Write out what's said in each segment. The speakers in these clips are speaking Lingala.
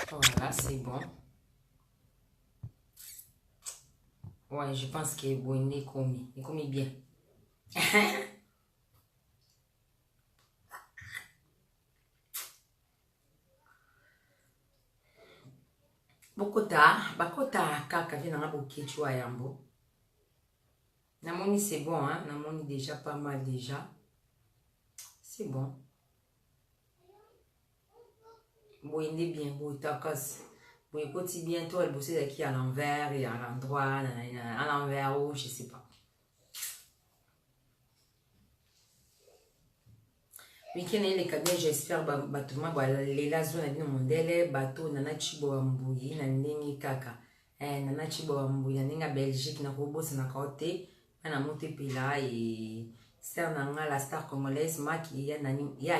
Voilà, c'est bon. Ouais, je pense que bon, il est commis bien. Bakota kaka vient dans la bouquet, tu vois, yambo. Namoni, c'est bon, hein. Namoni déjà pas mal déjà. C'est bon. Bon, il est bien, bon, t'as bon, écoute, bientôt, elle bossait qui à l'envers et à l'endroit, à l'envers, ou je sais pas. Week-end les cabines, j'espère bateau les lazos na bino mondele bateau nana chibo ambuyi na ndenge kaka nana chibo ambuyi na ndenge Belgique na kobosa na côté na moto pila et star nanga la star congolaise maki ya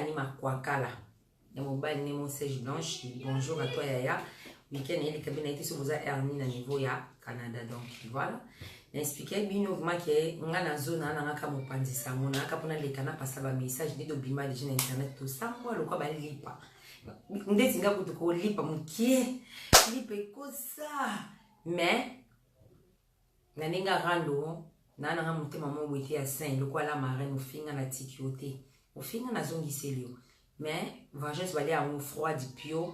ni makwakala ya mobile ne mon sèche blanche. Bonjour à toi Yaya. Week-end les cabines a été sur vous a erni na niveau ya Canada, donc voilà. N'expliquez bino que nga na zona na ngaka mopanzisa mona aka pona lekana pasa ba message de bima déjà na internet tout ça moi lokwa ba lipa ndeti nga kutu ko lipa mukie lipa kosa mais na ninga rando na nga mutema mo witi ya saint lokwa la marraine ofinga na tikiote ofinga na zongi selio mais vengeance bali a un froid du pio.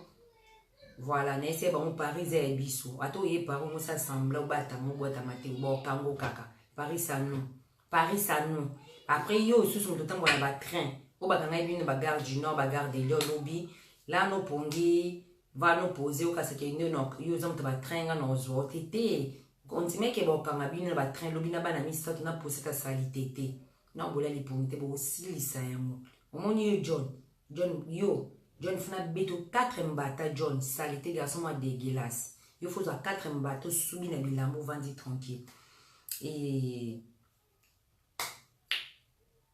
Voilà, n'essaie pas mon Paris et biso. Ato ye par on ça semble au bata mon boîte à maté bo kango kaka. Paris ça non. Paris ça non. Après yo sous son temps on va train. Au bakanga une bagarre du nord, bagarre de lobby. Là no pongi va no poser au cas que no yo zam ta train no zo tété. Continue que bo kanga bino ba train lobby na bana mista na poser ta salité. Non bola li pongi bo aussi li sa yamo. Omoni John yo John funa beto 4 mbata John salité garçon moi dégueulasse. Il faut à 4 mbata soubi na bilambo vandi tranquille. Et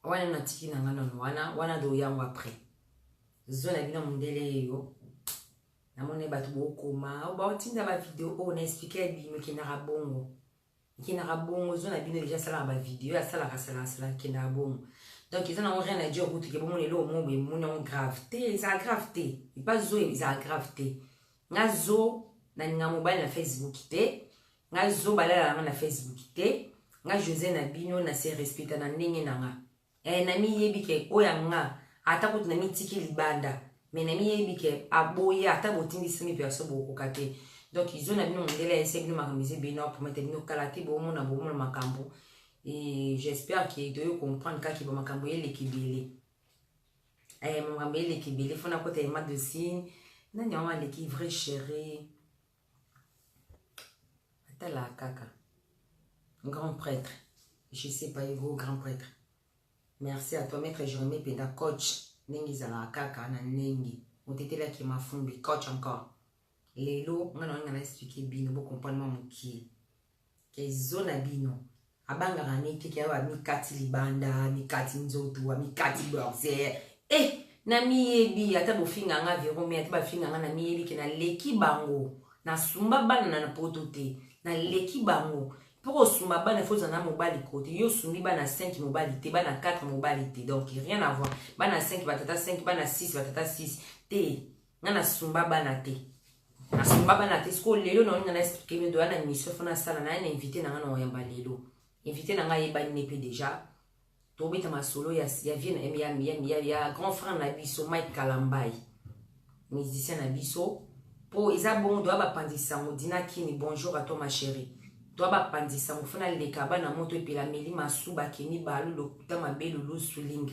wana na tiki na ngana wana do yango après. Zona bina mondele yo. Na mone batu bokoma o ba tinda ba vidéo on expliquer bi me kinara bongo. Kinara bongo zona bina déjà sala ba vidéo ya sala kinara bongo. Donc ils n'ont rien à dire route que bon les lots mon gravité ça gravité il pas zo ils a gravité ngazo na nga mobile na Facebook té ngazo balala na Facebook té nga José na bino na se respecta na ndenge nanga na mi yebi ke oyanga ata kuti na mitiki libanda mais na mi yebi ke aboye ata botindi simi perso boko kate. Donc ils ont na bino ndela essayer bino makamiser bino pour mettre bino kalate bo mona bo mona makambo. Et j'espère qu'il doit comprendre qu'il va m'accompagner l'équilibre. M'accompagner l'équilibre. Il faut n'a pas tellement de signes. Non, non, l'équilibre vrai chéri. Attends la caca. Un grand prêtre. Je sais pas, il vaut grand prêtre. Merci à toi, maître Jérémy Penda, coach. Nengi za la caca, na nengi. On t'était là qui m'a fondé, coach encore. Les lots, on a expliqué bien, vous comprenez mon qui. Que zone bino. Abanga rani tiki ya mikati libanda, mikati nzoto, mikati boxe. Na miyebi ata bofinga nga virome ata bafinga nga na miyebi ke na leki bango na sumba bana na potote na leki bango pour sumba bana faut na mobali côté yo sumbi bana 5 mobali te bana 4 mobali te donc rien à voir bana 5 batata 5 bana 6 batata 6 te nga na sumba bana te na sumba bana te sko lelo no nga na expliquer me do na mission fona sala na invité na nga no yamba lelo. Invité na nga yeba nepe déjà. Tobita masolo ya grand frère na biso Mike Kalambay. Musicien na biso. Po isa bon doit ba pandisa mo dina kini bonjour à toi ma chérie. Doit ba pandisa mo fona le kaba na moto epi la meli masuba kini balu lokuta mabelo lo suling.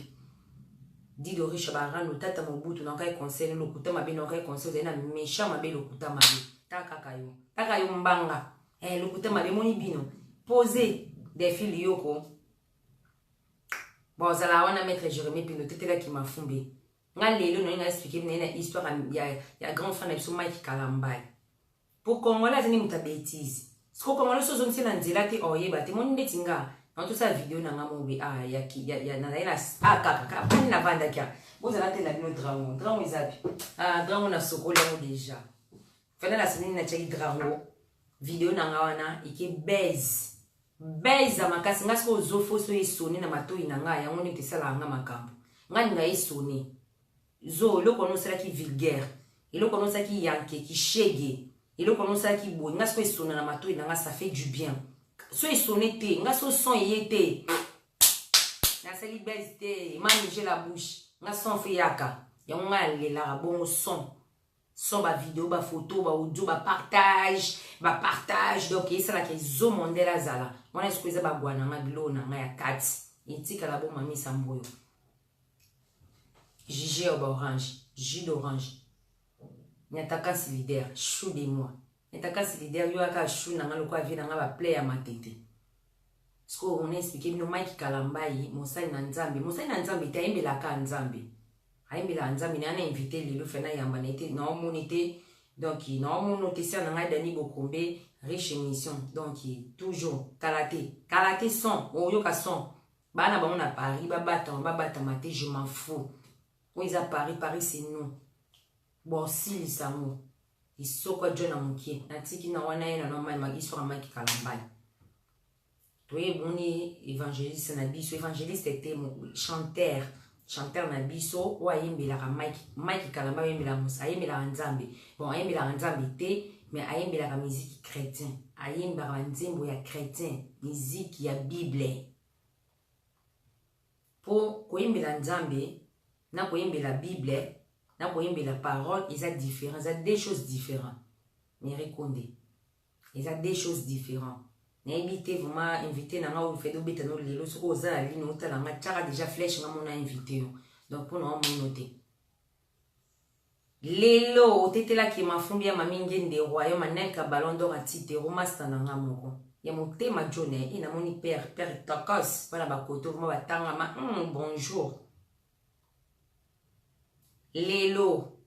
Dido riche barano tata mobutu na kai conseil lokuta mabelo kai conseil na méchant mabelo lokuta mabelo. Taka yo mbanga. Lokuta mabelo moni bino. Posez des fils yoko. Bon, ça la on a maître Jérémy Pino, t'étais là qui m'a fumé. Nga lelo no nga expliquer une histoire ya grand frère na Mike Kalambay. Pour Congolais ni muta bêtise. Ce que Congolais so zone na nzela te oyeba te moni betinga. En tout ça vidéo na nga mobe ya na ila kaka pani na vanda kia. Vous allez te la bino dragon izapi. Dragon na sokola déjà. Fana la semaine na cheki dragon. Vidéo na nga wana ike baise. Beza makasi nga siko zofo so esoni na matoi na nga yango ni tesala nga makambo nga ni nga esoni zo loko no sala ki vulgaire il a commencé qui yanke qui shege il a commencé qui boy nga so sonné na mato nga ça fait du bien so sonné te nga so son yete na sali bezite manger la bouche nga son fait yaka ya nga lela bon son ba vidéo ba photo ba audio ba partage donc ça là que zo mondela zala on est excusé ba gwana nga bilona nga ya kati itika la bon mami samboyo jugé au orange jus d'orange Nyataka solidaire, chou de moi. Nyataka solidaire, yo aka chou na ngalo kwa vina nga ba play ya matete. Sko on explique no Mike Kalambai, Mosai na Nzambe. Mosai na Nzambe ta yembela ka Nzambe. Ayembela Nzambe na na invité lelo fena yamba nete na monité. Donc na monoté ça na nga Dani Bokombe riche émission. Donc toujours kalaté son, oyo ka son. Bana ba on a Paris, ba bata maté, je m'en fous. Où ils à Paris c'est nous. Bon si lisango isoko jona mukie natiki na wana ena no mai magiso ka mai Kalambai toi boni évangéliste na biso évangéliste était chanteur na biso wa yembela ka mai Kalambai yembela musa yembela Nzambe bon yembela Nzambe te mais ayembela ka musique chrétien ayembela nzembo ya chrétien musique ya bible po ko yembela Nzambe na ko yembela bible na koyembe la parole, ils ont différents, ils ont des choses différentes. Mais répondez, ils ont des choses différentes. N'invitez vraiment invité na nga ou fait do beta no lelo soko oza la ligne ota la nga tchara déjà flèche nga mona invité. Donc pour nous noter. Lelo tete la ki mafumbi ya mamingi nde royaume aneka ballon d'or a tite romasta na nga moko. Ya motema jone ina moni père takos para ba koto mo batanga ma bonjour. Lelo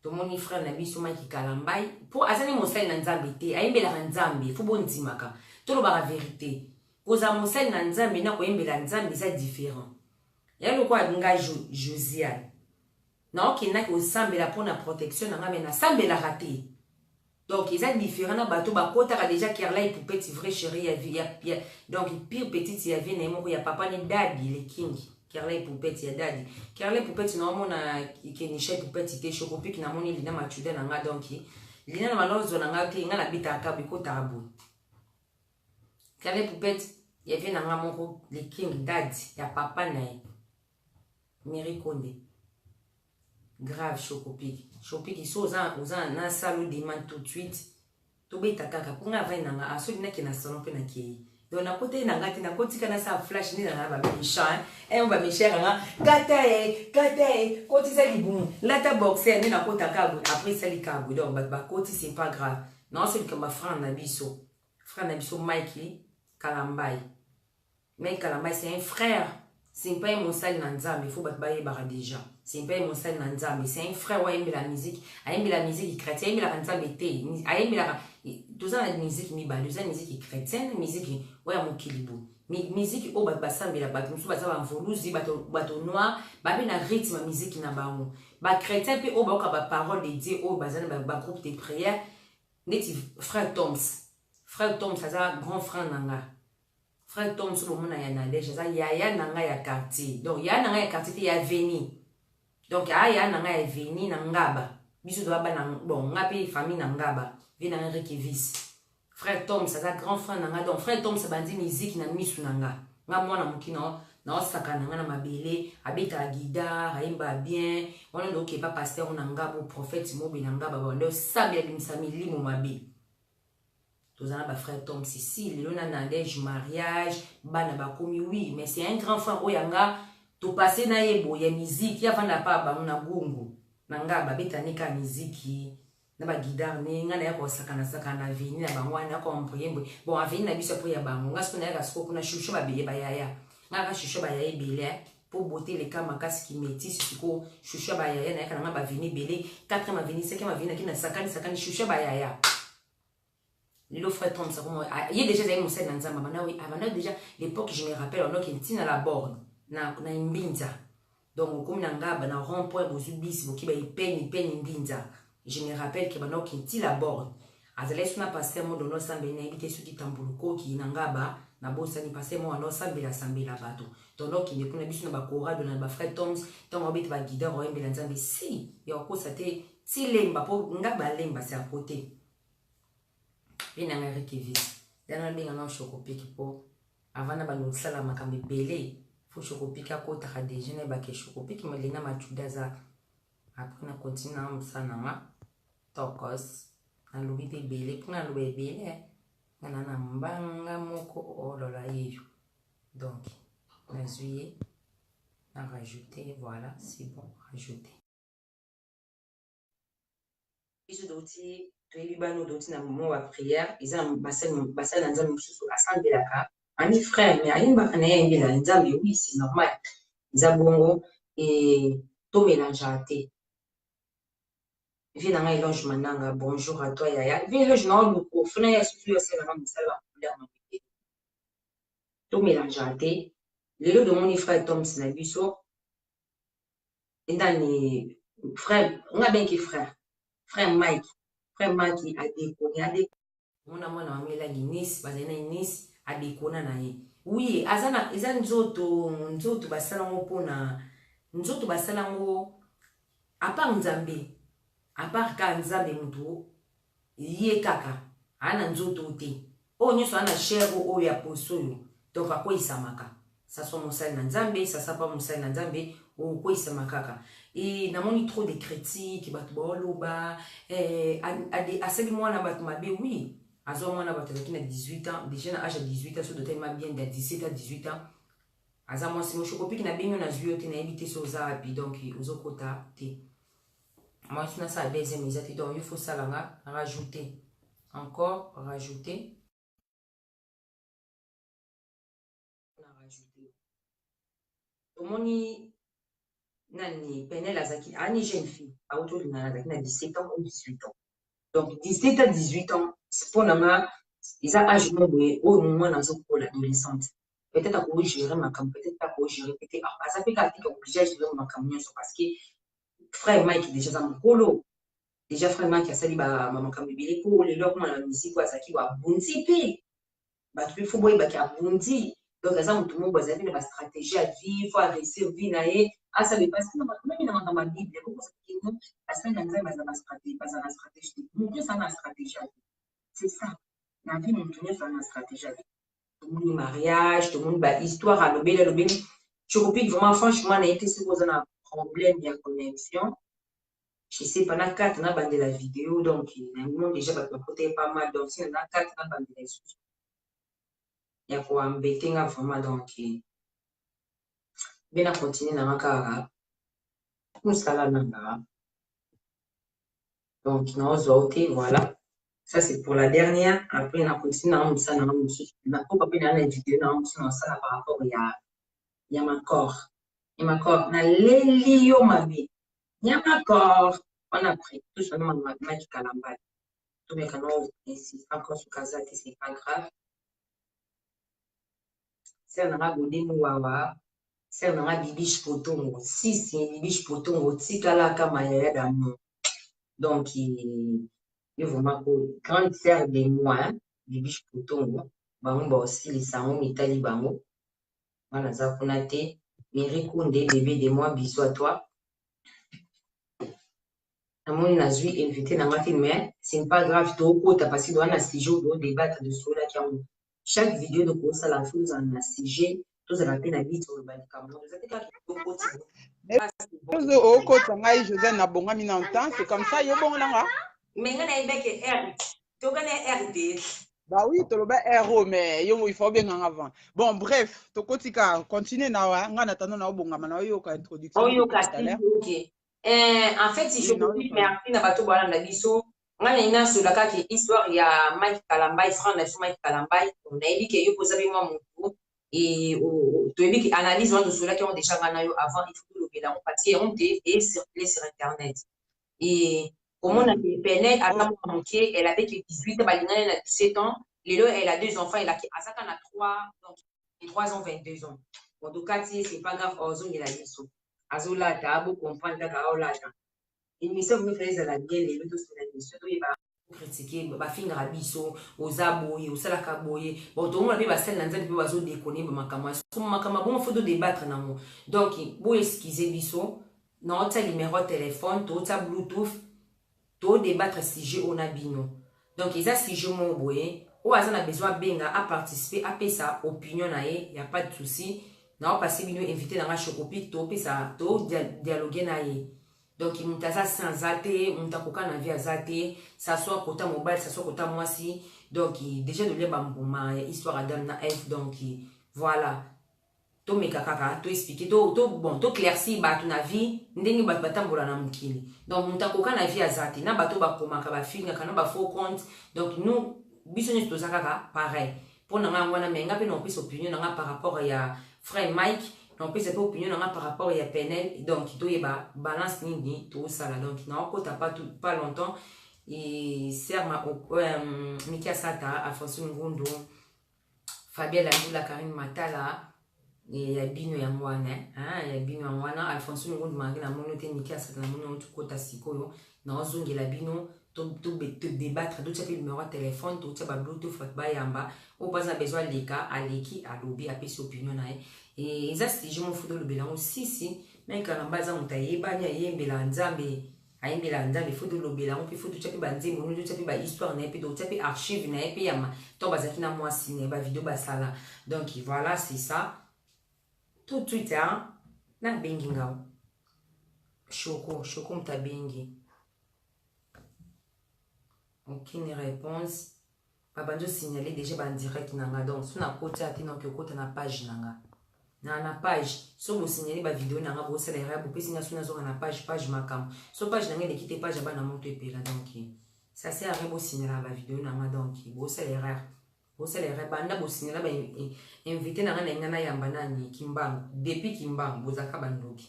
to moni frère na biso Mike Kalambai pour azani mosali na Nzambe te ayembela Nzambe fo bonzimaka to lo ba vérité koza mosali na Nzambe na koyembela Nzambe ça différent ya lo kwa nga Josiane na okina ko sambela pour na protection na ngame na sambela raté donc ils sont différents na bato ba kota ka déjà Kerla et Poupette vrai chéri ya donc pire petite ya vie na moko ya papa ni daddy le king Kerla et Poupette ya daddy. Kerla et Poupette na mona ikenisha Poupette te chokopi ki na moni lina machuda na nga donc lina na malozo na nga te nga na bita ka biko tabu. Kerla et Poupette ya vie na nga moko le king daddy ya papa na ye. Mary Konde. Grave chokopi. Chokopi ki so oza na salu demande tout de suite. To bita kaka kunga vai na nga aso lina ki na salon pe na ki. Donc na côté na ngati na koti kana sa flash ni na ba méchant on va mécher nga kata koti sa libum lata boxer ni na kota kabu après ça li kabu donc ba koti c'est pas grave non c'est comme ma frère na biso Mike Kalambai c'est un frère c'est pas mon sale na Nzambe il faut ba bara déjà c'est pas mon sale na Nzambe c'est un frère ouais aime la musique chrétienne aime la Nzambe te aime la tout ça la musique mi ba la musique chrétienne musique ouais mon kilibu musique o ba sambela ba musu ba za ba mvoluzi bato noir ba na rythme musique na ba mo ba chrétien pe o ba ka ba parole de Dieu o ba za ba groupe de prière neti frère Toms ça grand frère nanga frère Toms bo mona ya na déjà ça ya nanga ya quartier donc ya nanga ya quartier ya veni donc ya nanga ya veni na ngaba biso do ba na bon ngapi famille na ngaba vina Henrique Vis frère Tom ça grand frère nanga donc frère Tom ça bandi musique na misu nanga nga mwana mukino na osaka nanga na mabele abeta guitare aimba bien on ndo ke pas pasteur na ngabo prophète mobi na ngaba ba ndo sabe bimsami limo mabe tozana ba frère Tom si lelo na nandege mariage bana ba komi oui mais c'est un grand frère oyanga to passer na yebo ya musique ya vanda pa ba na gungu na ngaba beta nika musique na ba guitare ne nga na yako sakana vini na bangwana yako mpyembe bon avini na biso po ya bango nga siko na yaka siko kuna shusho ba bele ba yaya nga ka shusho ba yaya bele pour botter les cas makasi qui métis siko shusho ba yaya na yaka na ba vini bele 4e ma vini 5e ma vini ki na sakani shusho ba yaya le frère Tom ça comment il est déjà在mon scène Nzamba bana oui avant déjà l'époque je me rappelle on a qui tina la borne na imbinza donc comme na ngaba na rond-point bozubisi boki ba ipeni mbinza. Je me rappelle que maintenant qui tire la borne. Azalès na passer mon dono sambe na invité sur kitambuluko ki nangaba na bossa ni passer mon no sambe la bato. Dono qui ne kuna biso na bakora de na ba frère Toms, tant obit ba guideur o embela nzambe si. Ya ko sate si lemba po nga ba lemba c'est à côté pe na ngari kivisi dana benga na Chocopik po avant na bando sala makambi belé faut Chocopik a kota ka déjeuner ba ke Chocopik malinga machuda za après na continue na msana tokos na lobi pe belé pour na lobi belé na mbanga moko olola yeyo donc na zuye na rajouter voilà c'est bon rajouter biso doti toyebi bano doti na moment wa prière eza basala nzambe mosusu asambelaka ani frère mais ayembaka na ye ayembela nzambe oui c'est normal eza bongo et to mélange te vie na nga Elonge Mananga bonjour à toi yaya vie Elonge na oluko funa ya susu yosalaka mosala wa couleur mabete to mélange te lelo domoni frère Toms na biso endani frère nga benki frère Mike adekoni mona mwana wamelaki Nice bazali na Nice adekona na ye oui eza nzoto basalango mpona nzoto basalango apart nzambe apart ka nzambe mutu ye kaka ana nzoto te oyo nyonso ana shero oyo ya poso oyo donc akoyisamaka saso mosali na nzambe sasapa mosali na nzambe okoyisamaka kaka et namoni trop de critiques bato baoloba asali mwana bato mabe oui azwa mwana bato azalaki na 18 ans déjà na âge ya 18 ans so dotelema bien de 17 à 18 ans aza mwasi Chocopik na bengi na zwi yo te nayebi te so oza wapi donc ozokota te mwasi nasala deuxième eza te donc il faut salanga rajouter encore rajouter tomoni nani Penel azaki ani jeune fille autolingana azaki na 17 ans ou 18 ans donc 17 à 18 ans pour nama isa âge boye oyo mwana azokola adolescente peut-être ako gérer makambo peut-être pas ko gérer peut-être aza pe ka tika obligé gérer makambo nyonso parce que frère Mike déjà za mokolo déjà frère Mike asali ba makambo ebele po lelo komona na musique azaki wa bunzi pe bato pe fo boye baki abundi donc aza motu moko azali na bastratégie à vivre à réussir vie na ye asala parce que même na makambo ya bible ekokosakino asali na nzambe baza na stratégie motu nyonso ana stratégie à vie c'est ça na vie motu nyonso ana stratégie à vie tomoni mariage tomoni bahistoire alobeli Chocopik vraiment franchement na ye te soki oza na problème ya connexion je sais pas na karte na bandela vidéo donc na moni déjà bato bakote pas mal donc si na karte na bandela lisusu ya koambete nga vraiment donc bena continue na nga kaka mosala nanga donc naozwa te voilà ça c'est pour la dernière après na continue na mosala nanga mosusu nakoka mpe na vidéo na mosusu nasala par rapport ya macor na leli yo mabe ya macor wana après tout ça maki kalambali tomeka na insiste encore sukaza te c'est pas grave ser nanga godemu wawa ser nanga bibiche potongo sisi bibiche potongo tikalaka mayaya d'amour donc il vraiment grande sœur de moi bibiche potongo bango baosilisa yango mitali bango wana aza kuna te Miri Kunde bébé de moi bisous à toi namoni nazwi invité na ngaki mais c'est pas grave tokota parce que doit na sujet do débattre de cela qui ont chaque vidéo de kosa la chose en a sujet tous la peine à vite sur le balcon vous êtes pas tokoti okota ngai José na bongami na temps c'est comme ça yo bonga mais ngana ibeke R tokane RD bah oui toloba RO mais yo il faut bien en avant bon bref tokotika continue na wa ngana tano na bongama na yo ka introduction oh yo casting OK en fait si je peux merci na bato bana na biso ngana ina sur la ki histoire ya Mike Kalambay frère na Mike Kalambay on a dit que yo posa bien moi mon et tu as dit que analyse de cela qui ont déjà gagné avant il faut le bilan parce que on est circulé sur internet et comment on a fait Penel à la moitié elle avait que 18 ans balingana elle a 17 ans Lelo elle a 2 enfants elle a Asaka a 3 donc 3 ans 22 ans en tout cas c'est pas grave ozo il a dit ça azola ta bo comprendre ka ola ta émission vous faites la bien les deux sur l'émission to ba critiquer ba fingra biso ozaboye osalaka boye bon to mona pe ba sel na nzali pe bazo déconner ba makama bon faut de débattre na mo donc bo excuser biso na ota numéro téléphone to ota bluetooth to débattre sujet on a bino. Donc ils a sujet mon boye, ou a besoin benga à participer à payer sa opinion na ye, y a pas de souci. Na passer bino invité dans la chocopi to payer sa to dialoguer na ye. Donc il mutaza sans até, mutakoka na vie azate, ça soit côté mobile, ça soit côté moi si. Donc déjà de lire bambuma histoire Adam na F donc voilà. To meka kaka to expliquer to bon to clairci ba tu na vie ndenge ba batambola na mukili. Donc mutakoka na vie azate na bato ba komaka ba finga kana ba faux compte. Donc nous bisoni to zakaka pareil. Pour na ngwana menga pe no pesa opinion na par rapport ya frère Mike. Donc, c'est pas opinion par rapport à PNL. Donc, il y a balance ni tout ça. Donc, non, pas longtemps. Et Serma, Mika Sata, Alfonso Ngondo, Fabien Landoula, Karine Matala, et Yabino Yamwana. Yabino Yamwana, Alfonso Ngondo, Marina Monote, Mika Sata, Monote, Kota Sikoyo, dans Zong et Labino, tout débattre, tout ça, le numéro de téléphone, tout ça, Bluetooth, Fatbayamba, au pas besoin de cas, à l'équipe, à l'objet, à ses opinions. Et ça c'est je m'en fous de le bilan aussi si mais quand on base on taille ba nya yembela nzambe ayembela nzambe faut de le bilan puis faut de chapi banzi mon de chapi ba histoire na puis de chapi archive na puis yama to bazaki na moi ciné ba vidéo ba sala donc voilà c'est ça tout de suite hein na bengi ngao choko mta bengi aucune réponse papa ndo signaler déjà ba direct nanga donc sur na côté atino que côté na page nanga na page so vous signalez ba vidéo na ngabo c'est l'erreur pour pesi na suna zo na page makam so page na ngene quitter page ba na monto epela donc ça c'est arrêt bo signaler ba vidéo na ngado donc bo c'est l'erreur banda bo signaler ba invité na ngana na yamba nani kimbango depuis kimbango bozaka bandoki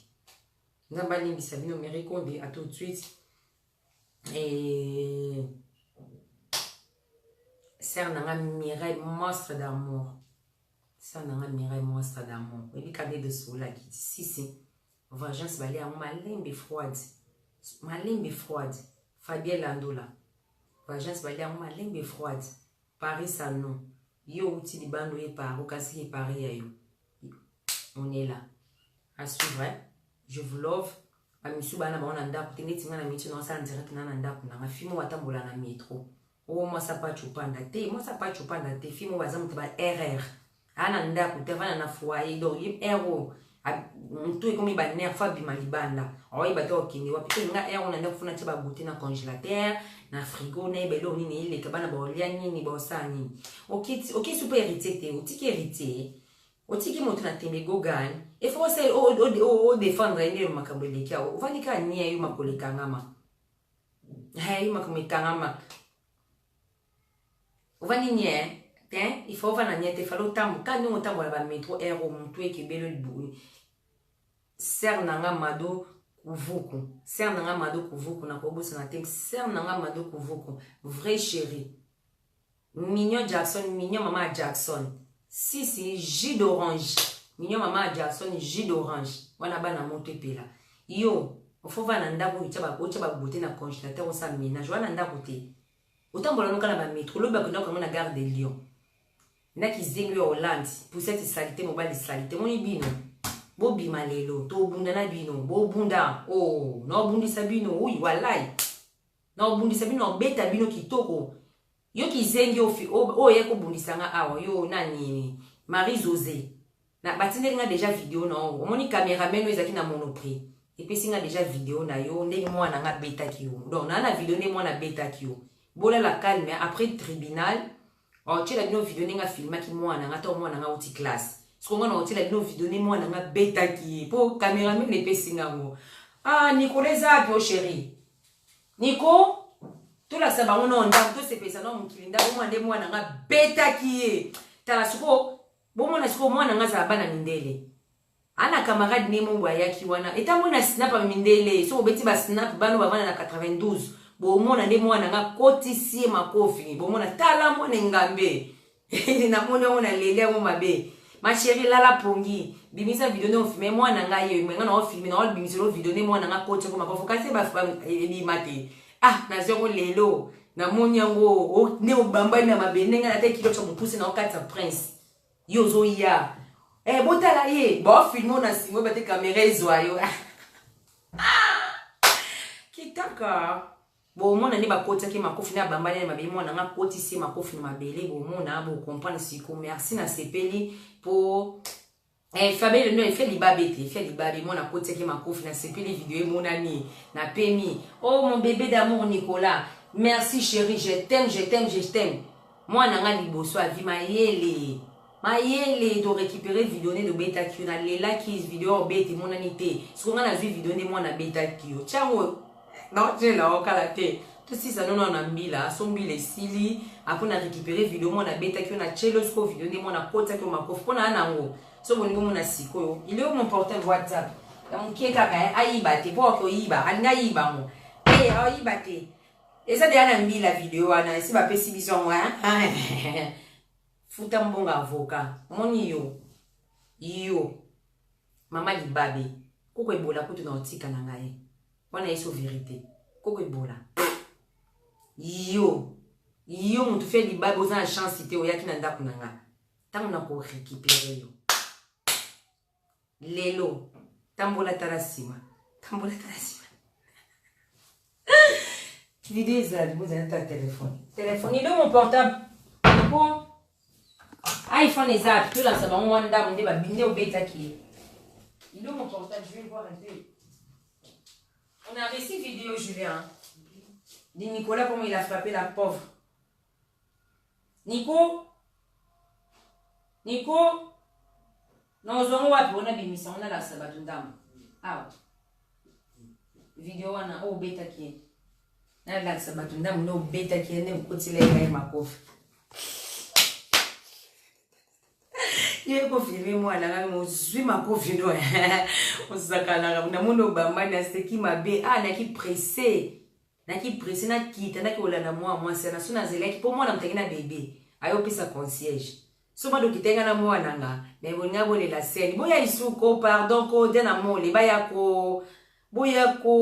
ngamba limbisa bino merikonde à tout de suite et c'est un Mireille monstre d'amour. Ça n'a pas Mireille monstre d'amour. Et puis, quand de cela qui dit si, vengeance va aller à malimbe froide. Malimbe froide. Fabien Landola. Vengeance va aller à malimbe froide. Paris, ça non. Yo, outil de bando et par, au cassi et Paris, ayo. On est là. À suivre, je vous love. Amisu bana ba on anda pour tenir tinga na métier non ça en direct na anda pour na fimo watambola na métro. Oh moi ça pas chupanda te fimo wazamu ba RR. Ana nda kutevana na foyer donc ero mtu ikomi ba nerf fabi malibanda oyi bato okindi wapi nga ero na nda kufuna tiba goûter na congélateur na frigo na belo nini ile kabana ba olia nini ba osani ok super hérité te otiki hérité otiki moto na tembe gogan il faut c'est o défendre ile makabele kia uvanika nia yu makoleka ngama hey makomeka ngama uvani nie il faut voir la niette, il faut le temps. Quand nous avons le métro, aéro, montué, qui est belle le bout. Ser nanga mado kuvuku. Ser nanga mado kuvuku. Na kobo sanatek. Ser nanga mado kuvuku. Vrai chéri. Mignon Jackson, mignon maman Jackson. Si, jus d'orange. Mignon maman Jackson, jus d'orange. Wana ba na montué pela. Yo, il faut voir nanda bo itaba goûter na congélateur, on sa ménage. Wana nanda goûter. Autant bon nous kana ba métro, le bakuna comme na gare de Lyon. Na ki zengi Hollande pour cette salité mobile salité moni bino bo bima lelo to bunda na bino bo bunda oh no bundi sabino oui wallahi no bundi sabino beta bino kitoko yo ki zengi o ye ko bundi sanga awa yo nani Marie José na batinde nga déjà vidéo no moni cameraman no ezaki na monoprix et puis singa déjà vidéo na yo ndenge mwana nga beta kiyo donc na vidéo ne mwana beta kiyo bola la calme après tribunal. Oh, tu as une vidéo qui filmé qui moi n'a pas moi n'a outil classe. Ce qu'on a tu as une vidéo moi n'a bêta qui pour caméraman les pessingango. Ah Nicolas Zapio chéri. Nico tout la saba on a tout ces personnes mon kilinda moi n'a bêta qui tala suko bon moi na suko moi n'a za bana mindele. Ana camarade ne mon boya ki wana eta moi na snap mindele so beti ba snap bano bavana na 92. Bon mona nde mwana nga kotisie makofi bon mona tala mona ngambe na mona ona lele mo mabe ma chérie lala pongi bimisa video ne filmer mwana nga ye nga na filmer na bimisa video ne mwana nga koche ko makofi kasi ba ebi mate ah na zero lelo na monyango o ne obamba na mabene nga na te kilo cha mpusi na okatsa prince yo zo ya botala ye bo filmer na simo bate camera ezwa yo kitaka bon mon ane ba koti ki makofi na bambale na mabeli mwana nga koti si makofi na mabeli bon mon na bo comprendre siko merci na sepeli pour Fabien no fait libabete fait libabe mon na koti ki makofi na sepeli vidéo mon ani na pemi oh mon bébé d'amour Nicolas merci chérie je t'aime moi na nga liboso avi mayele de récupérer vidéo de beta qui na lela qui vidéo beta mon anité ce qu'on a vu vidéo de moi na beta qui tiango non j'ai la okalate tout si ça non na mbila son mbile sili après na récupérer vidéo mon na beta qui na chelo sco vidéo de moi na kota qui ma kof pona nango so boningo mon na sikoyo il est où mon portable WhatsApp na mkie kaka aibate po ko iba alinga iba mo aibate eza de ana mbila vidéo ana si ba pesi biso moi futa mbonga avocat moni yo mama libabe koko ebola kutu na otika na ngai wana yeso vérité koko ebola yo mutu fe libabe oza na chance te oyaki na ndako na nga ntango na ko récupérer yo lelo tambola tala nsima vidéo ezali bozala ta téléphone il est mon portable pour iPhone est à tout là ça va on dame de ba binde au bêta qui il est mon portable je vais voir un peu on a reçu vidéo Julien de Nicolas comment il a frappé la pauvre Nico non on va pour on a bimisa on a la sabatu dame ah vidéo on a au bêta qui na la sabatu dame no bêta qui ne kotile ya makofi il faut filmer moi là moi suis ma copine on s'akala na mundo bambani aseki mabe na ki pressé na kita na ki olana moi c'est na sona zela ki pour moi na mtekina bébé ayo pesa concierge so mado kitenga na moi nanga na boninga bole la scène boya isuko pardon ko de na mole baya ko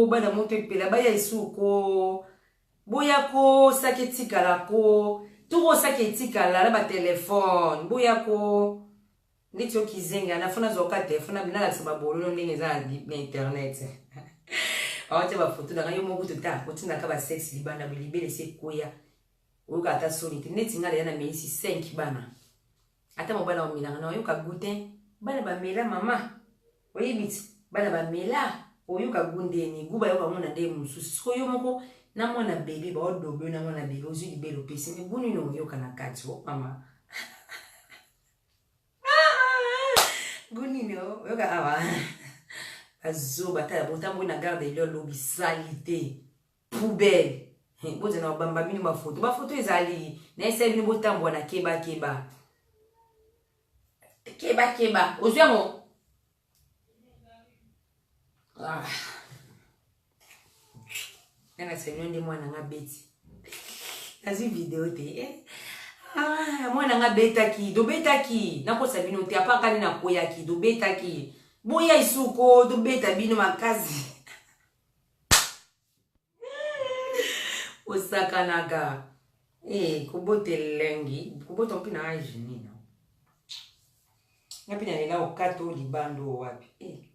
bana moto epela baya isuko boya ko saketika la ko tout saketika la ba téléphone boya ko Nitio kizenga na fona zoka telefona bina la sababolo no ndenge za na internet awate ba photo da yo moko tuta kotina ka ba sex libana bilibele se koya uka ata solite netinga le na meisi 5 bana ata mobala o milanga na yo ka goutin bana ba mela mama oyibiti bana ba mela oyuka gundeni guba yo ka mona de mususu ko yo moko na mona baby ba odobe na mona baby ozu libelo pesi ni bunu no yo kana kati o mama Gunino, yoga awa. Azoba ta botambo na garde le lobby salité. Poubelle. Bote na bamba bini ma photo. Ba photo ezali. Na ese bini botambo na keba. Keba. Ozemo. Ah. Nana senonde mwana nga beti. Azi video te mwana nga betaki do betaki nako sabino te apaka ni na koyaki do betaki boya isuko do beta bino makazi osakanaga kubote lengi kuboto mpina ajini na ngapina lela okato libando wapi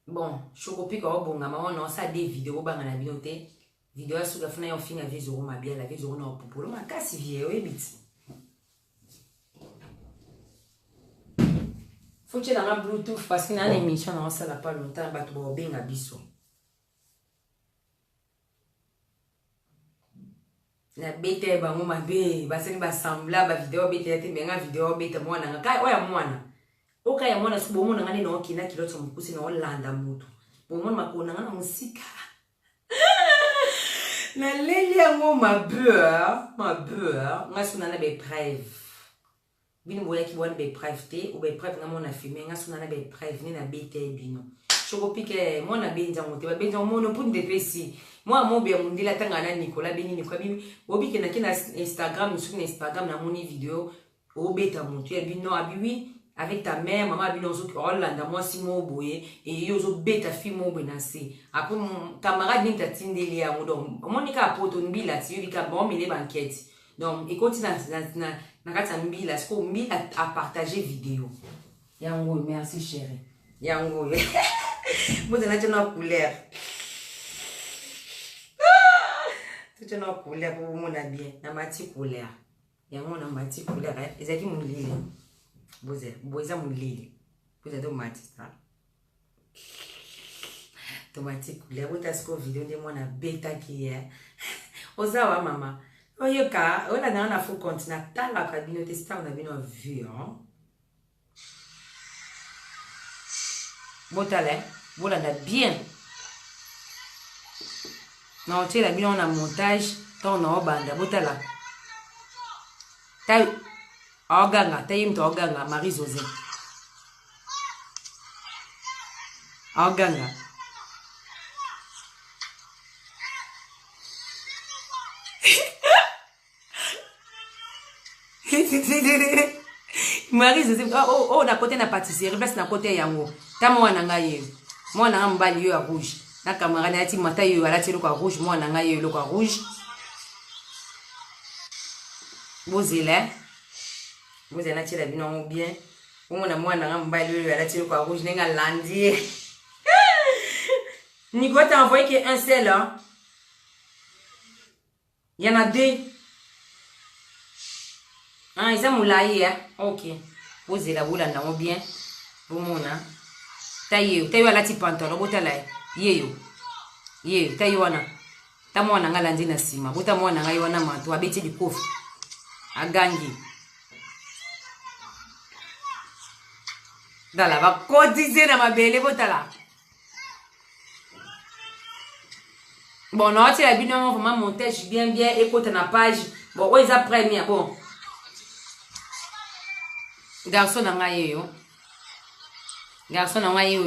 bon chokopika obonga mama na sa de video banga na bino te vidéo sur la fin on finit avec zéro ma bien la vie zéro non pour le ma casse vieux et bit faut que dans la bluetooth parce qu'il y a une émission dans ça là pas longtemps ba to benga biso na bete ba ngoma be ba seni ba sembla ba vidéo bete te benga vidéo bete mwana nga oya mwana okaya mwana subo mwana ngani no kina kiloto mkusi na Holanda mutu bo mwana makona ngana musika na leli yango ma beurre nga suna na be preuve bino boya ki wana be preuve te ou be preuve na mona filmer nga suna na be preuve ni na bete bino choko pike mona benza mote ba benza mono pour de pesi moi mo be mundila tanga na Nicolas Benini kwa bibi obike na kina Instagram sur Instagram na moni vidéo obeta moto ya bino abiwi avec ta mère maman bino zo Hollande moi si mo boye et yo zo beta fi mo benasi après mon camarade ni tatindeli ya donc monika poto mbila ti yika bon mele banquette donc et continue na kata mbila ce ko mbila a partager vidéo yango merci chérie yango vous avez na couleur Tu as une couleur pour mon bien. Na mati couleur. Il y a mon mati couleur. Ils ont dit mon lili. Vous êtes mon lili. Vous êtes au mati. Tomati couleur. Vous êtes ce vidéo de mon bêta qui est. Ozawa mama. Oyoka. Ola na na fou continue. T'as la cabine. T'es ça on a bien vu. Botale. Voilà na bien. Non, tu es la bien on a montage. Ton no banda. Botala. T'as Oganga. T'as eu Oganga. Marie-José. Oganga. Marie-José. Oh, na côté na pâtisserie. Place na côté yango. Ta mwana nga ye. Mwana nga mbali yo ya rouge. Na camarade ati mata yo alati lo kwa rouge. Mwana nga ye lo kwa rouge. Bozela. Bozela ti la bino bien. Mwana nga mbali yo alati lo kwa rouge. Nenga landi. Nico t'a envoyé qu'il y a un seul. Hein? Il y en a deux. Ah, ils ont moulaï, hein? Ok. Posez la boule en bien. Pour mon hein. Taillez, taillez à la petite pantalon. Bota là. Yeyo. Yeyo, taillez wana. Ta mwana nga landi na sima. Bota mwana nga wana manto. Abeti di kofi. Agangi. Dala, va cotiser na mabele. Bota là. Bon, non, tu as bien vraiment montage bien, écoute na page. Bon, où est la première? Bon. Garçon n'a yo. Garçon n'a yo.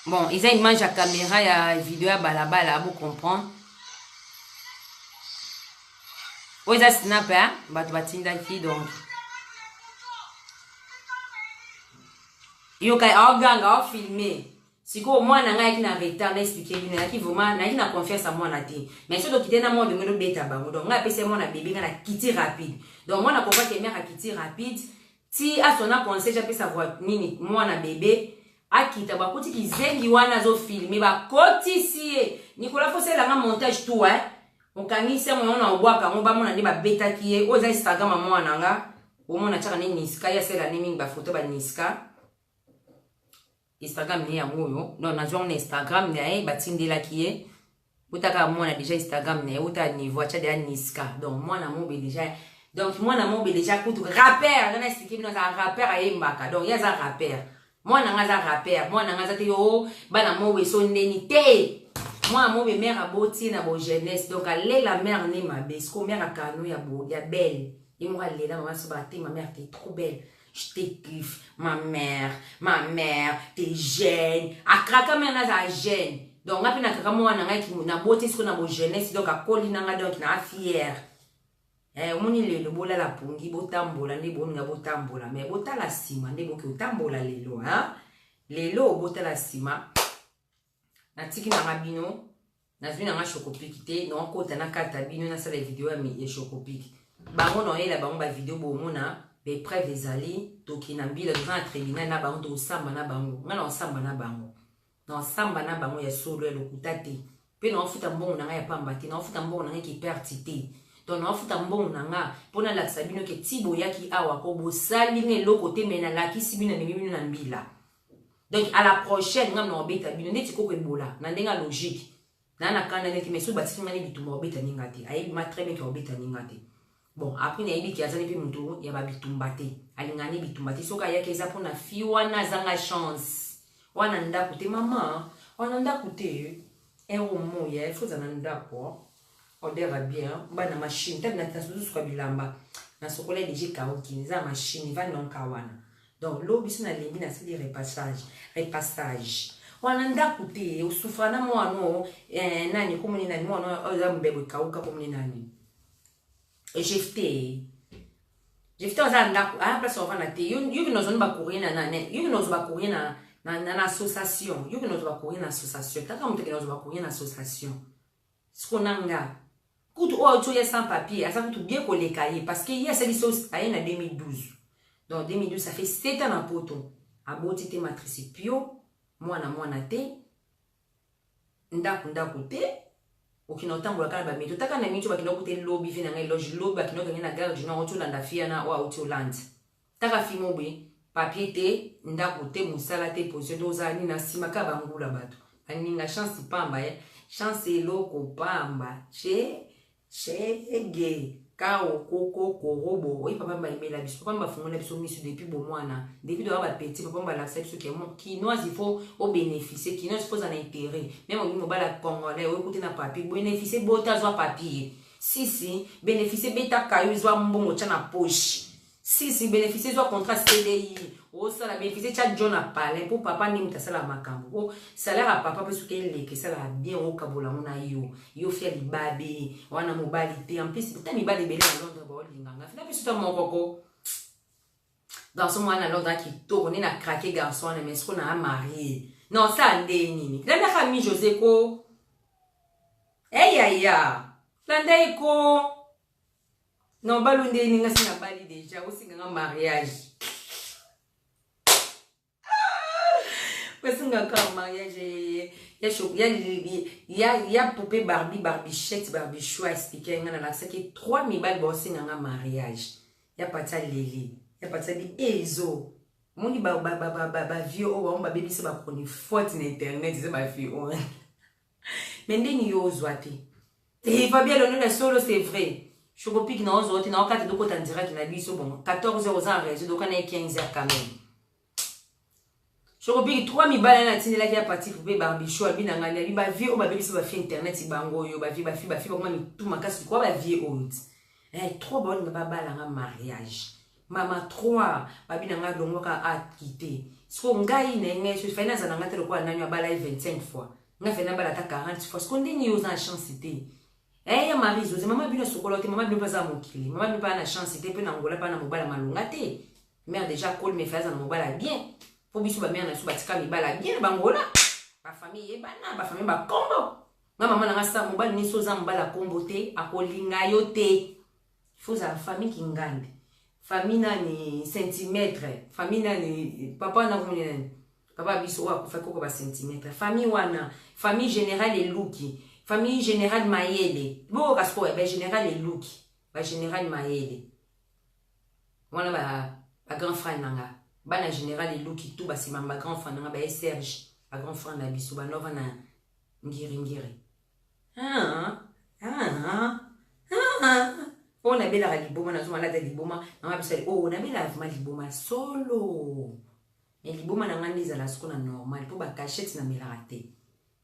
Bon, ils ont une manche à caméra, il y a une vidéo à balabala, vous comprenez. Où est la snap, hein? Batwatinda qui donc. Yo, quand on filmé. Si ko moi na ngai na retard na expliquer bien na ki vraiment na ina confiance à moi na té mais so do kité na moi de ngelo beta bango donc nga pese moi na bébé nga na kiti rapide donc moi na comprendre que mère a kiti rapide ti a son a conseil ja pesa voix nini moi na bébé akita ba kuti kizengi wana zo filmer ba kotisie Nicolas faut c'est la montage tout hein on kanise moi na obwaka ngo ba moi na ndi ba beta ki e oza Instagram moi na nga o moi na chaka ni niska ya c'est la nimi ba photo ba niska Instagram ni yango yo non na zone Instagram ni ai batindela kié utaka mona déjà Instagram ni uta niveau cha de niska donc moi na mo déjà donc moi na mo déjà kutu rappeur na expliquer no za rappeur ayembaka donc ya za rappeur moi na nga za rappeur moi na nga za te yo bana mo we so ndeni te moi mo be mère aboti na bo jeunesse donc aller la mère ni ma bes ko mère akano ya bo ya belle et moi aller là maman se battre ma mère t'es trop belle. Je te kiffe, ma mère, t'es jeune. A kraka me na za jeune. Donc, ngapi na kraka mwa na nga ki na beauté sko na bo jeunesse. Donc, a koli na nga donc na fière. Omoni le bola la pungi, botambola, ne bo nga botambola. Mais bota la sima, ne bo ki botambola lelo, hein. Lelo bota la sima. Na tiki na rabino. Na zwi na nga chocopiki te. Non, kota na kata bino na sala video ya mi chocopiki. Bango no la bango ba video bo mona. Be preuve ezali toki na mbila devant tribunal na bango to samba na bango ngana samba na bango na samba na bango ya solo ya lokuta te pe na ofuta mbongo na nga ya pamba te na ofuta mbongo na nga ki perte te donc na ofuta mbongo na nga pona la sabino ke tibo yaki awa ko bo sali ne loko te mena la kisibina ne mimi na mbila donc à la prochaine ngam na obeta bino neti ko ebola na ndenga logique na kanda neti meso batiki ngani bitumba obeta ninga te ayi ma très bien ko obeta ninga te. Bon, après, il y a des gens qui ont dit bitumbate. Alingani bitumbate. Soka yake za pona fi wana zanga chance. Wana nda kute mama. Wana nda kute. Ero moya. Faut za nda kwa. Odera bien. Ba na machine. Tabi na tasuzu kwa bilamba. Na sokola deje kaoki. Za machine. Va nonka wana. Donc, l'eau biso na lembi na sili repassage. Repassage. Wana nda kute. Usufra na mwano. Nani kumuni nani. Mwano. Oza mbebe kauka kumuni nani. J'ai fait à la place on va na te you nous on va courir na you nous va courir na association you nous va courir na association ta comme te nous va courir na association ce qu'on anga kutu o tu sans papier ça tout bien coller cahier parce que il y a cette chose à en 2012 donc 2012 ça fait 7 ans en poto a boti te matrice pio moi na te ndako te okina otambola kala ba meto taka na mito bakina kote lobby fina ngai loge lobby bakina okanga na gare du nord otolanda fia na wa otolanda taka fimo bwe papier te ndako te musala te position doza ni na sima ka bangula bato aninga chance pamba chance eloko pamba chege kao koko korobo oui papa mba imela biso papa mba fungona biso misu depuis bon mwana depuis de ba petit papa mba l'accepte ce qui est mon kinois il faut au bénéficier kinois il faut en intérêt même au niveau bala congolais au côté na papier bénéficier bota zo papier si bénéficier beta kayo zo mbongo cha na poche si bénéficier zo contrat CDI o ça la bénéficier cha John a parlé pour papa ni mtasala makambo salaire à papa parce que il que ça va bien au kabola mona yo fait libabe wana mobilité en plus putain mibale belé à Londres ba linganga fina biso mon koko garçon mwana Londres qui tourne na craquer garçon mais est-ce qu'on a marié non ça ndé nini la mère ami José ko ya landa iko non balunde ninga sina bali déjà aussi nga mariage parce que mariage ya poupée barbichette barbichou expliquer nga na ça que 3000 balles bossing nga mariage ya pata leli ya pata bi ezo moni ba vieux o ba baby se ba koni faute na internet c'est ba fille on mais ndeni yo zwati et Fabien le solo c'est vrai je copie na ozo ti na okati doko ta direct na biso bon 14h aux en réseau donc on est 15h quand même je copie 3000 balles na tindi la ki a parti pour be barbichou abi na ngani abi ba vie o ba bebisi ba fi internet bango yo ba vie ba kuma mi tout makasi quoi ba vie o trop bonne ba bala nga mariage mama 3 babi na nga dongo ka a quitter so ngai na ngai so finance na ngate kwa nanyo bala 25 fois nga fena bala ta 40 fois so ndini yo za chance te ya mari zo mama bino sokolo te mama bino pas za mokili mama bino pas na chance te pe na ngola pa na mobala malunga te mère déjà call me faza na mobala bien po biso ba mère na so batika mibala bien bangola ba famille ebana ba famille ba kombo nga mama na nga sa mobala ni so za mobala kombo te akolinga yo te faut za famille kingande famille nani centimètre famille nani papa na komuni papa biso wa kufa koko ba centimètre famille wana famille générale eluki famille générale mayele bo kasko ba général eluki ba général mayele wana ba grand frère nanga bana général eluki tout ba sima ba grand frère nanga ba Serge ba grand frère na biso ba nova na ngiri on a bela liboma na zuma la de liboma na bisa oh na bela ma liboma solo et liboma na ngani za la skona normal po ba cachette na melate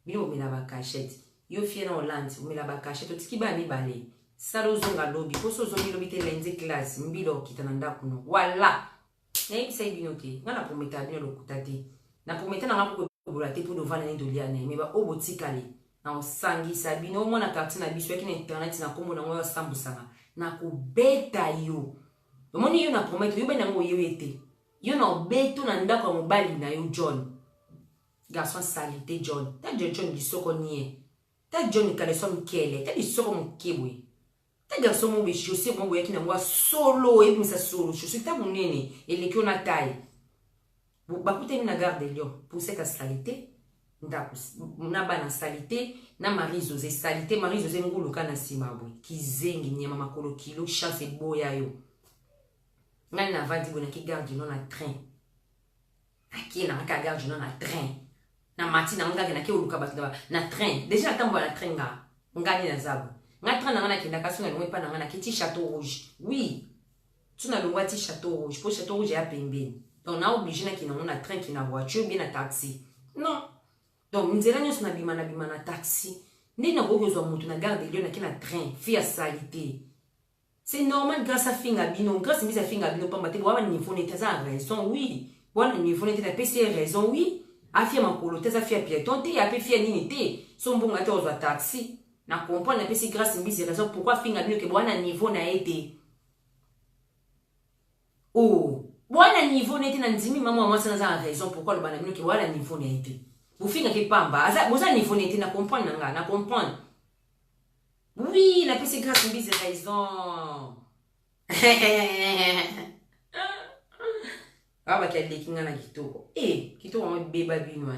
bino mela ba cachette yo fie na Hollande mela ba cachette tiki ba mi bale salo zonga lobby po so zongi lobby te lenze class mbilo kitana ndaku no wala na ibisa ibinote ngana prometa bino lokutate na prometa na ngako ko bolate po dovana ni doliane me ba obotikale na osangi sabino mona quartier na biso yaki na internet na kombo na ngoyo sambusanga na kubeta yo omoni yo na promettre yo bena ngo yo ete yo na obeto na ndako mobali na yo John garçon salité John ta John disoko nie ta John kaleson kele ta disoko mukebwe ta garçon mo be José mo yaki na ngwa solo e misa solo je suis ta munene elekio na taille ba kuteni na gare de Lyon pour cette salité ndako na bana salité na Marie-José salité Marie-José nguluka na simabwe kizengi nyama makolo kilo chance boya yo ngani na vandi bona ki gare du Nord na train aki na ka gare du Nord na train na matina ngaka na ke uluka bataba na train déjà tambo na train ngani na zabu nga train na kinda kasunga no pa na ki Château Rouge oui tu na longwa ti Château Rouge pour Château Rouge ya pembeni donc na obligé na kina na train kina voiture bien na taxi non donc nzela nyonso na bima na taxi ndi na kokozwa mutu na gare de Lyon na kina train fia salité c'est normal grâce à finga bino grâce à finga bino pamba te wa niveau ne taza raison oui bon niveau ne ta PC raison oui afia makolo taza fia piéton te ya pe fia nini te so mbonga te ozwa taxi na comprendre na PC grâce mbisi raison pourquoi finga bino ke bwana niveau na été oh bwana niveau ne te na nzimi mama mwa sana za raison pourquoi le bwana bino ke bwana niveau na été vous finga ke pamba aza boza niveau ne te na comprendre na comprendre oui la PC grâce mbisi raison aba kia lekinga na kitoko kitoko mo beba binwa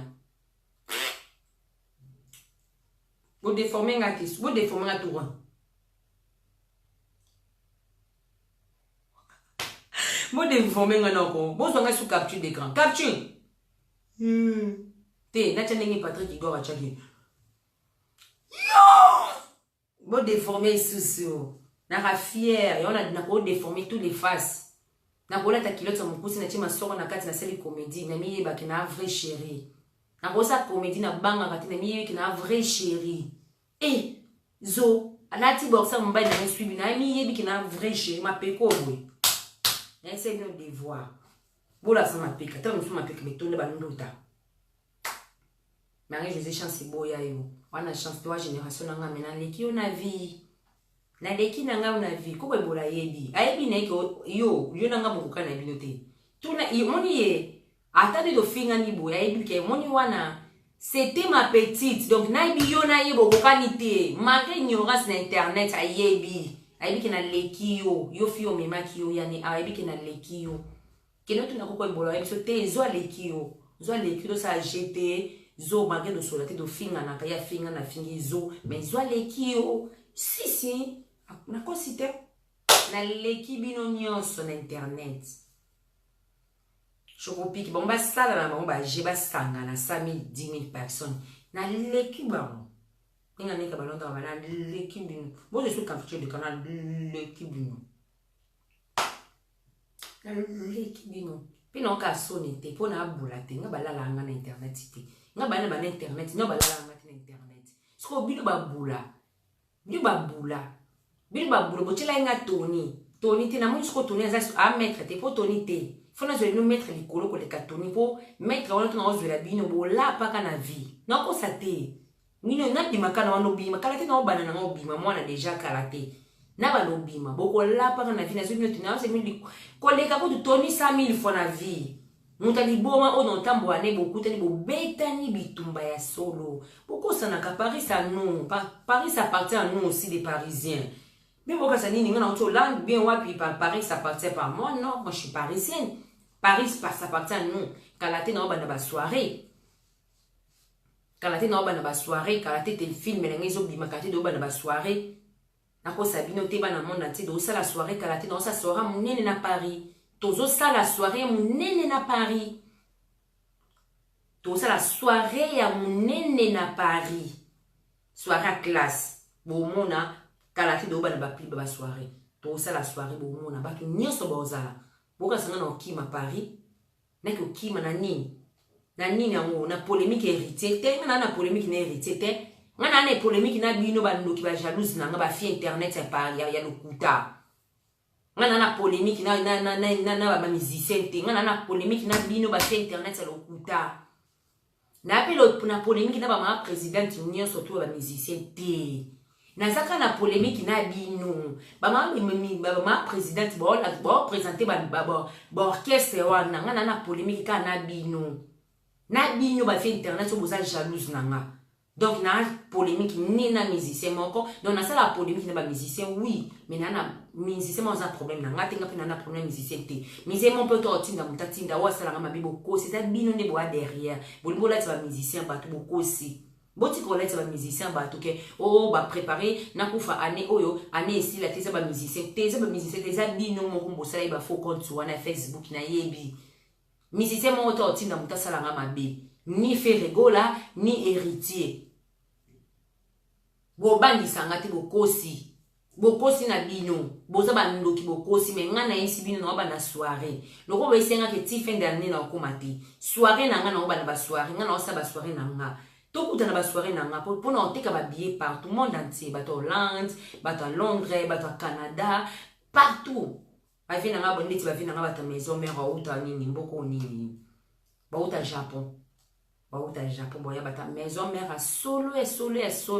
Vous déformez nga kiss, vous déformez nga tout. Vous déformez nga non. Vous avez sous capture d'écran. Capture. Té, n'a pas Patrick qui go à chaki. Vous déformez sous. N'a fier, et on a pas déformé toutes les faces. N'a pas ta kilote sur mon pouce, n'a pas ma soeur na kati na série comédie, n'a mis ba qui na vrai chéri. N'a pas sa comédie na banga kati na mis qui na vrai chéri. Eh, zo, ala ti boxa mba na suivi na mi yebi qui na vrai chéri, ma peko boy. Essaye de devoir. Bola sa ma peka, ta musu ma peka betonde ba ndota. Marie José chance boya yo. Wana chance toi génération nga mena leki on a vie. Na leki nanga on a vie ko bola yebi. Ayebi na yo nanga mukuka na binote. Tuna moni ye atade do finga ni boya yebi ke moni wana c'était ma petite donc na yebi yo na yebo kokanite. Malgré ignorance na internet ayebi. Ayebi ke na leki yo fio mema ki yo yani ayebi ke na leki yo. Keno tuna ko bola yebi so te zo leki yo. Zo leki do sa jeter zo malgré de solate do finga na kaya finga na fingi zo mais zo leki yo si na considère na leki bino nyonso na internet chokopi bon ba sala na bon ba jeba sanga na 5000 10000 personnes na leki ba ninga nika balonda ba na leki bino bo je suis capture de canal leki bino na leki bino pino ka sonete pona bulate nga balala nga na internet te nga bana ba internet nga balala nga na internet sko bino ba bula botela nga Tony te na mo sko Tony za a mettre te po Tony te fona zo no mettre likolo ko le ka Tony po mettre wana to na zo la bino bola pa kana vie na ko sa te mino na bima kana wana bima kala te na obana na obima mwana déjà kala te na ba no bima boko la pa kana vie na zo bino tena se mili ko le ka ko Tony 100000 fois na vie Moutali boma o non tambo ane beaucoup tani bo betani bitumba ya solo. Beaucoup ça n'a qu'à Paris ça non. Paris ça appartient à nous aussi les Parisiens. Mais pourquoi ça ni ngana auto land bien wapi Paris ça appartient pas moi non, moi je suis parisienne. Paris ça appartient à nous. Kalate na ba na ba soirée. Kalate na ba na ba soirée, kalate te film melenga zo bima kalate do ba na ba soirée. Nako sabino te ba na monde entier do ça la soirée kalate na ça soirée munene na Paris. Tozo ça la soirée munene na Paris. Tozo ça la soirée ya munene na Paris. Soirée classe. Bo mona kalati do bana ba pli ba soirée. Tozo ça la soirée bo mona ba ki nyoso bozala. Boka sanga na okima Paris. Na ki okima na nini? Na nini yango na polémique héritier te na polémique na héritier te. Ngana na polémique na bino ba ndoki ba jalouse na nga ba fi internet ya Paris ya lokuta. Ngana na polémique na ba musicien te ngana na polémique na bino ba fi internet ya lokuta. Na apelo na polémique na ba ma président union surtout ba musicien te. Na zaka na polémique na bino ba ma président ba présenter ba orchestre wana ngana na polémique ka na bino ba fi internet so boza jalouse na nga. Donc na polémique ni na musicien moko donc na ça la polémique na ba musicien oui mais na musicien mo za problème na nga tenga pe na problème musicien te musicien mon peut tortinda mutatinda wa sala ngama bibo ko c'est bino ne boa derrière bolbo la ba musicien ba to boko si boti ko la ba musicien ba to ke oh ba préparer na kufa année oyo année ici la teza ba musicien teza bino mo kumbo sala ba faux compte sur na Facebook na yebi musicien mo tortinda mutasala ngama be ni Ferregola ni héritier. Bobandi sangati bokosi na bino boza bandoki bokosi mais ngana yesi bino na ba na soirée loko ba isenga ke ti fin d'année na okomati soirée na ngana ba na ba soirée ngana osa ba soirée na nga tokuta na ba soirée na nga pour na oteka ba billet partout monde entier bato Hollande bato Londres bato Canada partout ba vina nga bondeti ba vina nga bata maison mère auta nini mboko nini ba uta Japon au Japon boya bata maison mère à solo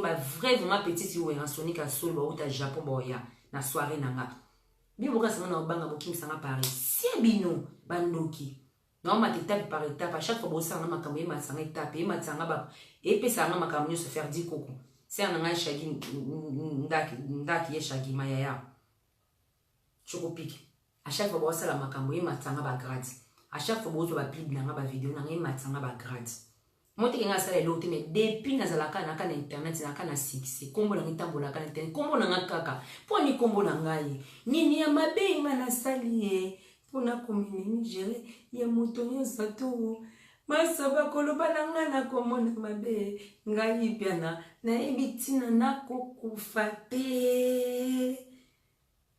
ba vrai vraiment petite ou en sonique à solo au Japon boya na soirée nanga bi boka sama na banga bokim sanga Paris si bino bandoki non ma étape par étape à chaque fois bossa na makambo ma sanga étape ma sanga ba et pe sanga makambo se faire di koko c'est nanga shagi ndaki ye shagi maya chokopique à chaque fois bossa la makambo ma sanga ba grade à chaque fois bozo ba pli nanga ba vidéo nanga ma sanga ba grade Moi te nga sala l'autre mais depuis nazalaka na kana internet na kana succès kombo na ngitambola kana internet kombo na ngakaka po ni kombo na ngai nini ya mabe nga na sali pona komini gérer ya moto nyonso to masaba koloba na nga na komona mabe ngai piana na ebitina nakokufa te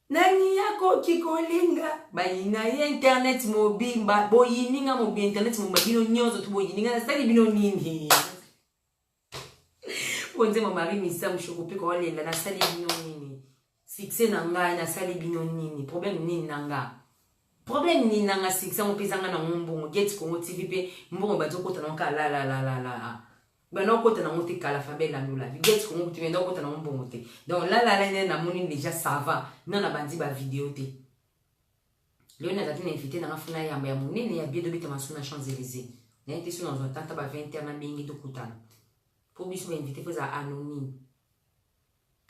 nani yako kikolinga bayina ya internet mobimba boyininga mobi internet mobino nyozo tu boyininga na sali bino nini bonze mari misa mshokope ko lela na sali bino nini succès na nga na sali bino nini problème nini nanga problème nini nanga succès mo pezanga na mbongo get Congo TV pe mbongo bazokota na ka la bano kota na moté kala fabel la nula get Congo TV ndo kota na mbongo te donc la na moni déjà ça va non na bandi ba vidéo te Léon a été invité dans la funa ya mba ya munene ya biedo bita masuna Champs-Élysées na été sur dans tata ba 20 na bingi do kutana pour biso ba invité poza anonyme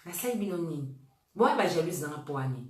na sai binoni boy ba jalouse na poani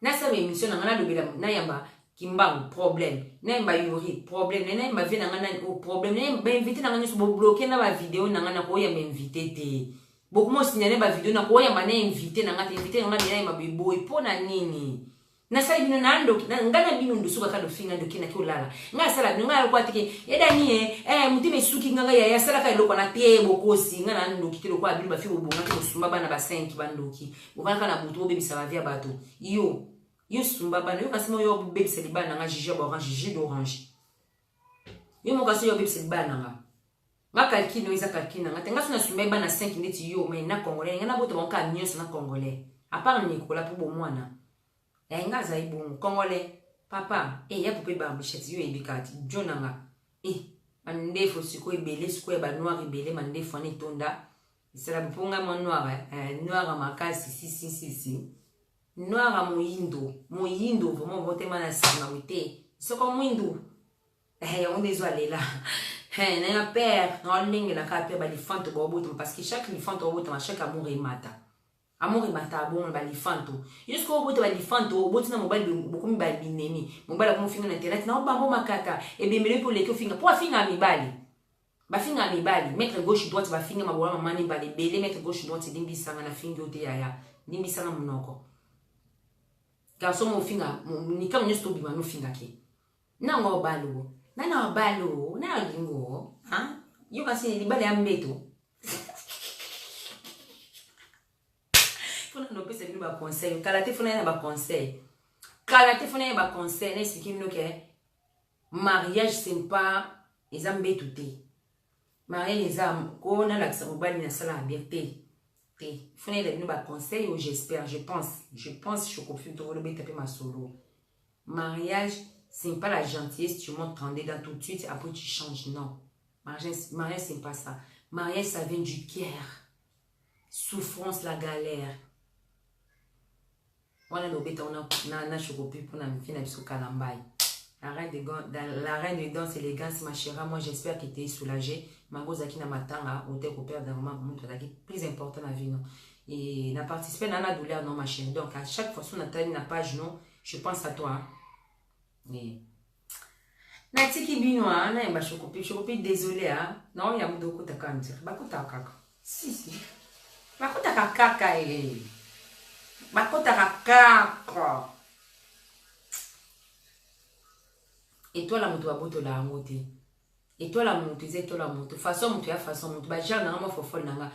na sa émission na ngana lobela na yamba kimbangu problème na yamba yuri problème na yamba vina ngana o problème na yamba invité na ngana so bloquer na ba vidéo na ngana ko yamba invité te beaucoup mo signaler ba vidéo na ko yamba na invité na ngata invité ngana na yamba boy pona nini na sai bino na ando ngana bino ndusuka kado finga ndo kina kiolala nga sala bino nga kwa tike eda ni mutime suki nganga ya sala ka iloko na tie bokosi ngana ndo kitelo kwa bilu ba fi obonga ke sumba bana ba 5 bandoki ubaka na buto bebi sa via bato yo sumba bana yo kasimo yo bebi sa libana nga jiji orange jiji d'orange yo mo kasi yo bebi sa libana nga kalkino isa kalkina nga tenga suna sumba bana 5 ndeti yo mais na congolais nga na boto bonka nyonso na congolais à part ni kola pour bo mwana nga za ibongo congolais papa ya poupée barbichette yo ebikati jonanga mandefo siko ebele siko ba noir ebele mandefo ne tonda sera buponga mo noir noir makasi si noir moyindo vraiment vote mana sana wite soko moyindo on désolé là na ya père na lingue na ka père ba lifanto boboto parce que chaque lifanto boboto chaque amour et mata amour et mata bon ba lifanto jusqu'au bout ba lifanto boto na mobile beaucoup mi ba binemi mobile ko finga na internet na ba mo makata e bemele pour les ko finga pour finga mi bali ba finga mi bali mettre gauche droite ba finga mabola mama ni bali bele mettre gauche droite dimbi sanga na finga ote ya dimbi sanga munoko garçon mo finga ni kama nyesto bi manu finga ke na ngo balo na lingo yo kasi ni bali ambeto no pesa bino ba conseil kalate fona na ba conseil na expliquer bino que mariage c'est pas ezambe touté mariage ezam ko na la mobali na sala liberté te fona na bino ba conseil ou j'espère je pense je confie to le beta pe ma solo mariage c'est pas la gentillesse tu montes en dedans tout de suite après tu changes non mariage c'est pas ça mariage ça vient du cœur souffrance la galère. On a l'obéta, on a chocopi pour la fille de Kalambai. La reine de danse élégance, ma chérie, moi j'espère que tu es soulagée. Ma gosse qui n'a matanga, ou t'es coupé d'un moment, plus important dans la vie, non. Et n'a participé à la douleur, non, ma chérie. Donc à chaque fois, on a une page, non, je pense à toi. Mais. Natiki binoa, na yamba chocopi, désolé, hein. Non, il y a beaucoup de kandir. Bakuta kaka. Si. Bakuta kaka, bakota kaka et toi la moto aboto la ngote et toi la moto c'est toi la moto façon moto ya façon moto ba jana nga fofol nanga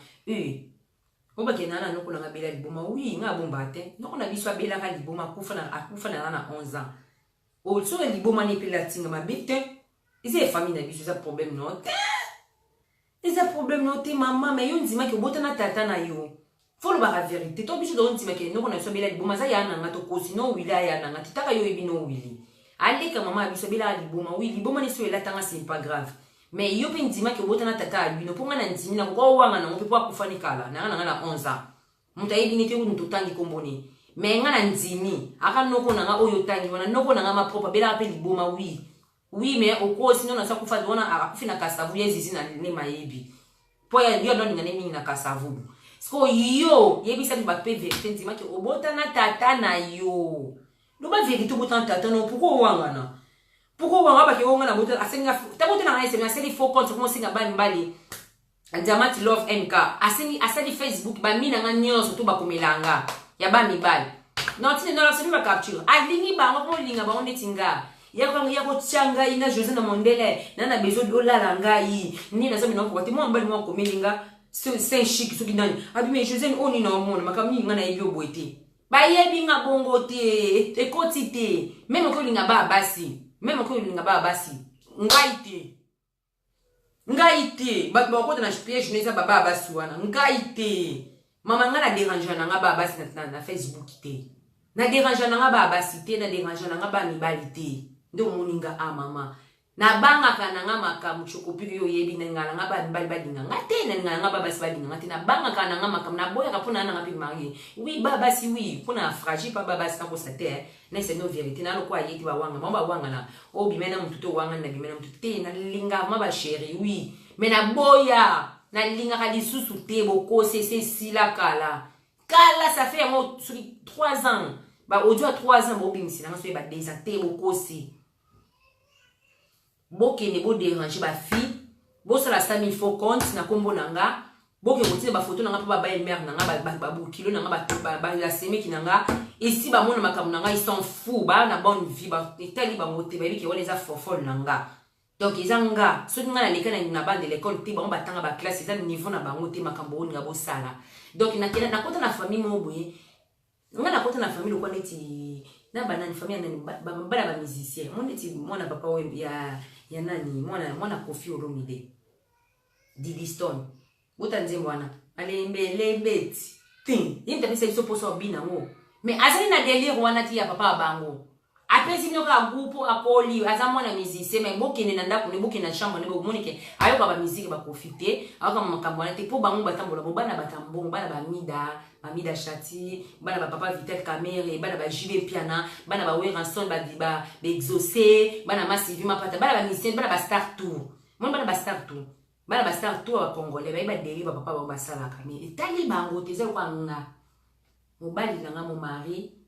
o ba kenana no kuna ngabela liboma oui nga bomba te no kuna biswa bela ka liboma akufa na 11 ans o so liboma ni pela tinga mabite ise famille na biso ça problème non ise problème non te maman mais yo ndima ke bota na tata na yo faut la vérité to biso don timake no kona so bela liboma za yana nga to kosi no wila yana nga titaka yo ebi no wili allez ka mama biso bela liboma oui liboma ni so ela tanga c'est pas grave mais yo pe ndima ke bota na tata abi no ponga na ndimi na ko wanga na mpe kwa kufani kala na 11 ans muta ebi ni te ku ntutangi komboni mais nga na ndimi aka no kona nga oyo tangi wana no kona nga ma propre bela pe liboma oui mais au kosi no na sa kufa dona akufina kasavu yezizi na ne mayebi po ya yo don ngane mingi na kasavu. So yo, yebisa ni ba pe vérité ndima ke obota na tata na yo. No ba vérité obota na tata no pourquoi wanga na. pourquoi on va pas que on a boté asenga ta boté na c'est na faux compte comment singa bali Diamant Love MK asali Facebook ba mina nga nyonso to ba komelanga ya ba mibali non tine non c'est pas capture alingi ba ngo linga ba on etinga ya ko tsanga ina José na Mondele na besoin de la ngai ni na zomi na ko mo mbali mo komelinga c'est chic so kinani abi me José oni na omona makamni nga na ebio boete ba yebi nga bongo te e kotite même ko linga ba basi ngaite ba ko na piège neza baba basi wana ngaite mama nga na déranger na nga ba basi na Facebook te na déranger na nga ba basi te na déranger na nga ba mibali te ndo moninga a mama na banga kana nga makamu chokopiki yo yebi na ngala nga ba mibali badinga ngate na ngala nga ba basi badinga ngate na banga kana nga makamu na boya kapona na ngapi marié oui ba basi oui pona fragile pa ba basi ko sate na c'est no vérité na lo kwa yeti ba wanga mama wanga na o bimena mtuto wanga na bimena mtuto na linga mama chérie oui mais na boya na linga ka lisusu te boko c'est sila kala ça fait 3 ans ba audio 3 ans bo bimisi na so ba désacté boko c'est boke ne bo déranger ba fille bo sala 5000 faux compte na kombo nanga boke botie ba photo nanga pa ba mère nanga ba kilo nanga ba la semi kinanga ici ba mona makamu nanga ils s'en fout ba na bonne vie ba etali ba moté ba biki wala za fofol nanga donc izanga so nga na lekana na bande l'école te ba tanga ba classe za niveau na bango te makambo oni ngabo sala donc na kena na kota na famille mo boye nga na kota na famille ko neti na banani famille nani ba musicien mon neti mona papa ya nani mwana Kofi Olomide Didi Stone bota nzemwana alembe beti tin yimta pesa biso poso bina ngo mais azali na délire wana ti ya papa bango apesi nyoka groupe akoli azamwana musicien mais bokene na ndako ne bokene na chambre ne bomonike ayoka ba musique ba profiter ayoka makambo na te po bango batambola bana batambo bana ba mida chati bana ba papa Vitel Camere bana ba JB Piana bana ba Weranson ba exaucer bana Massivi Mapata bana ba musicien bana ba star tour mon bana ba star tour bana ba star tour ba congolais ba dérive papa ba sala kamé etali bango teze kwa nga mobali nga mo mari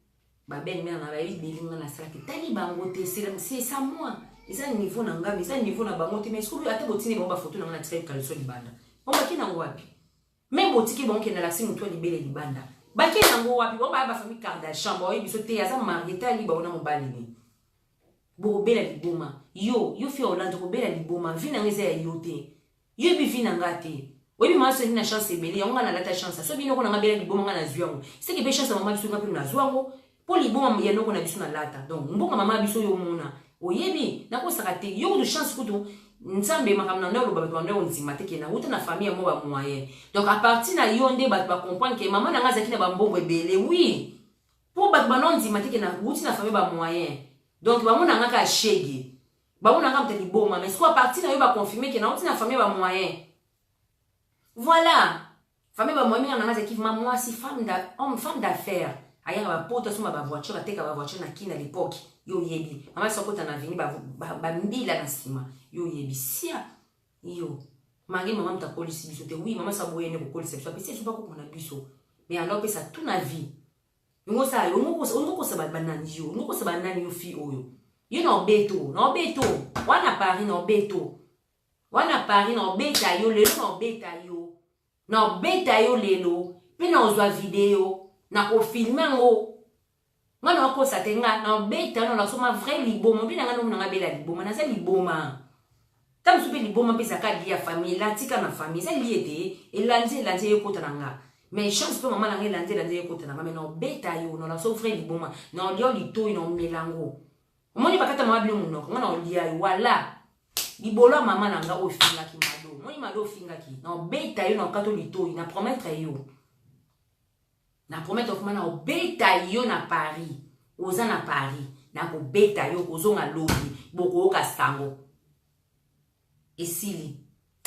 ba belle mère na ba bilinga na sala etali bango te c'est ça moi eza niveau na nga eza niveau na bango te mais ce que ate botini ba photo na nga na tsai kaliso libanda on ba kina wapi même botiki bon ke na la simu to libele libanda ba kina ngo wapi on ba famille Kardashian ba biso te aza mari etali ba ona mobali ni bo bela liboma yo fi Orlando ko bela liboma vina ngeza ya yote yo bi vina ngate oui mais c'est une chance belé on a la chance so bino ko na ngabela liboma ngana zwango c'est que be chance mama biso ngapi na zwango po liboma ya noko na biso na lata donc mboka mama biso yo mona oyebi na ko sakate yo de chance kutu nzambe makamna ndo ba bato ndo nzima te ke na uta na famille mo ba moyen donc à partir na yo nde ba comprendre que maman na ngaza kina ba mbongo belé oui po ba non nzima te ke na uti na famille ba moyen donc ba mona ngaka shege ba mona ngam te liboma mais soit à partir na yo ba confirmer que na uti na famille ba moyen voilà famille ba moyen na ngaza ki maman si femme d'affaires aya ba poto suma ba voiture ateka ba voiture na kina l'époque yo yebi mama sokota na vini ba mbila na sima yo yebi sia yo mari mama mta polisi biso te oui mama saboye ne ko polisi biso pesi so ba ko na biso mais alors pesa toute la vie ngo sa yo ngo ko sa ba banani yo ngo ko sa banani yo fi oyo yo no beto wana Paris no beto beta yo lelo no beta yo lelo pe na ozwa video na ko filmer ngo ngana ko satenga na beta na soma vrai liboma bina ngana muna bela liboma na za liboma tam supe liboma pesa ka dia famille la tika na famille ça lié et lanze yokota nanga mais chance pe mama nanga lanze yokota nanga mais na beta yo na so vrai liboma na lio lito ino melango omoni bakata mama bino munoko ngana olia wala libolo mama nanga ofinga ki mado moni mado ofinga ki na beta yo na kato lito na promettre yo na promettre of mana obeta yo na Paris oza na Paris na ko beta yo kozonga lobi boko oka sango esili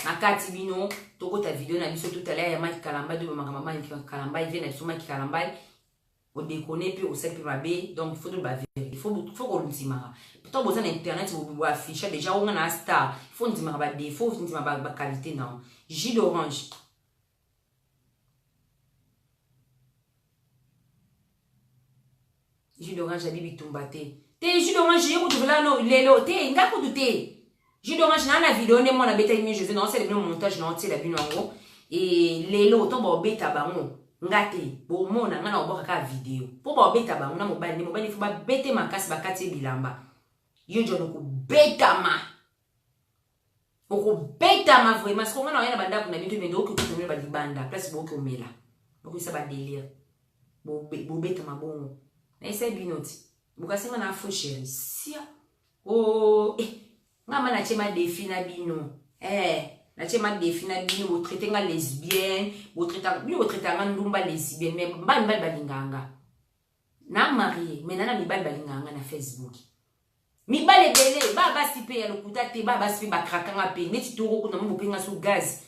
nakati bino tokota video na biso tout à l'heure ya Mike Kalamba de mama Kalamba il vient na biso Mike Kalamba o déconner puis au sait babe donc il faut de baver il faut qu'on ndimara peut-être besoin internet vous afficher déjà on a star il faut ndimara ba défaut ndimara ba qualité non jus d'orange jus d'orange à bibi tumbate te jus d'orange yo kutu là no lelo te nga kutu te jus d'orange na na vidéo ne mona beta mi je vais non c'est le montage non c'est la bino ngo et lelo to bo beta bango ngate bo mona nga na oboka ka vidéo po bo beta bango na mobali fu ba bete makasi bakati bilamba yo jono ku beta ma oko beta ma vraiment parce que nga na yana banda kuna bintu mendo ku kutu ba libanda place bo ko mela bo ku sa ba délire bo beta ma bongo na ese binoti bukasenga na fo chéri sia oh nga mana chema défi na bino na chema défi na bino bo traiter nga lesbienne bo traiter nga ndumba lesbienne mais mbali balinganga na marié mais nana mibali balinganga na Facebook mibali belé baba sipe ya lokuta te baba sipe bakrakanga pe neti toro kuna mo penga su gaz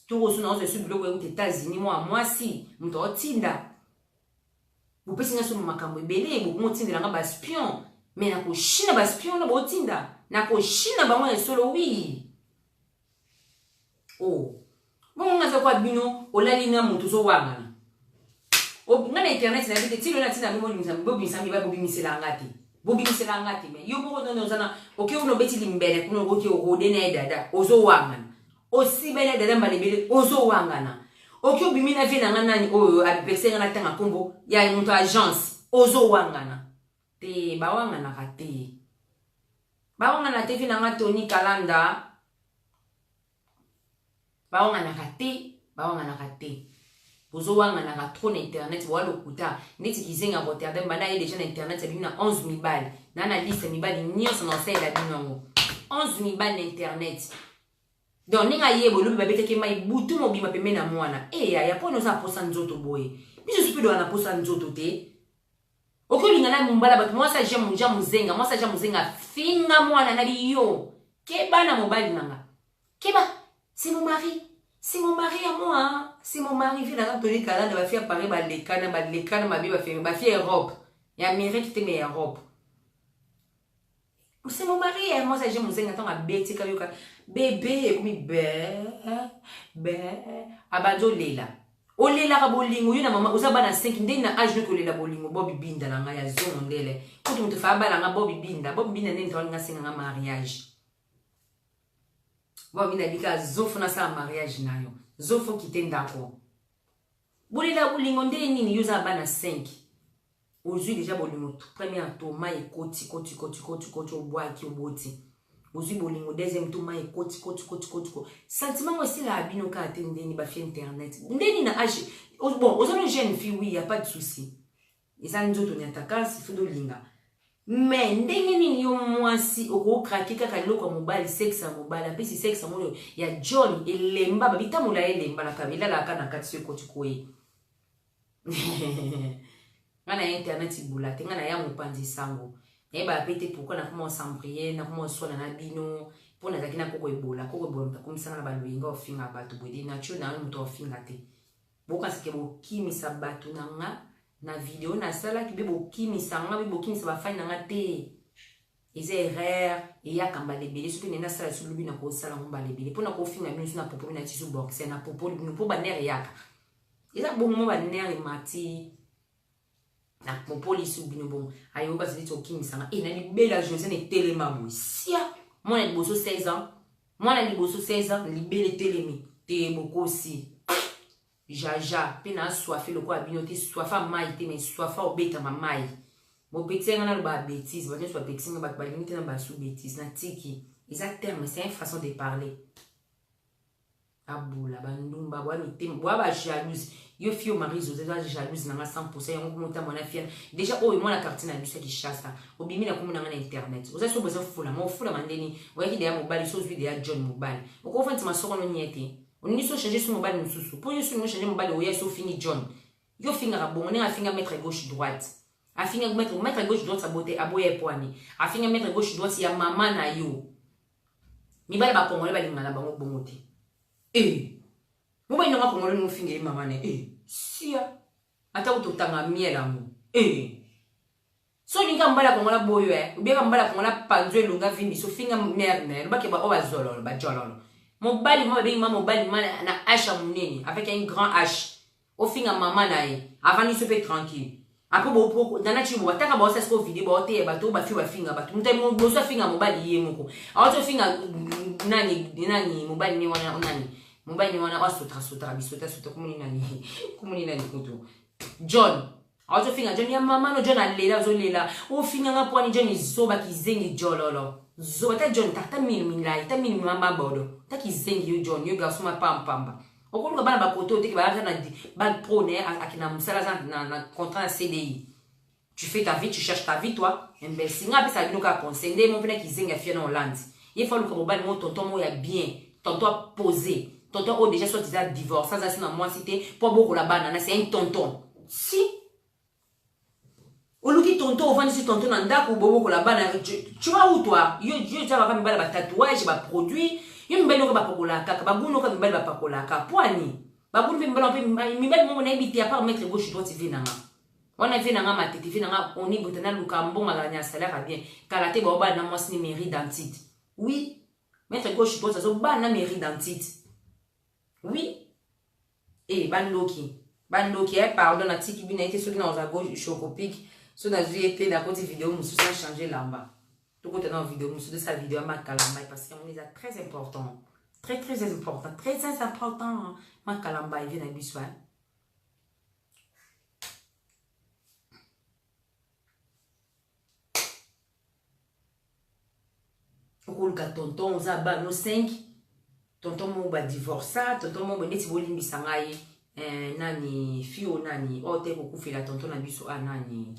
toro su na zo su biloko ya États-Unis moi si mto otinda vous pouvez signer sur mon makambo belé vous montez nga ba spion mais na ko china ba spion na botinda na ko china ba moi solo oui oh bon ngaza kwa bino olali na mutu zo wanga o nga na internet na bite tilo na tina mo limisa bobi sami ba bobi misela ngati mais yo bo no zana oke uno beti limbele kuno oke o de na dada ozo wanga o sibele dada malebele ozo wanga na oki obimina vie na nani oyo abipekise na tanga kombo ya muntu agence ozo wangana te ba wangana te vie na Tony Kalanda ba wangana te ozo wangana ka trop na internet wa lokuta neti kizenga Rotterdam bana ye déjà na internet abina 11,000 balles na liste mibali nyonso na sai la binongo 11,000 balles na internet. Donc ninga yebo lubi babete ke mai butu mo bima pembe na mwana ya po no za posa nzoto boye biso supido na posa nzoto te okolinga na mumbala batu moi ça j'aime muzenga finga mwana na biyo ke bana mobali nanga keba c'est mon mari à moi c'est mon mari vient dans Tony Kalanda va faire parler ba lekana mabe ba faire Europe ya Amérique te mais Europe. C'est mon mari, moi ça j'aime muzenga tant a bête kayoka bébé comme abado lela o lela ka bolingo yo na mama uzaba na 5 ndeni na âge ko lela bolingo bobi binda na nga ya zongo ndele kutu mutu fa bala nga bobi binda ndeni twa nga singa nga mariage bobi binda bika zofu na sa mariage nayo zofu kitenda ko bolela bolingo ndeni ni yuza bana 5 ozui déjà bolingo premier toma et koti au bois qui au boti ozui bolingo deuxième toma et koti sentiment aussi la bino ka atendeni ba fi internet ndeni na age bon ozona jeune fille oui y a pas de souci isa nzoto ni ataka si fudo linga mais ndenge nini yo mwasi oko kraki kaka loko mobile sexe mobile apesi sexe mo ya John elemba babita mula elemba na kabila la kana kati koti koyi ngana internet ibula te ngana ya mopanzi sango ba pete pourquoi na comment s'embrier na comment sona na bino pona zakina koko ebola mutakomisa na baloyinga ofinga bato bwede na cho na muto ofinga te boka sike bokimisa bato na video na sala ki be bokimisa nga be bokimisa ba fine nga te eza erreur e ya kamba lebele soki nena sala su lubi na ko sala ngomba lebele pona ko finga bino na popo na tisu boxe na popo bino po ba nere yaka eza bongo ba nere mati na popoli subino bon ayo ba ziti okimisa na na libela José ne telema boisia mwana liboso 16 ans libele telemi te bokosi jaja pe na soafe loko abino te soafa mai te mais soafa obeta mamai bo petsenga na ba bêtise ba soit petsenga ba limite na ba sous bêtise na tiki exact terme c'est une façon de parler abula bandumba bwa mitem bwa ba jalouse yo fio mari zo za jalouse na 100% yango monta mona fier déjà oh moi la carte na lusa ki chasta obimi na komuna na internet oza so bezo fula mo fula mandeni oya ki ya mobile so video ya John mobile oko fanti masoko no nyete oni so changer sur mobile mususu pour yo so no changer mobile oya so fini John yo finga ka bon na finga mettre gauche droite a finga mettre gauche droite saboter aboye poani a finga mettre gauche droite ya mama na yo mi bale ba kongole ba lingana bango bongote muba inonga kongole no finga mama ne sia ata utotanga miela mu so ninga mbala kongola boyo ubeka mbala kongola panzo elunga vimbi so finga merne ba ke ba obazololo ba jololo mobali mo be mama mobali mana na H munene avec un grand H o finga mama na ye avant il se fait tranquille après bo nana chi bo taka bo sa sko video bo te ba to ba fi ba finga ba mutai mo bo so finga mo ba di ye moko awo finga nani mo ba ni wana nani mo ba ni wana wasutra bisota kumuni nani kuto John awo finga John ya mama no John alela zo lela o finga nga pwani John izoba kizengi jololo zo ta John ta mini mama bodo ta kizengi yo John yo garçon ma pamba okuluka bana bakoto te ba na ba prone akina musala na contrat CDI. Tu fais ta vie, tu cherches ta vie toi. Imbécile nga pesa bino ka conseiller mon pena kizenga fia na Hollande. Il faut que mobile mon tonton mo ya bien, tonton posé. Tonton o déjà soit déjà divorcé, ça c'est na moi cité pour beaucoup la bana, c'est un tonton. Si oluki tonton vend si tonton na ndako bobo ko la bana, tu vas où toi? Yo déjà va me ba tatouage ba produit. Yo mbelo ko ba pakola kaka ba guno ko mbelo ba pakola ka poani ba guno mbelo pe mbelo mo na ibiti apa mettre gauche droite vina nga on a vu na nga matete vina nga on y botana luka mbonga la nya salaire bien kalate ba ba na moi ni mairie d'antite oui mettre gauche droite ça ba na mairie d'antite oui et bandoki pardon na tiki bina été ceux qui dans à gauche chocopic ceux dans été la côté vidéo nous ça changer là-bas. Tout côté dans la vidéo, nous de sa vidéo à Makalamba parce qu'on les a très important. Très important. Makalamba, il vient à Bissau. Au cas tonton, on a nos 5. Tonton mon va divorcer, tonton mon bonnet, si vous voulez, bisangaye, nani, fio, nani, oh, t'es beaucoup fait la tonton na Bissau, nani.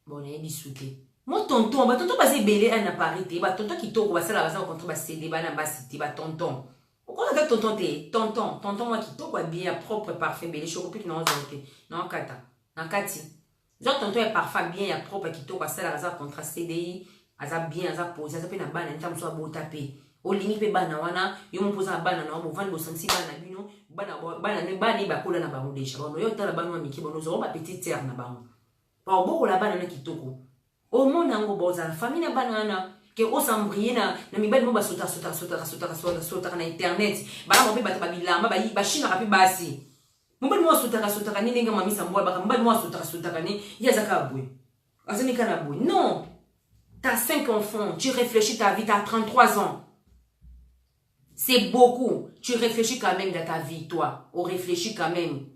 Bon, on est bisouté. Mon tonton, ba tonton basé belé un appareil, ba tonton qui toko basala basa contre ba CD ba na ba cité ba tonton. Pourquoi on a tonton té tonton moi qui toko bien propre parfait belé chocopic non zonté. Non kata. Na kati. Genre tonton est parfait bien ya propre qui toko basala basa contre CDI, aza bien aza posé, aza pe na bana ntam so bo tapé. O lingi pe bana wana, yo mo posa bana na bo vandi bo sansi bana bino, bana ne bani ba kola na ba modesha. Bono yo tala bana miki bono zo ba petite terre na ba. Pa boko la bana na kitoko. Au monde en boza famille banana que o sambrien na mibali mo ba sota na internet ba mo pe ba bilamba ba china rapi basi mobali mo sota ni ninga mami sambo ba mobali mo sota ni ya zakabwe azani kana bwe non t'as 5 enfants tu réfléchis ta vie t'as 33 ans c'est beaucoup tu réfléchis quand même dans ta vie toi on réfléchit quand même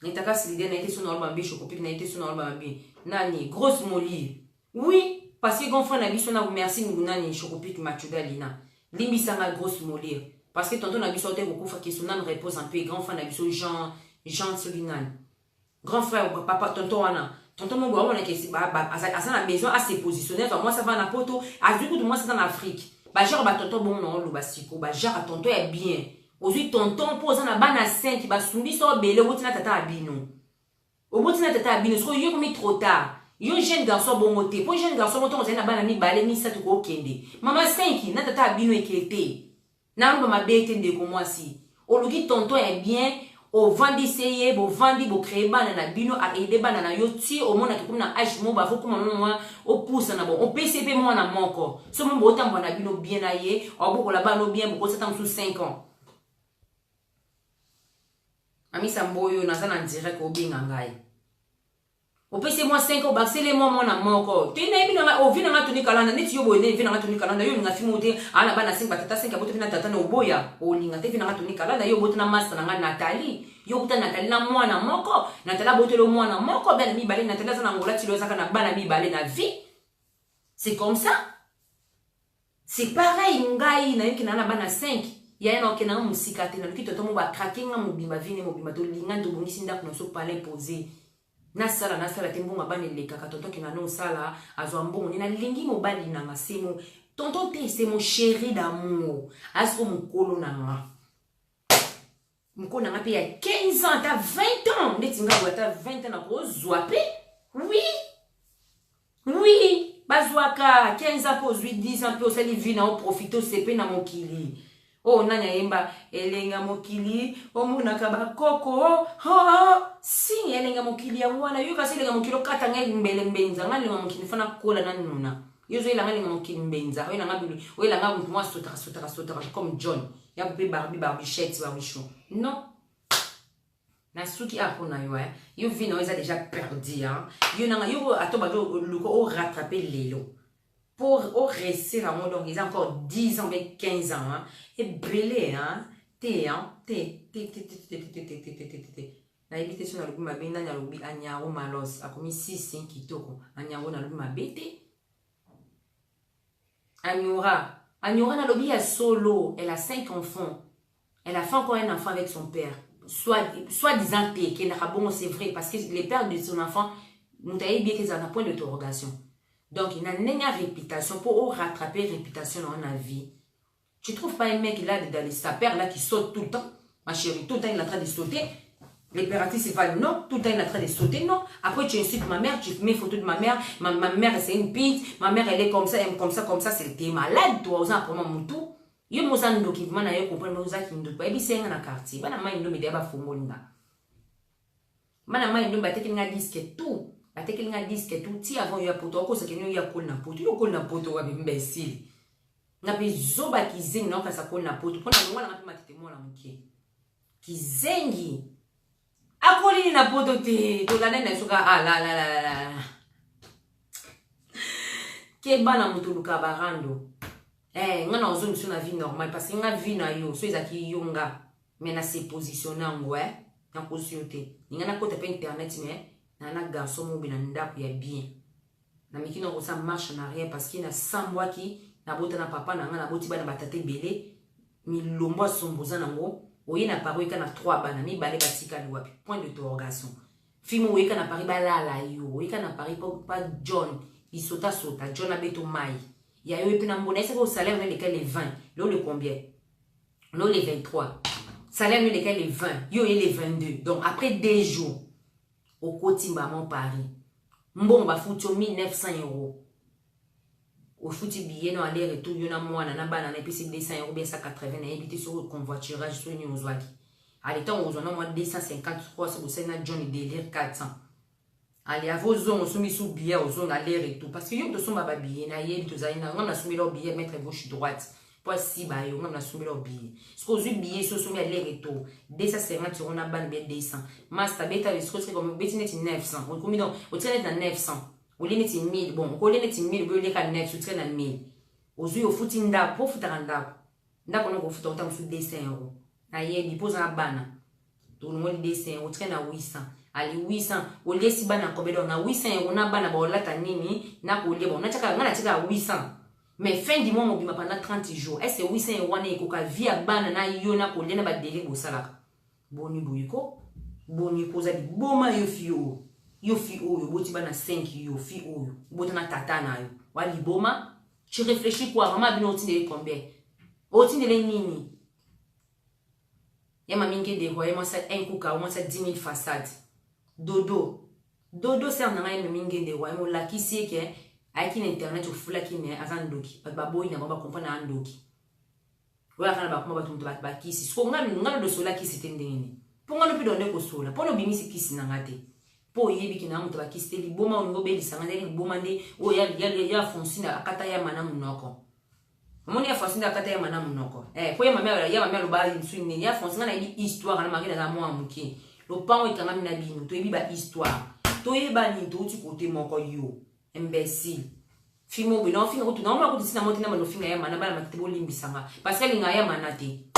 Nitaka si l'idée n'a été son album chocopic n'a été son album nani grosse molly oui parce que grand frère n'a biso na merci nous nani chocopic machuda lina limbi sanga grosse molly parce que tonton n'a biso te beaucoup fa question na repose un peu grand frère n'a biso Jean Solinan grand frère papa tonton mon gars on a que à la maison à se positionner moi ça va na poto à du coup de moi c'est en Afrique ba genre ba tonton bon non lo basiko ba genre tonton est bien Aujourd'hui, tonton pose na bana 5 ba sumbi so belé obotina tata abino. Obotina tata abino so yo komi trop tard. Yo jeune garçon bon moté. Pour jeune garçon moto on na bana mi balé mi satu ko kende. Mama 5 na tata abino ekete. Na mba mabete ndeko moi si. Ologi tonton est bien, o vandi seye, bo vandi bo créer bana na bino a aider bana na yo ti o mona ke na age mo ba fo kuma moi o pousse na bon. O PCP mo na moko. So mo botam bana bino bien na ye, o bo ko la bana bien bo ko setam sous 5 ans. Ami Samboyo na sana direct au bingangai. O pese moi 5 ans baxele moi mona moko. Tu na bino o vina nga tuni kalanda neti yo boye vina nga tuni kalanda yo nga fimote ana bana 5 batata 5 bote vina tata no boya. O linga te vina nga tuni kalanda yo bote na master na Nathalie. Yo buta Nathalie na mwana moko. Nathalie bote le mwana moko bana mi balé Nathalie sana ngola tilo zaka na bana mi balé na vie. C'est comme ça. C'est pareil ngai na yiki na bana 5. Ya ena okena musika te na lukito to mo ba craquinga mobimba vine mobimba to linga to bonisi nda kuno so palais posé na sala te mbonga bana le kaka tonton kina no sala azwa mbongo ni na lingi mo bali na masemo tonton te c'est mon chéri d'amour asko mukolo na nga mukolo na nga pe ya 15 ans t'as 20 ans netinga bo t'as 20 ans na ko zwape oui bazwaka 15 ans po 10 ans po sali vina o profito sepe na mokili. Oh nanya yemba elenga mokili omuna kaba koko si elenga mokili ya mwana yo kasi elenga mokili kata ngai mbele mbenza ngani elenga mokili fana kola na nuna yo zo elenga mokili mbenza yo elenga bilu yo elenga muntu mwa sota comme John ya pe Barbie Barbichette Barbichon non na suki apona yo yo vino eza déjà perdu hein yo nanga yo atoba loko o rattraper lelo pour au réussir à mon donc ils ont encore 10 ans avec 15 ans hein et brûlé hein té na ebite so na lobi mabe na nya lobi anyawo malos akomi 6 kitoko anyawo na lobi mabete Agnora na lobi ya solo elle a 5 enfants elle a fait encore un enfant avec son père soit disant que n'a bon c'est vrai parce que les pères de son enfant nous taillé bien qu'ils ont un point d'interrogation donc il n'a une réputation pour rattraper réputation dans la vie. Tu trouves pas un mec là dans sa père là qui saute tout le temps ma chérie tout le temps il est en train de sauter l'impératrice c'est pas non tout le temps il est en train de sauter non après tu insultes ma mère tu mets photo de ma mère ma mère c'est une pute ma mère elle est comme ça c'est t'es malade toi aux après mon tout yo moza ndoki vima na yo comprendre moza ki ndoki ba ebisenga na quartier bana mai ndo media ba fongolinga bana mai ndo bateki nga disque tout bateki nga disque tout ti avant yo poto ko sekeni yo yakol na poto yo kol na poto wa imbécile na bezoba kizengi na kasa kol na poto pona ngwana ngapi matete mola mukie kizengi akoli na poto te to la nena soka la ke bana mutuluka barando ngana ozoni sur la vie normale parce que nga vie na yo so ezaki yonga mais na se positionner ngo na kosiote ngana kota pe internet mais na garçon mo bina ndako ya bien na mikino ko sa marche en arrière parce que na sambwa ki na bota na papa na ngana boti bana batate belé mi lombo somboza nango oyi na paro ika na 3 bana mi balé batika liwapi point d'interrogation fimo oyi kana pari balala yo oyi kana pari pa John isota sota John abeto mai il y a eu une monnaie, au salaire dans lequel les 20, là le combien? Là les 23. Salaire dans lequel les 20, yo et les 22. Donc après 2 jours, au quotidien mon Paris, bon bah foutu 1900 €. Au foutu billet non aller retour, yo na moi na bana na puis c'est 200 € bien 180 na éviter sur le convoiturage sur une ozwaki. À l'état on a moins 250 croix c'est pour na Johnny délire 400. Allez à vos zones soumis sous billet aux zones aller et tout parce que yo de son baba billet na yé to zaina on a soumis leur billet mettre gauche droite pour si ba yo on a soumis leur billet ce que vous billet so soumis aller et tout 250 on a ban bien 200 master beta ce que comme beti net 900 on commis donc au train net 900 au limite 1000 bon au limite 1000 vous les 9 sur train 1000 aux yeux au footinda pour futanda ndako no ko futa on sur 200 € na yé dipose na bana tout le monde 200 au train à 800 ali 800 au lieu si bana ko bedo na 800 on a bana ba olata nini na ko le bon na chaka ngana chaka 800 mais fin du mois mobima pendant 30 jours est-ce 800 wana ikoka via bana na yo na ko le na ba délai bo salaka boni boyiko za di boma yo fio yo boti bana 5 yo fio boti na tata na yo wali boma tu réfléchis quoi maman bino otinde combien otinde le nini ya maminge de ko yema sa un kuka mo sa 10 000 façades dodo c'est un nanga mingi de wa mo la kisi ke aiki na internet o fula ki ne azandoki ba boy na ba comprendre andoki wala kana ba kuma ba tumto ba kisi so ngalo do sola kisi tendeni po ngalo pi donde ko sola po no bimisi kisi na ngate po yebi ki na mto ba kisi te li boma o ngo be li sanga li boma nde o ya fonsina akata ya mana munoko moni ya fonsina akata ya mana munoko po ya mama lo ba insuni ya fonsina na histoire na makina za mo amuki le pan est quand même nabino to ebiba histoire to eba ni to ti côté moko yo imbécile fimo bino finga to na ma ko tsina motina mano finga ya mana bala makite bolimbisanga parce que linga ya manate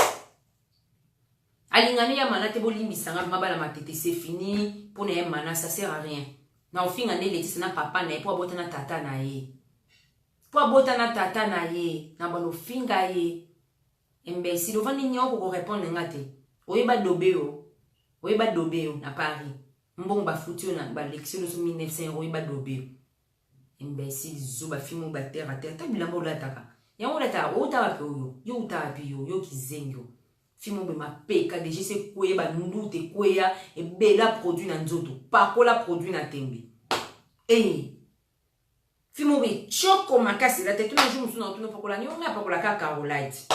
alingani ya manate bolimbisanga mabala matete c'est fini pour na mana ça sert à rien na finga ne leti na papa na po abota na tata na ye po abota na tata na ye na bano finga ye imbécile ovani nyoko ko répondre ngate oyeba dobeo oyeba dobeo na Paris mbongo ba futu na ba lection de 1900 € oyeba dobeo imbécile zuba fimo ba terre ta bilamba olataka ya olata ota pe yo uta pi yo kizengo fimo be mapeka déjà c'est koyeba ndute koya e bela produit na nzoto pakola produit na tembe fimo be choko makasi la tête na jour musu na pakola ni on a pakola ka Carolite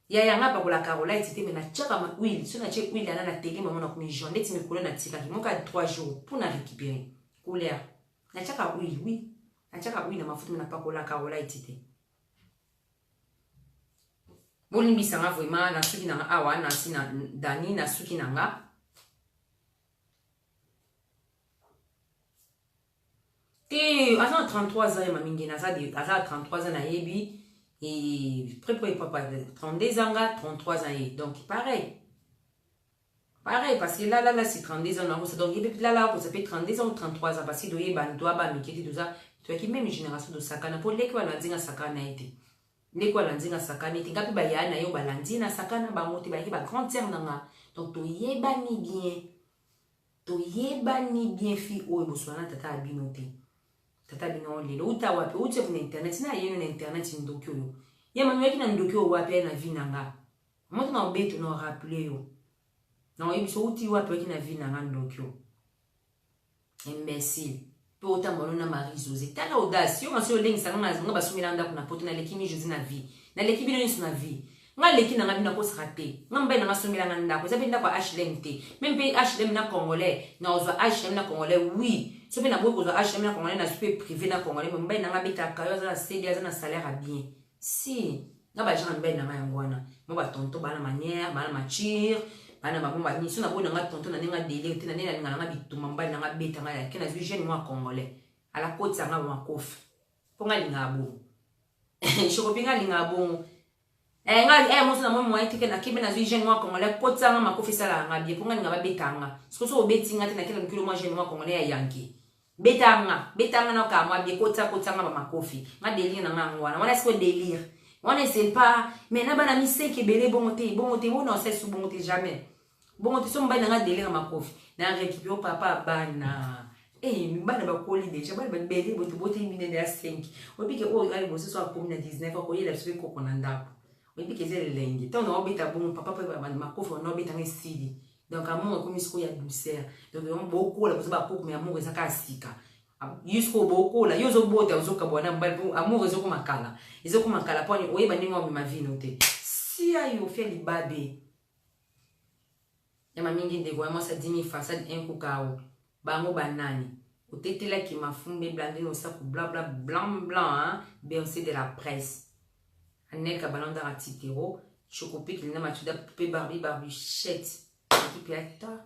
ya ngapa kola Carolite c'était mais na chaka ma huile so na check huile na télé maman na komi journée ti me kola na tika ki moka 3 jours pour na récupérer couleur na chaka huile oui na chaka huile na mafuta na pakola Carolite c'était bolimbi sanga vraiment na suki na awa na sina dani na suki nanga Te, à 33 ans, ma mingina, ça, à 33 ans, naïbi, et papa, 32 ans, 33 ans, donc pareil. Pareil, parce que là, c'est 32 ans, donc là, ça fait 32 ans ou 33 ans, parce que doit ba miketi tout ça, tu vois, qui même génération de sakana, pour l'école, on a dit sakana été. L'école, on a dit sakana été, ngapi ba yana yo balandi na sakana ba moti ba ki ba grandir nanga. Donc, to yeba ni bien fi o eboswana tata abinote. Tata bino lelo uta wapi uche kuna internet na yenu na internet ndokyo yo. Ya manu yaki na ndokyo wapi na vinanga. Moto na obeto na rappeler yo. Na yebiso uti wapi yaki na vinanga ndokyo. Imbécile. Pe ota mbono na Marie José. Tala audace yo maso lengi sanga nga basumila nda kuna poto na lekimi José na vie. Na lekibi no na vie. Nga leki na ngabina ko srate. Nga mbe na ngasumila nda ko. Zabi nda kwa HLM te. Même pe HLM na congolais. Na ozwa HLM na congolais oui. So na boy kozwa HLM na congolais na super privé na congolais mbe na ngabita kayo za na CD za na salaire à bien. Si nga ba jana mbe na ngwana. Mo ba tonto bana manière, bana machir, bana ba ni so na boy na nga tonto na ninga délire te na nina nga nga bituma mba na nga beta nga ke na vu jeune moi congolais. Ala côte ça nga makofi. Ponga lingabo. Shokopinga lingabo. Nga mosu na mo mo itike na kibe na vu jeune moi congolais côte ça nga makofi sala nga bien ponga nga betanga. So obetinga te na kila mkilo moi jeune moi congolais ya yanki. Betanga na ka moi bien kota nga ba makofi. Nga délire na nga ngwana. Wana est-ce que délire? On ne sait pas, mais na bana mise ke belé bongote, on ne sait sous bongote jamais. Bongote so mba na délire ma kofi. Na récupérer papa bana. Bana ba koli déjà, bana ba belé bote mine de 5. Obi ke o ai bo so comme na 19 ko yela so ko konanda. Obi ke zele lengi. Tant na obita bon papa pa ma kofi on obita ngi sidi. Donc amour comme isko ya douceur. Donc on beaucoup la ba ko mais amour ezaka sika. Yusko boko la yozo bote uzoka bwana mbali amour ezoko makala ezoko makala poni oyeba ninga obi mavino te si ayo fait libabe ya mamingi ndeko ya mosa 10,000 façade un kukao bango banani otetela ki mafumbe blande no saku bla bla blanc hein bercé de la presse aneka balanda ratitero chocopi qui na matuda pe barbichette qui peut ta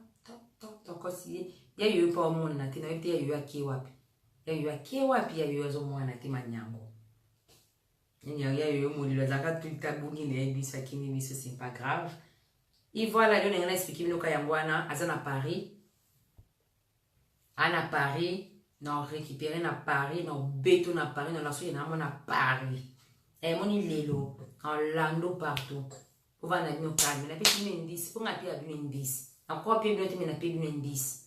kosi ya yo pa omona te na yote ya yo akiwapi ya yo akiwapi ya yo azomwana te manyango ya yo molilo zaka tuta bungi ne bisa kini biso c'est pas grave et voilà yo ngana expliquer no kayangwana azana Paris ana Paris na récupérer na Paris na beto na Paris na laso na mona Paris moni lelo en lando partout pour vendre no calme na petit indice pour ngapi ya bien indice encore puis bien te na pe bien indice.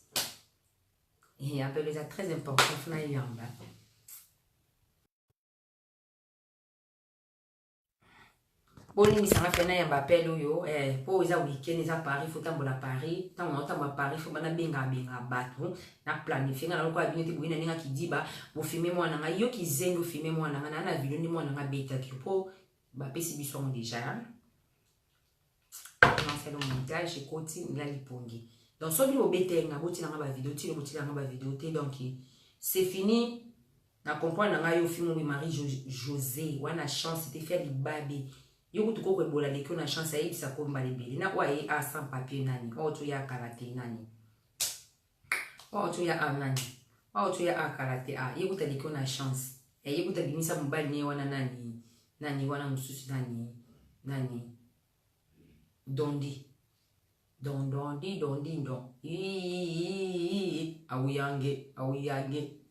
Et appelez ça très important. Boni misanga fena ya bapelo yo po eza weekend eza Paris faut tambola Paris tant on tamba Paris faut bana benga batu na planifier na lokwa bino te boina ninga kidiba bo filmer moi na yo ki zengo filmer moi na na video ni moi na beta ki po ba pesi biso déjà non c'est le montage côté la lipongi. Donc, si vous avez une vidéo, donc c'est fini. Na comprendre que vous film Marie José, ou a chance de faire du babi. Yo kutu ko ebola leki na chance ya ibisa ko mbale bele. Na kwa a sans papier nani. O to ya karate nani. O to ya nani. O to ya karate a. Yo kutu leki na chance. Yo kutu bimisa mbali ni wana nani. Nani wana msusi nani. Dondi. Don awuyange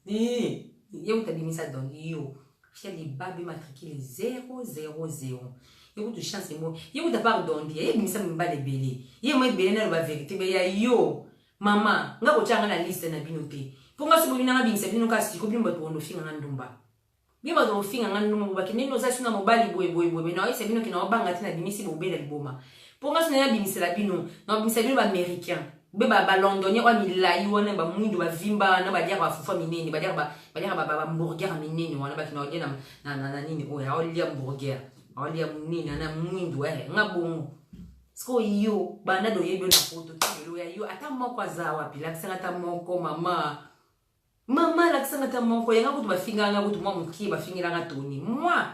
ye utabimisa dondi yo fier les babi matricule 000 ye kutu chance mo ye kuta pardon ye bimisa mbale belé ye mo belé na ba vérité be ya yo mama nga ko changa na liste na binote ponga so bina ngabimisa bino ka siko bimba to ndo finga ndumba bimba to finga ndumba ba kineno za suna mobali boy na ise bino kina obanga tina bimisi bo bela liboma. Pour moi, c'est un bimisela bino. Non, bimisela bino américain. Beba ba londonien wa milai wona ba mwindu ba vimba na ba dia ba fufa minene ba dia ba hamburger minene wana ba kina odiena na nini o ya oli hamburger. Oli munene na mwindu ngabongo. Sko yo banda do yebyo na foto tilo ya yo ata moko za wapi la kisanga ata moko mama la kisanga ata moko yanga kutu ba finga nga kutu mwa mki ba fingira nga toni. Moi.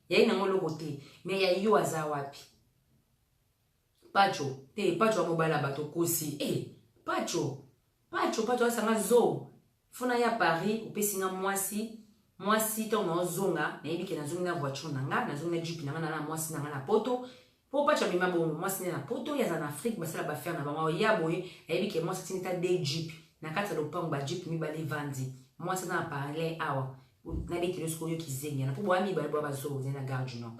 Ya ina ngolo kote me ya yo aza wapi pacho wa mobala bato kosi pacho asanga zo Fona ya Paris, ou pesinga mwasi to no zonga, na yebi ke na zonga na voiture nanga, na zonga na jeep nanga na mwasi nanga na poto. Po pa chabima bongo, mwasi na poto ya za na Afrique, basala ba faire na ba ya boye, na yebi ke mwasi tinita de jeep, na kata lopango ba jeep mi ba le vandi. Mwasi na parler awa, na de kilosko yo kizenya, na po bo ami ba ba zo na Gare du Nord.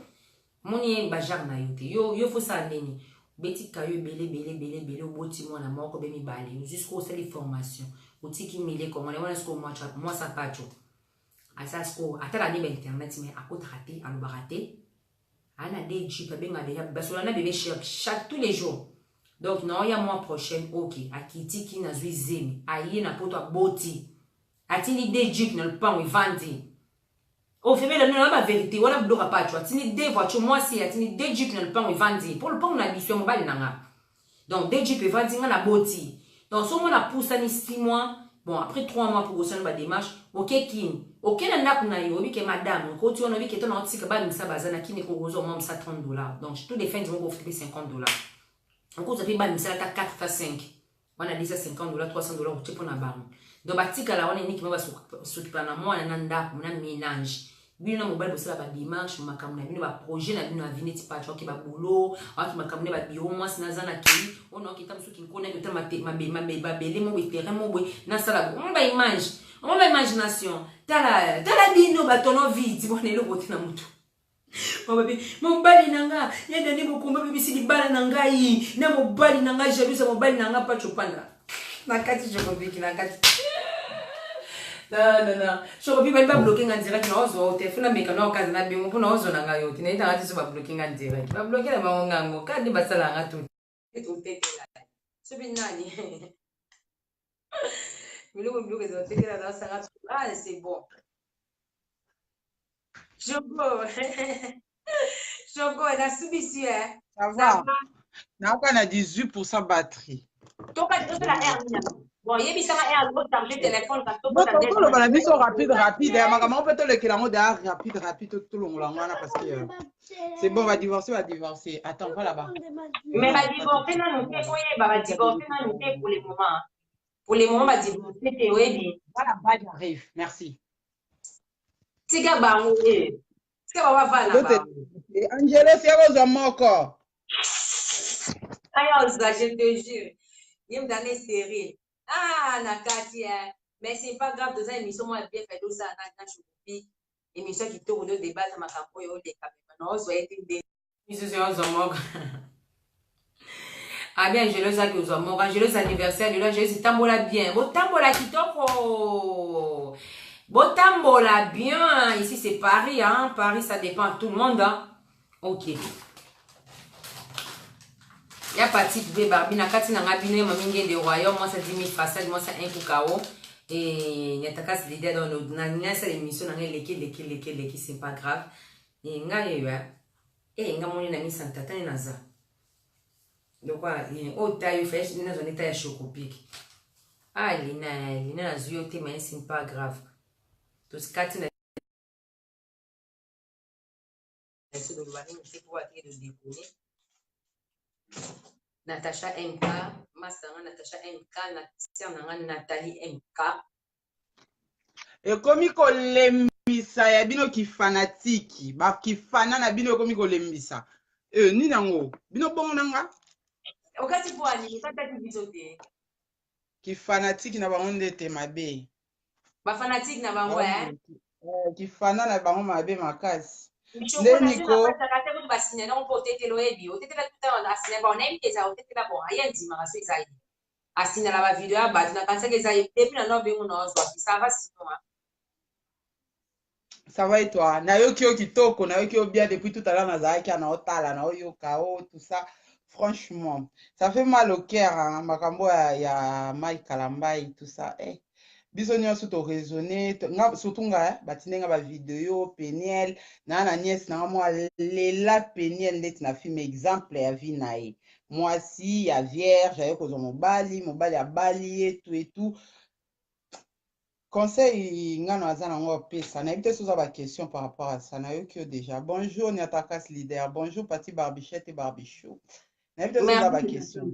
Moni ba jar na yote. Yo fo sa neni. Beti kayo bele oboti mwana moko be mi bale. Jusqu'au sali formation. Utiki mile comme on est ce moi ça pacho. Asa sko atala ni ba internet mais akota raté alo baraté. Ana de jipa benga de basola na bébé chaque tous les jours. Donc non ya mois prochain OK, akiti ki na zui zemi. Aye na poto boti. Atini de jip na le pan we vandi. Au fait, la vérité, on a bloqué pas, tu vois. Tini deux voitures, moi, si, tini deux jeeps dans le pan, ils vendent. Pour le pan, on a dit, sur mobile, nanga. Donc, deux jeeps, ils vendent, on a boti. Donc, si on a poussé 6 mois, bon, après 3 mois pour faire une démarche, ok, kin. Ok, on a qu'on a eu, oui, que madame, quand tu as vu que ton antique, bah, nous, ça, bazana, qui n'est qu'au moins, ça $30. Donc, tous les fins, ils vont offrir $50. En gros, ça fait, bah, nous, ça, 4 à 5. On a dit ça $50, $300, tu peux en avoir. Donc, batika là, on est uniquement s'occuper de moi, on a un mélange. Bino mobile bosala ba dimanche makamuna bino ba projet na bino avine ti patcho ki ba boulot aki makamuna ba biro moi sinaza na ki ono ki tam suki nkona ko tama ba bele mo terrain mo boy na sala on ba image on ba imagination tala bino ba tono vite bon le bote na mutu mobali nanga yenda ni bokomba bibisi libala nanga yi na mobali nanga jalousa mobali nanga patcho panda na kati je kobiki na kati. Non. Je ne peux pas bloquer en direct. Non, je téléphone à mes canaux. Quand on a bien, on a besoin d'un gars. Tu n'es pas dit sur bloquer en direct. Pas bloquer la main en gamme. Quand tu vas la tout. Et tout est là. C'est bien nani. Mais le bloquer ça, c'est là dans ça. Ah, c'est bon. Choco, on a subi ici hein. Ça va. On a 18% batterie. Toi, tu la hernie. Bon, il y a mis ça à l'autre charger téléphone parce que le baladi sont rapide. On peut te le dire rapide tout le monde parce que c'est bon, va divorcer. Attends, va là-bas. Mais va divorcer, non, nous va divorcer, non, pour les moments. Pour les moments, va divorcer, c'est oui. Voilà, j'arrive. Merci. Tiga bango, Tiga va faire. Angelo, c'est vos amours. Je te jure. Il me donne stérile. Ah, Nakati, mais c'est pas grave, deux ans, émission, moi, bien fait, ça, Nakati, émission qui tourne au débat, ça m'a campé, au débat. Non, ça a été des. Ah bien, je le aux amours, je le anniversaire de là, je dis tambola bien. Bon, tambola qui toko. Bon, tambola bien. Ici, c'est Paris, hein. Paris, ça dépend de tout le monde, hein. Ok. Il y a parti de Barbie, na kati na ngabine maminge de royaume, moi ça 10 000 façades, moi ça 1 kukao. Et il y a ta casse l'idée dans le na cette émission, na leki, c'est pas grave. Et nga yewa. Et nga moni na mi santa tane naza. Donc quoi, oh taille fait, na zone taille chocopique. Ah lina na zuyote mais c'est pas grave. Tout ce kati na c'est de l'ouani, c'est pour attirer de décoller. Natacha MK, Massanga Natacha MK, Nathalie MK. Et comme il kolembisa ya bino ki fanatiki, ba ki fana na bino comme il kolembisa. Ni nango, bino bongo nanga? Okati po ani, kata ti bisote. Ki fanatiki na bango ndete mabe. Ba fanatique na bango ki fana na bango mabe makasi. Ndeniko basine non potete lo ebi otete la tuta asine ba onemi eza otete la bon ayendi ma so eza yi asine la ba video abati na kansa eza yi depuis na no bengu na ozo ça va sinon ça va et toi na yoki yo kitoko na yoki yo bien depuis tout à l'heure na zaki na otala na oyoka tout ça franchement ça fait mal au cœur hein makambo ya Mike Kalambai tout ça biso nyonso to raisonner surtout nga batinenga ba vidéo Peniel na nièce na moi lela Peniel ndeti na film exemple ya vie na ye moi si ya vierge ayo kozo mobali ya bali et tout conseil ngano azana ngo pesa na bité soza ba question par rapport à ça na yoki déjà bonjour Nyatakas leader bonjour Pati Barbichette et Barbichou na bité soza ba question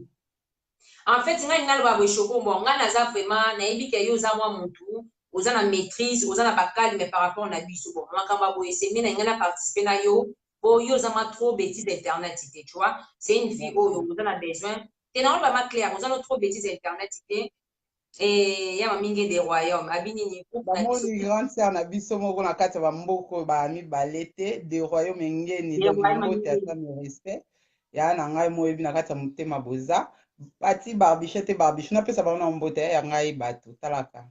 En fait, ngai naloba boye Choco bon ngai naza vraiment nayebi ke yo oza mwa mutu oza na maîtrise oza na bakalme par rapport na biso bon makambo boye semi na ngai na participer na yo po yo oza ma trop bêtise internet te tu vois c'est une fille oyo oza na besoin te na oloba ma clair oza na trop bêtise internet te et ya mamingi des royaumes abini ni groupe na biso bamoni grande sœur na biso moko na kati ya bamboka oyo bamibale te de royaume engeni des donc royaumes mbote ata mi respect ya na ngai moyebi na kati ya motema boza pati barbichette barbichou napesa bango na mbote ya ngai bato talaka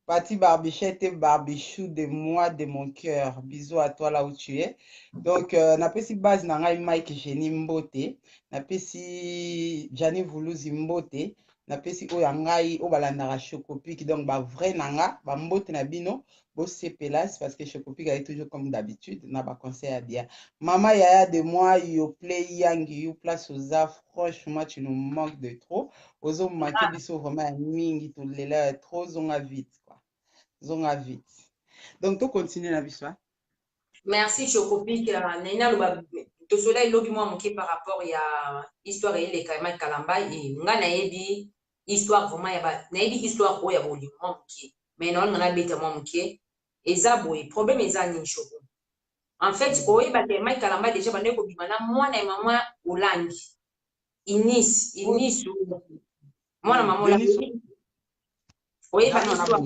Pati Barbichette et Barbichou de moi, de mon cœur. Bisous à toi là où tu es. Donc, napesi base na ngai Mike Jenny Mbote. Napesi Jani Vuluzi Mbote. Napesi oyo ngai o balandaka Chocopik. Donc, ba vrai nanga, ba mbote na bino. Bo sepelas parce que Chocopik est toujours comme d'habitude. Na ba conseil à bien. Maman Yaya de moi, you play young, you place aux affres. Franchement, tu nous manques de trop. Ozo manqué biso vraiment mingi tout les là trop zonga vite quoi. Zonga vite. Donc tu continues la biso. merci Chocopic naina loba tozola elobi mwa moke par rapport ya histoire eleka ya kalamba e nga nayebi histoire vraiment ya nayebi histoire oyo ya bolingo mwa moke mais naolinga nabeta mwa moke eza boye problème eza nini Choco en fait oyeba te Mike Kalamba déjà bande kobima na mwana ya mama Olangi Inis mwana mama Olangi oyeba histoire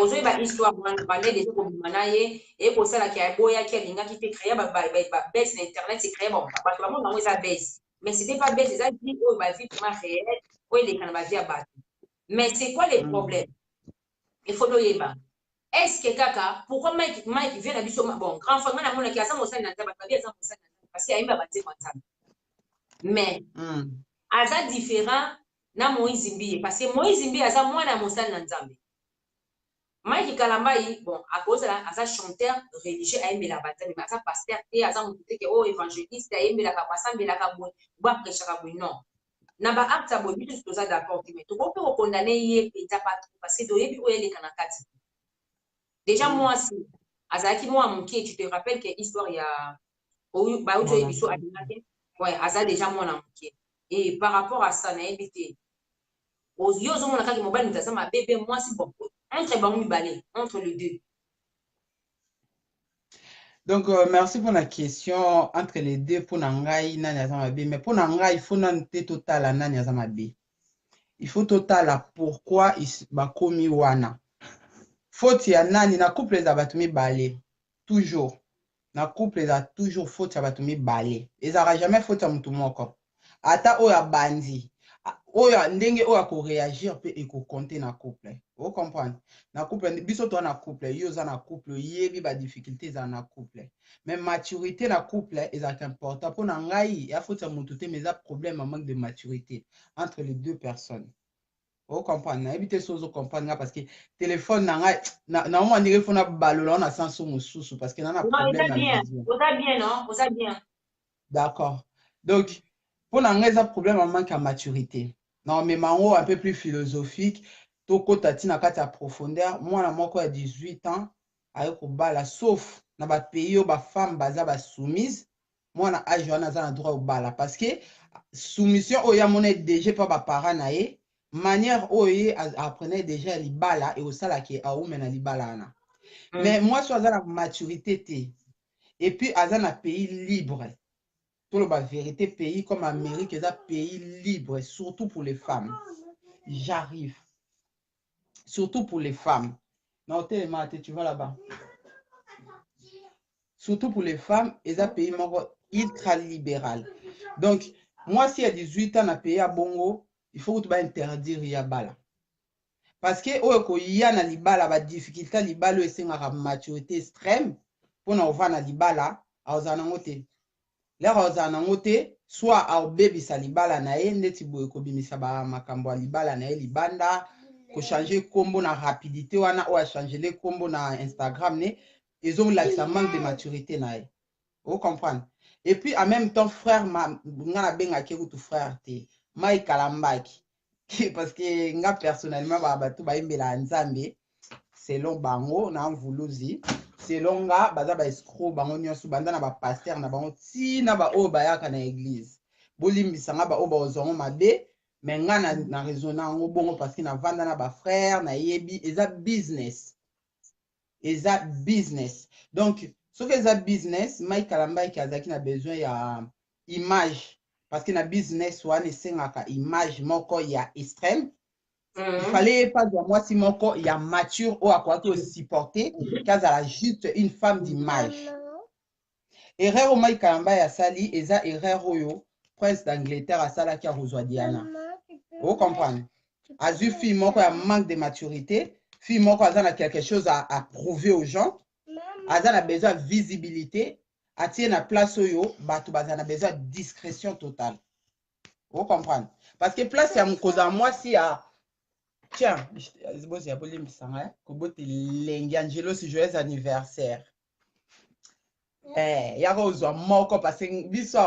ozoyeba histoire wana bande déjà kobima na ye ekosalaki aboyaki alingaki mpe créer babese na internet ecréer bato bamona yango eza bese mais c'était pas bese eza vie oyo bavie vraiment réelle oyo eleka na bavie ya bato mais c'est quoi le problème il faut toyeba est-ce que kaka pourquoi Mike vient na biso bon grand fois nga namonaki aza mosali na nzambe babi aza mosali na nzambe parce que ayemba banzembo ya nzambe mais aza différent na Moïse Mbiye parce que Moïse Mbiye aza mwana ya mosali na nzambe Mike Kalambai bon akozala aza chanteur religieux ayembela banzambe mais aza pasteur te aza motu te ke oyo évangéliste ayembelaka basambelaka boye bo aprêchaka boye non na baacte ya boye biso toza d'accord te mais tokoki kokondane ye mpenza patro parce que toyebi oyo eleka na kati déjà mwasi azalaki mwa moke tu te rappelles que histoire ya oyo bauti oyebi biso alingaki ouais aza déjà mwana moke et par rapport à ça nayebi te yo ozomona kaka mobali moto aza mabebe mwasi bon entre bango mibale entre les deux. Donc, merci pour la question. Entre les deux, pour Nangai, Nani Azamabe. Mais pour Nangai, il faut nanté total à Nani Azamabe. Il faut total à pourquoi il va commis wana. Faut ya Nani, na couple les abatumi balé. Toujours. Na couple les a toujours faut ya abatumi balé. Ils n'aura jamais faut ya mutumoko. Ata oya bandi. Oya ndenge oya ko réagir pe et ko compter na couple. Vous comprenez? Na couple biso to na couple, yo za na couple, yebi ba difficulté za na couple. Mais maturité na couple est important pour na ngai, ya faut ça mututé mais ça problème en manque de maturité entre les deux personnes. Vous comprenez? Na éviter sozo comprendre parce que téléphone na ngai na on dirait faut na balola na sens mususu parce que na problème na vision. Vous êtes bien non? Vous êtes bien. D'accord. Donc pour na ngai ça problème en manque de maturité. Non mais mango un peu plus philosophique. Toko tati na kati ya profondeur mwana moko ya 18 ans aye kobala sauf na ba pays ba femme baza ba soumise mwana âge wana aza na droit obala parce que soumission oyo ya mona déjà pa ba parents na ye manière oyo apprenait déjà libala et osala ke aume na libala wana mais moi so aza na maturité te et puis aza na pays libre tout ba vérité pays comme Amérique eza pays libre surtout pour les femmes j'arrive surtout pour les femmes. Non, tu vas là-bas. Surtout pour les femmes, ils ont pays ultra libéral. Donc, moi, si à 18 ans, on a payé à Bongo, il faut que tu interdire Yabala. Parce que, il y a une difficulté, une maturité extrême, pour nous voir na libala, à Ozanangote. Là, Ozanangote, soit à baby sa libala na ye, neti boye ko bimisa ba makambo libala na ye libanda, ko changer combo na rapidité wana ou à changer les combos na Instagram ne ils ont ça manque de maturité na ye. Vous comprenez? Et puis en même temps frère ngana benga ke tout frère te Mike Kalambaki parce que nga personnellement ba batu ba imbela nzambe selon bango na mvuluzi selon nga baza ba escroc bango nyonso banda na ba pasteur na bango ti na ba o bayaka na église bolimbisanga ba oba ozongo mabe mais nga na raisonner ngo bongo parce que na vanda na ba frère na yebi eza business donc soki eza business Mike Kalamba ki azaki na besoin ya image parce que na business wana esengaka image moko ya extrême. Il fallait pas de moi si moko ya mature ou à quoi que supporter car elle a juste une femme d'image. Erreur au Mike Kalamba ya sali eza erreur oyo prince d'Angleterre a sala ki a rejoint Diana. Vous comprenez? Azu fille moko ya manque de maturité, fille moko a quelque chose à prouver aux gens. Aza a besoin de visibilité, a tient la place oyo, bato bazana besoin de discrétion totale. Vous comprenez? Parce que place ya cause à moi si à tiens, c'est bon, c'est à Pauline Bissanga, Kobo Telengi Angelo, c'est joyeux anniversaire. Yaro ozwa moko parce que biso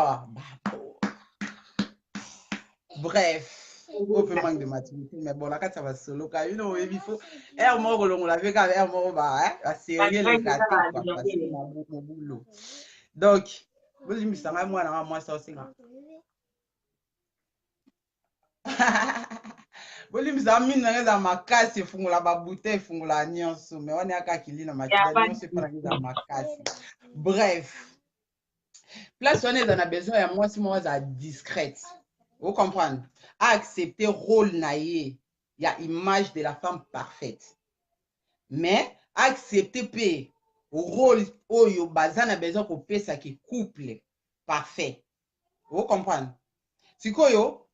bref, on peut manquer de maturité mais bon la carte ça va solo car you know il faut air moko longo la veut car air moko ba sérieux les gâtés quoi parce que na mon boulot. Donc, vous me savez moi ça aussi là. Bolimisa mina ngeza makasi fungula babute fungula nyonso mais on aka kilina makila nyonso para ngeza makasi. Bref. Place on est dans a besoin ya moi si moi za discrète. Vous comprenez? À accepter rôle naïe, il y a image de la femme parfaite. Mais accepter pe rôle oyo bazana besoin ko pesa ki couple parfait. Vous comprenez? Sikoyo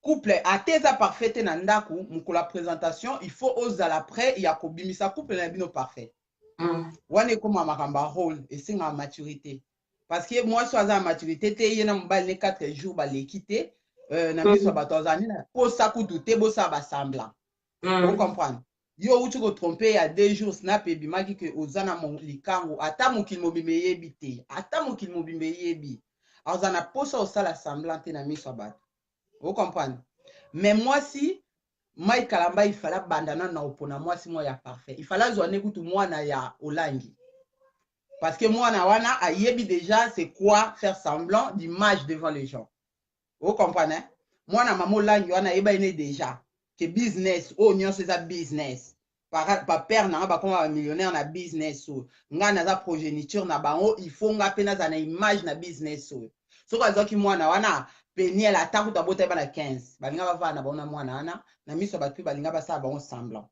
couple ateza parfaite na ndaku mukula présentation il faut ozala prêt ya ko bimisa couple na bino parfait. Wane koma makamba rôle et c'est ma maturité. Parce que moi so aza maturité te yena mbali 4 jours ba l'équité na miso ba tozani na po sa kutu te bo sa ba semblant. Vous comprenez? Yo uti ko tromper ya 2 jours snap e bimaki que ozana mon likango ata mokil mobimbe yebi te ata mokil mobimbe yebi ozana posa osala semblant te na miso ba. Vous comprenez? Mais moi si Mike Kalamba il fallait bandana na opona moi si moi ya parfait. Il fallait zoane kutu moi na ya olangi. Parce que moi na wana a yebi déjà c'est quoi faire semblant d'image devant les gens. Vous comprenez? Moi na maman olangi wana yeba ine déjà que business oh nyon c'est ça business. Par père na ba comme un millionnaire na business so. Nga na za progéniture na bango il faut nga pena za na image na business so. So kwa zoki moi na wana peniel ata kuta bota ba na 15 balinga bava na bona mwana ana na miso ba tu balinga ba sa ba semblant.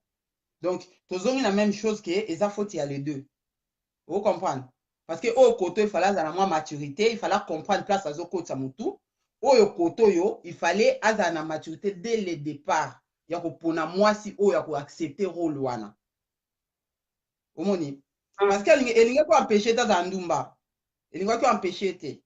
Donc tozongi la même chose que eza faute ya les deux. Vous comprenez? Parce que au côté il fallait avoir moins maturité, il fallait comprendre place à zoko tsamutu. Au côté yo, il fallait avoir la maturité dès le départ. Ya ko pona moi si o ya ko accepter rôle wana. Omoni. Parce que elinga ko empêcher ta zandumba. Elinga ko empêcher te.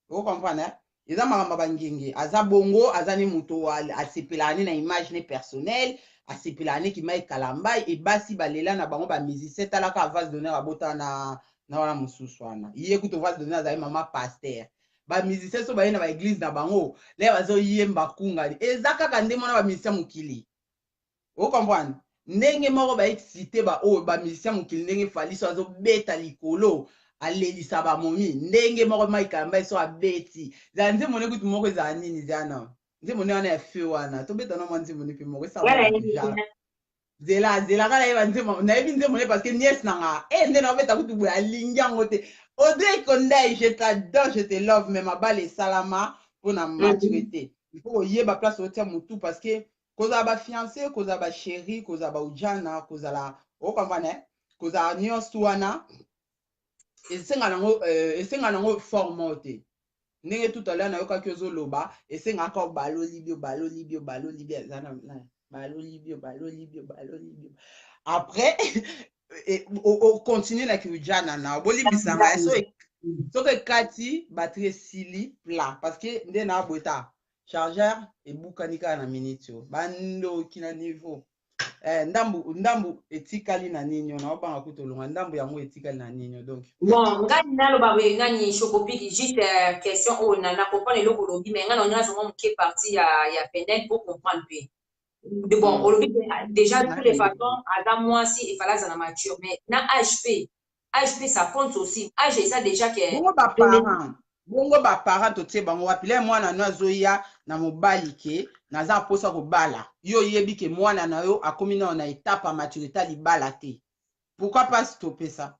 Vous comprenez? Eza makamba bangenge, aza bongo, azani muto asepelani na image ne personnelle. Asepelani ki Mike Kalamba et basi balela na bango ba musicien talaka vase donner à bota na wana mususu wana iye kuto vase donner za mama pasteur ba musicien so ba na ba église na bango le bazo yemba kunga ezaka kande mona ba musicien mukili. Vous comprenez? Ndenge moko ba excité ba o ba musicien mukili ndenge fali so azo beta likolo alelisa ba momi ndenge moko Mike Kalamba so abeti zanze mone kutu moko za nini zana nze mone wana ya feu wana to beta no mwanzi mone pe moko sa zela kala yeba nze na yebi nze mone parce que nièce nanga nde na beta kutu boya lingango te Audrey Kondai je t'adore je te love mais ma balle salama pour na maturité il faut yeba place au tia mutu parce que koza ba fiancé koza ba chéri koza ba ujana koza la o comprenez koza nyonso wana esenga nango formote. Ndenge tout à l'heure na yoka kyozo loba esenga ka balo libio zana balo libio après on continue na kijana na boli bisanga so que kati batterie sili plat parce que nde na bota chargeur et bukanika na minute bando kina niveau ndambu etikali na ninyo na obanga kutolonga ndambu yango etikali na ninyo donc bon ngani nalo ba we ngani chocopiki juste question o na comprendre le kolobi mais ngani on a souvent qui partie ya pendant pour comprendre peu de bon au lobby déjà de toutes les façons à moi si il fallait ça mature mais na HP ça compte aussi âge ça déjà que bon ba parent bongo baparent totie bango wapi le mwana no azoya na mobali ke naza posa kobala yo yebi ke mwana na yo akomi nao na étape ya maturité ya libala te pourquoi pas stopper ça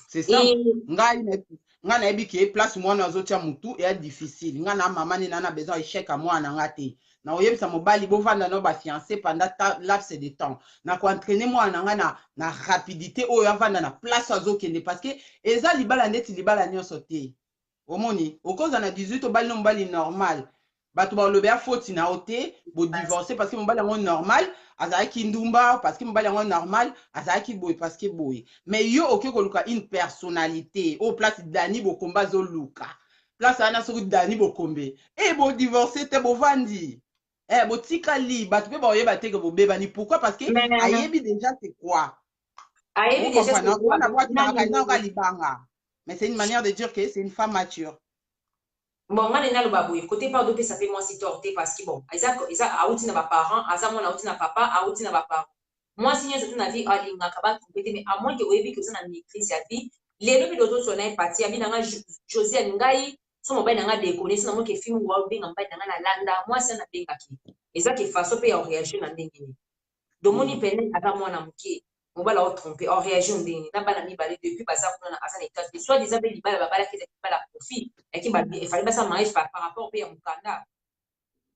c'est simple ngai nayebi ke place mwana azotia mutu eya difficile ngai na mama nini na besoin échec ya mwana nga te na oyebisa mobali bovanda no bafiancé pendant laps de temps na koentraîne mwana ngai na rapidité oyo avanda na place azokende parce que eza libala ndeti libala nyonso te omoni okoza na 18 obali no mobali normal bato balobi afoti na yo te bodivorce parce que mobali yango normal azalaki ndumba parce que mobali yango normal azalaki boye parce que boye mais yo okoki koluka une personnalité oyo place dani bokombe azoluka place wana soki dani bokombe bodivorce te bovandi botikali bato mpe baoyeba te ke bobebani pourquoi parce que ayebi déjà c'est quoi okomprendre bwaki na libanga mais c'est une manière de dire que c'est une femme mature. Bon, moi, je suis côté par deux, ça fait moi si torté parce que bon, ils ont na parents, ils ont na papa, ils ont na papa. Moi, si je suis na vie, ali nga kaba compléter, mais à moins que vous ayez que vous avez maîtrise ya vie, les deux d'autres sont na parti, abi na José ngai, son mobile na déconner, c'est moi qui film ou bien ngai na landa, moi c'est na benga ki. Et ça qui façon pe en réagir na ndengini. Donc mon ipene ata moi na muki. On va la tromper en réaction ndenge na bana mibale depuis baza kuna asa na état soit des appels libala babala qui bala profit et qui va il fallait pas ça mariage par rapport au pays mukanda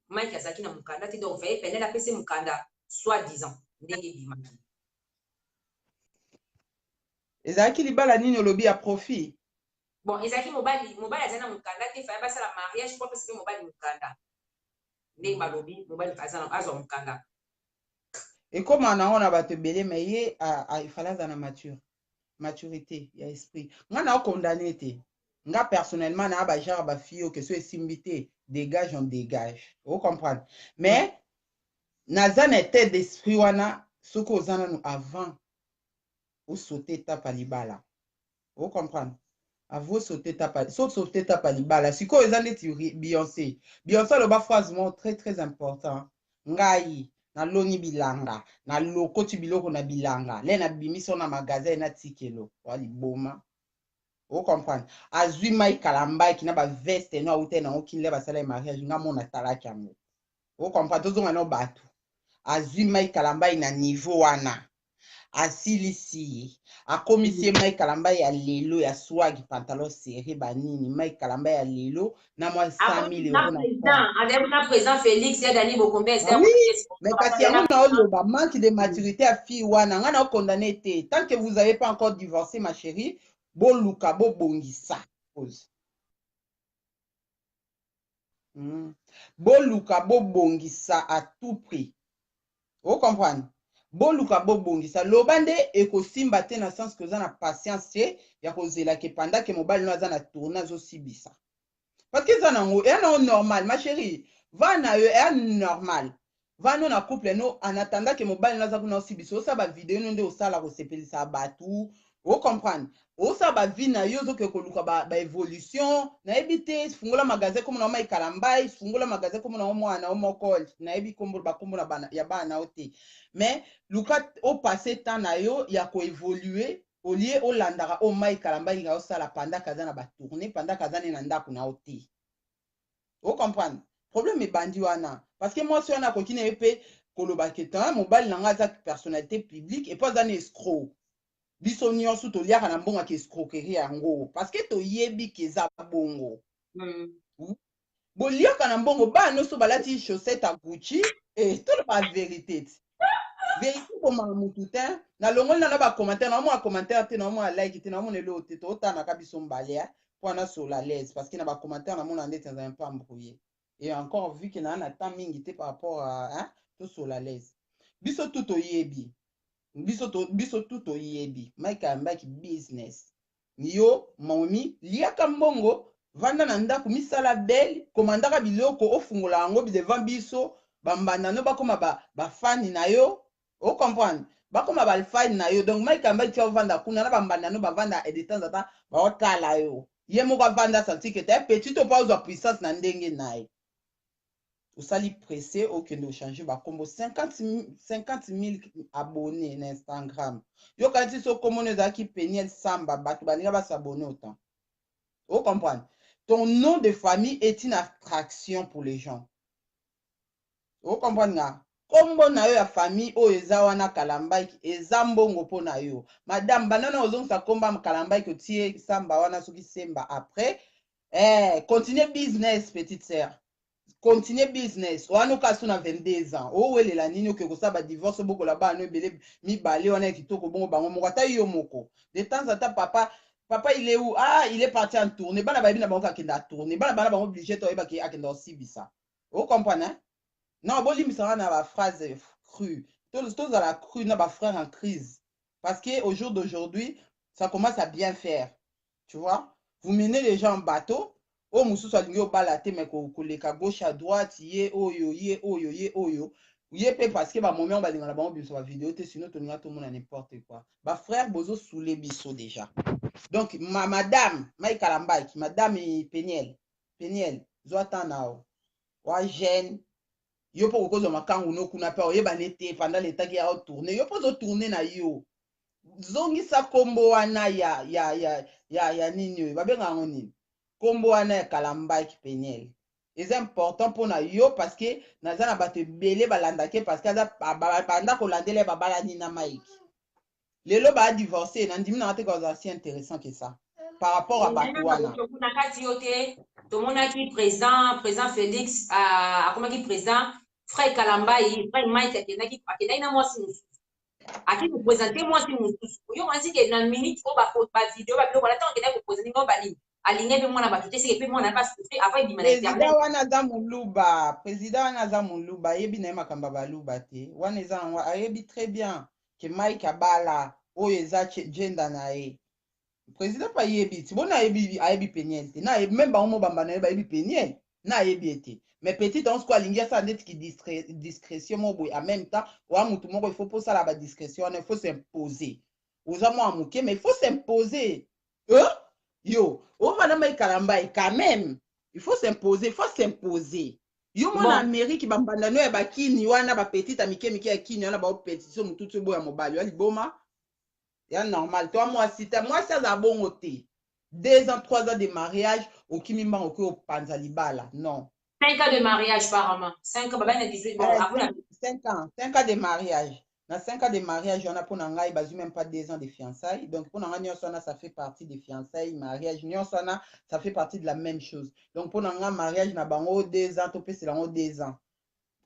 Mike azaki na mukanda ti donc fallait peine la PC mukanda soit disant ndenge bimaki ezalaki libala nini olobi ya profit bon ezalaki mobali azana mukanda te fallait pas ça la mariage pour parce que mobali mukanda ndenge balobi mobali azana azwa mukanda ekoma nango na bato ebele me ye ifala aza na maturité ya esprit nga na okondane te nga personnellement na bajare bafille oyo keso esimbi te dégage on dégage ocomprendre mais naza na tête d'esprit wana soki oza nanu avant osote etape ya libala ocomprendre avant osote etape soki osote etape ya libala sikoyo eza neti Beyoncé aloba phrase mo très très important ngai naloni bilanga nalokoti biloko na bilanga le nabimisi na magasin na tikelo wa liboma ocomprendre azwi mai kalambaki na baveste no aute nango kini le basala mariage nga mona atalaki yango ocomprendre tozonga no bato azwi mai kalambai na niveau wana asilisi akomisi mai kalambai ya lelo ya swagi pantalon serré banini mai kalambai ya lelo na mwa 100 000 euros na président Félix ya Dani Bokombe mais kasi yango na oloba manque de maturité ya fille wana nga na okondane te tant que vous avez pas encore divorcé ma chérie boluka bobongisa boluka bobongisa à tout prix ocomprendre boluka bobongisa loba nde ekosimba te na sens ke oza na patience te ya kozelake pendant ke mobali no aza na tourne azosibisa parce que eza nango eya nango normal ma chérie va na yo eya normal va no na couple no en attendant ke mobali no aza kuna osibisa osala bavideo no nde osala kosepelisa bato ocomprendre osala bavi na yo ozoke koluka baévolution nayebi te fungola magasin komo na mai kalambai fungola magasin komo na o mwana o moko nayebi bakombo ya bana na yo te mais luka opase temps na yo ya koévolue olie olandaka o mai kalambai nga osala pendant aza na batourne pendant aza ne na ndako na yo te ocomprendre problème ebandi wana parce que mwasi wana akoki na ye mpe koloba ke tan mobali na nga aza personnalité publique epo aza na escroc biso nyonso toliaka na mbongo ya escroquerie yango parce que toyebi ke eza bongo boliaka na mbongo bana nyonso balati chaussette ya Gucci toloba vérité te vérité komaka mutu te nalongoli na bacommentaire naomona commentaire te naomona like te naomona eloo te totanaka biso mbale mpo ana sola l'aise parce que na bacommentaire namona ndeti nazali mpe embrouillé et encore vu ke naa na temps mingi te par rapport à tosola l'aise biso tu toyebi biso tu toyebi Mike Ambaki business yo momi liaka mbongo vanda na ndako misala belle komandaka biloko ofungola yango devant biso bambanda no bakoma bafani na yo ocomprendre bakoma balfani na yo donc Mike Ambaki tia ovanda kuna na bambanda no bavanda de temps en temps baotala yo ye moko avanda santi ke te petit to pa ozwa puissance na ndenge na ye osali pressé okende ochange bakombo 50 000 abonnés na Instagram yokana ti so komona ezalaki Peniel Samba bato balinga basabone autant Vous comprenez? Ton nom de famille est une attraction pour les gens. Vous comprenez? Kombo na yo ya famille o eza wana Kalambaki eza mbongo po na yo. Madame banana ozongisa komba Kalambaki otie samba wana soki semba après. Continuez business petite sœur. Continuez business. Wana kasu na 22 ans. O welela nini oke kosaba divorce boko la ba no ebele mibale wana kitoko bongo bango moko ata yo moko. De temps en temps papa il est où? Ah, il est parti en tournée. Bana babi na bango akenda tournée. Bana bango obligé to yeba ki akenda osibisa. Vous comprenez? Hein? Non, bon, il me sera dans la phrase crue. Tous à la crue, dans ma frère en crise. Parce qu'au jour d'aujourd'hui, ça commence à bien faire. Tu vois? Vous menez les gens en bateau. Oh, moussou, ça lui balaté, mais qu'on gauche à droite, yé, oyo, yé, oyo, yé, oyo. Yé, parce que, bah, mon moment, bah, dans la bande, sur la vidéo, sinon, tout le monde a n'importe quoi. Bah, frère, bozo, sous les bisous déjà. Donc, madame, Maï Kalambak, madame Peniel, Zoatan Nao, wa jeune, yo po kokozwa makangu no kuna pe oyeba nete pendant l'état qui a tourné yo po zo tourner na yo zongisa kombo wana ya nini babenga ngo nini kombo wana ya Kalambaki Peniel c'est important pour na yo parce que naza na bato ebele balandake parce que banda kolandela babala nini na Mike lelo ba divorcer na ndimi na te ko si intéressant que ça par rapport à bato wana tomonaki président Félix akomaki président frère Kalambai frère Mike akendaki na mwasi mosusu aki koprésente mwasi mosusu oyokanisi ke na minute oyo bavideo babiloko wana ntango akendaki koprésente ngo balini alingi mpe mwana bato te seke mpe mwana basufri avant ebima na internet président wana aza moluba ayebi na ye makambo baluba te wana eza nango ayebi très bien ke Mike abala oyo eza gender na ye président pa yebi ti bona ayebi Peniel te na même bango mobamba na ye bayebi Peniel na ayebi ete mais petit on sko alingi asala ndeti ki discrétion mo boye en même temps wa mutu moko il faut posala ba discrétion wana il faut s'imposer oza mwa moke mais il faut s'imposer yo o madame Kalambai quand même il faut s'imposer yo mona Amérique bambanda no ya bakini wana ba petite amike mike ya kini wana ba opétition mututu boya mobali wali boma ya normal toi moi si ça bongo te 2 ans 3 ans de mariage okimimba okoki opanza libala non 5 ans de mariage apparemment 5 ans baba na 18 bon après 5 ans de mariage na 5 ans de mariage on a pour ngai bazu même pas 2 ans de fiançailles donc pour ngai nyonso na ça fait partie des fiançailles mariage nyonso na ça fait partie de la même chose donc pour ngai mariage na bango 2 ans to pese lango 2 ans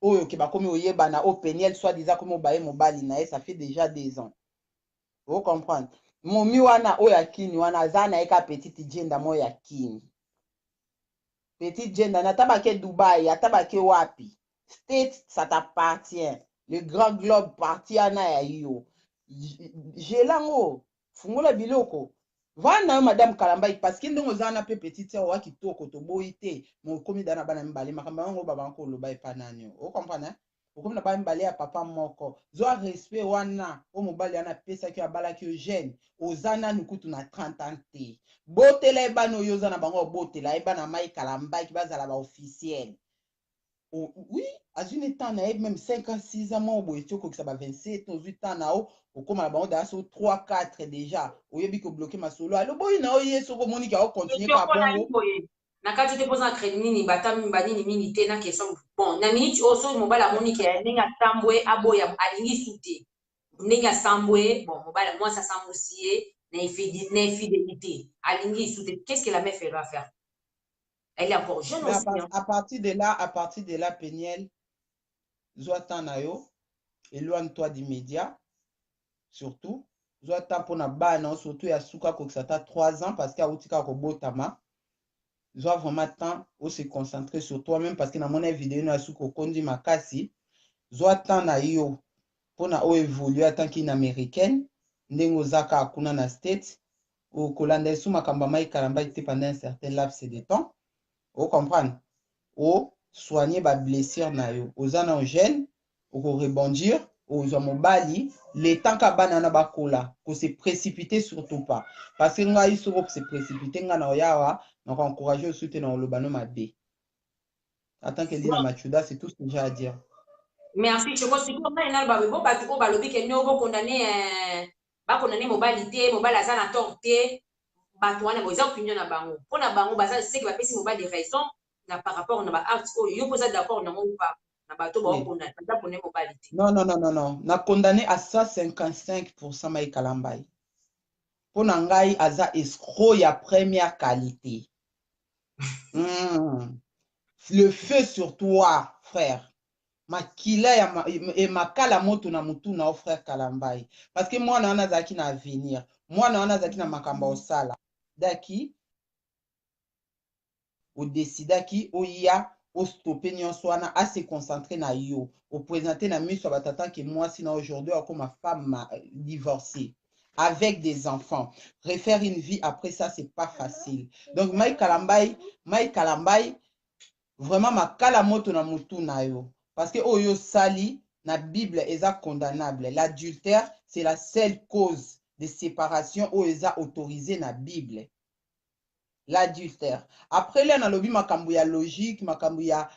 oyo ke bakomi oyeba na o Peniel soit disant comme obaye mobali na ça fait déjà 2 ans. Vous comprenez? Momi wana oya kini wana zana eka petite gender moya kini. Petite gender na tabake Dubai, atabake wapi. State ça t'appartient. Le grand globe parti ana ya yo. Jelango fungola biloko. Vana madame Kalambai parce que ndongo zana pe petite wa kitoko to boite mo komi dana bana mbale makamba ngo baba nko loba epanani. Vous comprenez? Okomi na bambale ya papa moko zwa respect wana o mobali ana pesa ki abala ki jeune ozana nukutu na 30 ans te botela ebano yoza na bango botela ebana mai Kalambaki ki bazala ba officiel oui azune temps na même 5 ans 6 ans mo boye toko ki sa ba 27 18 ans na o okoma na bango da so 3 4 déjà oyebi ko bloquer masolo alo boyi na o yeso ko moni ki o continuer ka bongo na kati te posa crédit nini batami banini mingi te na question bon na minute oso mobala moni ke ndenge atambwe aboya alingi sute ndenge asambwe bon mobala moi ça samousier na infidélité alingi sute qu'est-ce que la meuf elle va faire elle est encore jeune aussi à partir de là Peniel zoatan na yo éloigne-toi d'immédiat surtout zoatan pona bana surtout ya suka ko ça 3 ans parce que autika ko botama dois vraiment temps ou se concentrer sur toi-même parce que dans mon vidéo na suko kondi makasi dois temps na yo pona o évoluer tant qu'une américaine ndengo zaka akuna na state ou kolanda sou makamba mai Kalambaki te pendant un certain laps de temps o comprendre o soigner ba blessure na yo ozana en jeune ou rebondir aux mobali le temps ka bana na bakola ko se précipiter surtout pas parce que ngai soko se précipiter nga na oyawa donc encourager au soutien dans le bano mabe attends que dit na machuda c'est tout ce que j'ai à dire merci je pense que on a un album bon batu ko balobi ke no bo condamner mobali te mobali azana tort te bato wana boza opinion na bango mpona bango baza seki bapesi mobali raison na par rapport na baacte oyo yo mpoza d'accord nango ou pas na bato baza kondane mobali te. Non, non, non, non, non. Na condamné à 155% Maïka Lambaye. Pour Nangaï, aza escroc ya première qualité. Le feu sur toi, frère. Makila et makala moto na mutu na frère Kalambaye. Parce que moi, na zaki na avenir. Moi, na zaki na makamba osala. Daki, ou décidaki, ou ya, au stopper nyonso wana, à se concentrer na yo. Au présenter na miso batata que moi, sinon aujourd'hui, comme ma femme divorcée. Avec des enfants. Refaire une vie après ça, c'est pas facile. Donc, Maïka Lambaye, vraiment, makala moto na mutu na yo. Parce que oyo sali, na Bible, est condamnable. L'adultère, c'est la seule cause de séparation où est autorisé na Bible. L'adultère. Après, là, on a lobby makambu ya logique, makambu ya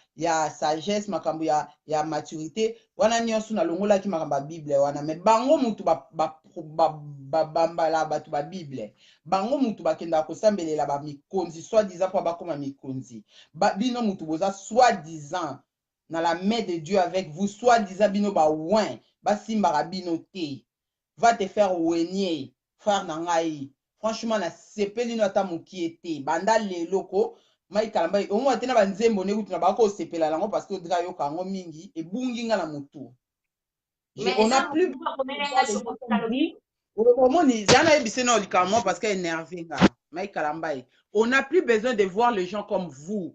sagesse, makambu ya maturité. Wana nyonso na longola ki makamba Bible wana. Mais bango mutu bambala batu ba Bible. Bango mutu bakenda kosambelela ba mikonzi, soi-disant pour bakoma mikonzi. Bino mutu boza soi-disant na la main de Dieu avec vous, soi-disant bino ba ouin, ba simba bino te. Va te faire ouenier, frère nangai. Franchement, na sepeli no ata muki ete. Banda leloko, Maïka Lambaye, au moins tena banzembo ne utu na bako sepela lango parce que dra yo kango mingi e bungi nga na mutu. On a plus parce qu'elle est énervée. Maïka Lambaye, on n'a plus besoin de voir les gens comme vous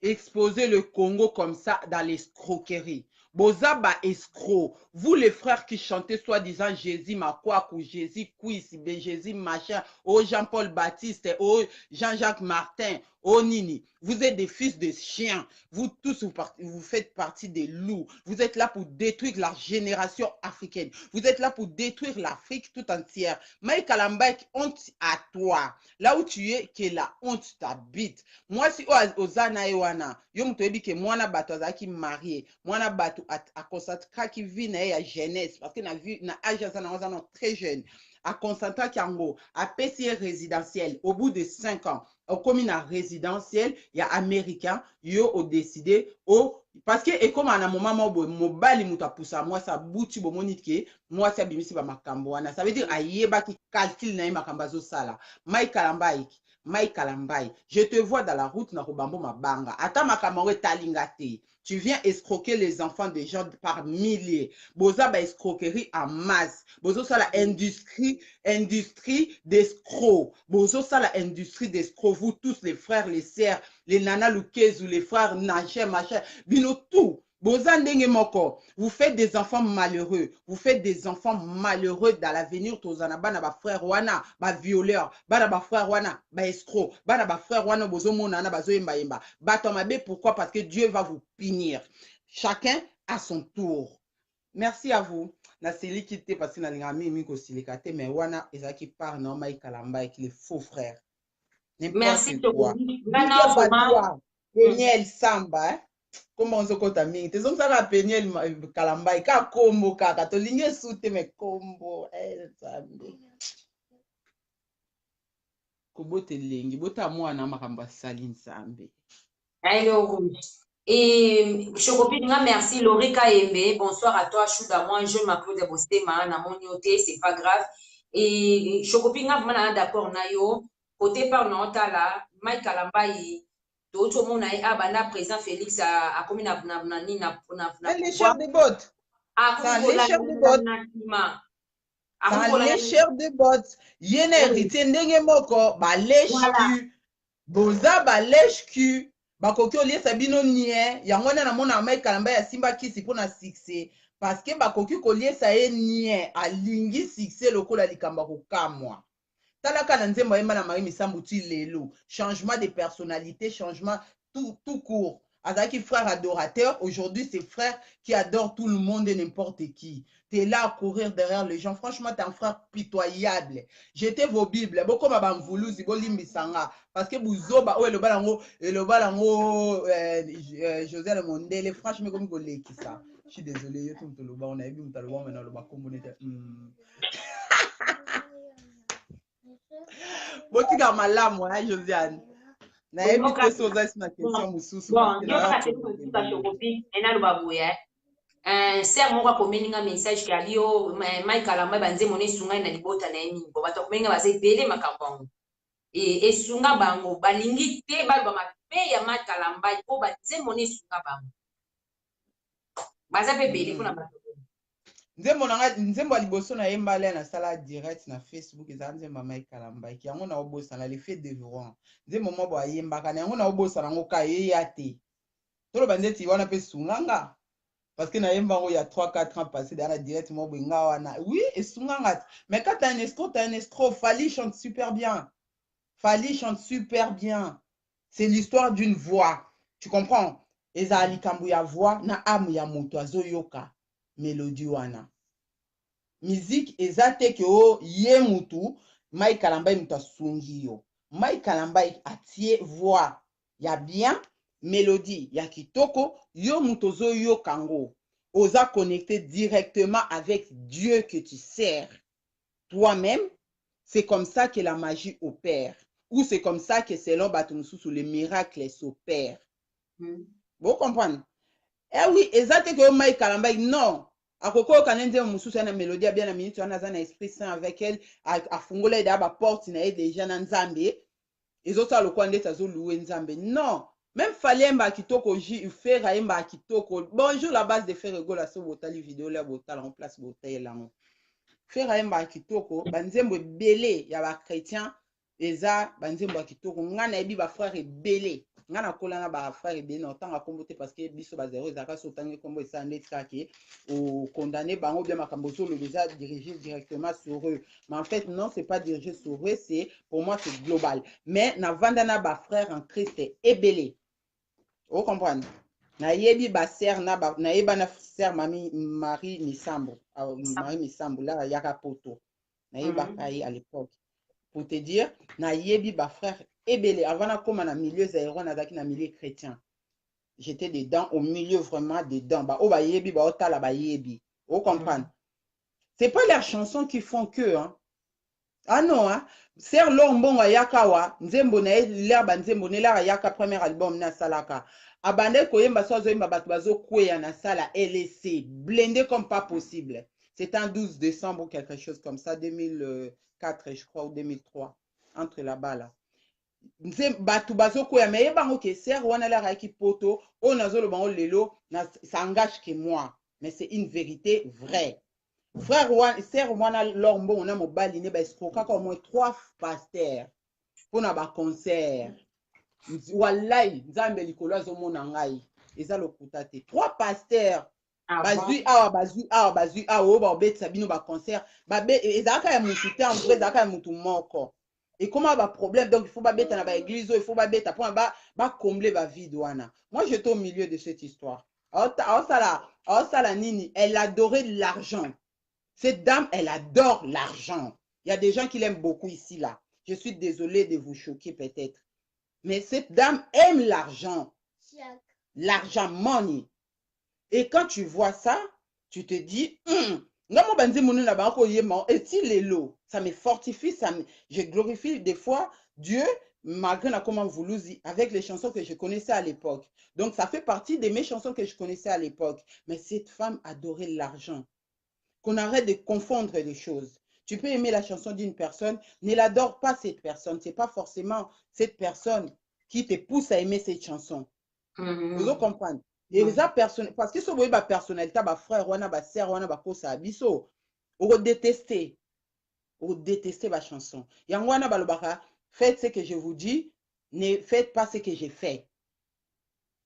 exposer le Congo comme ça dans l'escroquerie. Bozaba escroc. Vous les frères qui chantez soi-disant Jésus Makwaku, Jésus Kwisi, Jésus machin, oh Jean-Paul Baptiste, oh Jean-Jacques Martin, oh Nini. Vous êtes des fils de chiens. Vous tous, vous faites partie des loups. Vous êtes là pour détruire la génération africaine. Vous êtes là pour détruire l'Afrique tout entière. Maïka Lambaye, honte à toi. Là où tu es, que la honte t'habite. Moi, si Ozana Ewana, yo mtoyebi ke mwana bato azaki marié, mwana bato a concentré qui vit na ya jeunesse, parce que na vu na âge azana très jeune, a concentré qui ango, a PCR résidentiel, au bout de 5 ans, au commis na résidentiel, il y a américain, yo au décidé, au parce que et comme à un moment mobile muta poussa moi ça bouti bo monike moi ça bimisi ba makambo wana ça veut dire ayeba ki calcul na makamba zo sala Maïka Lambaye, je te vois dans la route na Robambo Mabanga. Ata makamangwe talingate. Tu viens escroquer les enfants des gens par milliers. Boza ba escroquerie en masse. Bozo ça la industrie d'escrocs. Bozo ça la industrie d'escrocs. Vous tous les frères, les sœurs, les nanas Luquez ou les frères Nacher, machin. Bino tout. Vous faites des enfants malheureux. Vous faites des enfants malheureux dans l'avenir. Tozana bana ba frère wana, ba violeur, bana ba frère wana, ba escroc, bana ba frère wana bozo monana bazo yemba yemba. Batomabe pourquoi? Parce que Dieu va vous punir. Chacun à son tour. Merci à vous. Na seli kité parce que na lingami mi ko silikate mais wana ezaki par na Maïka Lambaye qui est faux frère. Merci quoi. Daniel Samba, hein? Comment on se compte à mingi te zonga ka Peniel Kalambaye ka kombo kaka to linge sute me kombo zambe ko bote lengi bota mwana makamba sali nzambe ayo et Chocopi nga merci Laurie Kaembe bonsoir à toi Chouda moi je m'appelle de Bostema na monioté c'est pas grave et Chocopi nga vraiment d'accord na yo côté par nota là Maïka Lambaye tout le monde a bana président Félix a commis na lécheur de bottes. C'est lécheur de bottes. C'est lécheur de bottes. Yene héritier ndenge moko ba lèche cul. Boza ba lèche cul. Ba koki olie sabino nie. Yango na mona Maïka Lambaye ya simba kisi pona succès parce que ba koki kolie sa ye nie alingi succès lokola likamba ko kamwa. Talaka na nzembo yemba na Marie Misambu ti lelo. Changement de personnalité, changement tout court. Azaki frère adorateur, aujourd'hui c'est frère qui adore tout le monde et n'importe qui. Tu es là à courir derrière les gens. Franchement, tu es un frère pitoyable. Jetez vos Bibles. Beaucoup m'a voulu sanga parce que Bouzoba, le balango, José Le Mondele, franchement, comme vous l'avez ça. Je suis désolé, on a vu maintenant le bas Botika malamu, hein, Josiane. Na Bon, évité ça, c'est ma question, Moussous, parce bon, que yo là, kaka c'est nous tout à Chocopi, et na le babouya. Ser moko akomeninga message ke ali yo Mike Alamba banze mone sunga na libota na yemi bo bato komenga base bele makambo yango e sunga bango balingi te baloba mabe ya Mike Alamba po banze mone sunga bango baza pe bele kuna bato nzembo ya liboso na ye mbala na sala direct na Facebook eza nzembo Mike Alamba ki yango na obosana le fait de vivre nzembo mo bo ayembaka na yango na obosana ngo ka ye ya te toloba nzeti wana pe sunganga parce que na yemba ngo ya 3-4 ans passé dans la direct mo benga wana oui et sunganga mais quand t'as un estro Fally chante super bien c'est l'histoire d'une voix tu comprends eza likambo ya voix na âme ya moto azoyoka mélodie wana musique eza te ke o ye mutu Mike Alamba mutu asungi yo Mike Alamba atie voix ya bien mélodie ya kitoko yo mutu ozoyoka ngo oza connecté directement avec Dieu que tu sers toi-même. C'est comme ça que la magie opère ou c'est comme ça que selon bato mosusu les miracles s'opèrent. Vous comprenez? Eh oui, exact que Mike Alamba non. Akoko kanende mosusu na mélodie bien na minute wana za na esprit saint avec elle a fungola da ba porte na déjà na nzambe ezota lokwa ndeta zo louer nzambe non. Même Falemba kitoko faire aimba kitoko bonjour la base de faire rigola so botali vidéo la botala en place botala lango faire aimba kitoko banzembo belé ya ba chrétien eza banzembo kitoko ngana ebi ba frère belé ngana kolana ba frère belé na tanga kombote parce que biso ba zéro ezaka so tangi kombo esa ndeka ke au condamné bango bien makambo so le déjà dirigé directement sur eux mais en fait non c'est pas dirigé sur eux c'est pour moi c'est global mais na vandana ba frère en Christ est belé. Vous comprenez? Na yebi ba sœur na ba na yeba na sœur Marie Misambo Marie Misambo là yaka poto na yeba kai à l'époque pour te dire na yebi ba frère ebele avant na koma na milieu zéro na zaki na milieu chrétien j'étais dedans au milieu vraiment dedans ba o ba yebi ba otala ba yebi. Vous comprenez? C'est pas leurs chansons qui font que hein. Ah non hein sœur Lombongo yakawa nzembo na l'air ba nzembo ne la yaka premier album na salaka abandé koyemba so zoyemba bato bazo kweya na sala LC blindé comme pas possible. C'est un 12 décembre ou quelque chose comme ça 2004 je crois ou 2003 entre là-bas là. Bato bazo kweya mais yebango ke sœur wana la ki poto o nazolo bango lelo ça engage que moi mais c'est une vérité vraie. Frère wana sœur wana lormbo on a mobali ne ba escroquer au moins 3 pasteurs pour na ba concert. Wallahi nzambe likolo azomona ngai eza lokuta te 3 pasteurs bazui awa ba obetisa bino ba concert babe ezaka ya mutu te en vrai ezaka ya mutu moko et comment ba problème donc il faut ba beta na ba église il faut ba beta pour ba combler ba vide wana. Moi j'étais au milieu de cette histoire sala nini elle adorait l'argent. Cette dame elle adore l'argent. Il y a des gens qui l'aiment beaucoup ici là. Je suis désolée de vous choquer peut-être. Mais cette dame aime l'argent. L'argent, money. Et quand tu vois ça, tu te dis, ça me fortifie, je glorifie des fois Dieu, malgré comment voulu avec les chansons que je connaissais à l'époque. Donc ça fait partie de mes chansons que je connaissais à l'époque. Mais cette femme adorait l'argent. Qu'on arrête de confondre les choses. Tu peux aimer la chanson d'une personne, ne l'adore pas cette personne. Ce n'est pas forcément cette personne qui te pousse à aimer cette chanson. Vous comprenez? Parce que si vous voyez ma personnalité, ma frère, ma soeur, ma kosa, biso, on détester ma chanson. Yangwana balobaka, faites ce que je vous dis, ne faites pas ce que j'ai fait.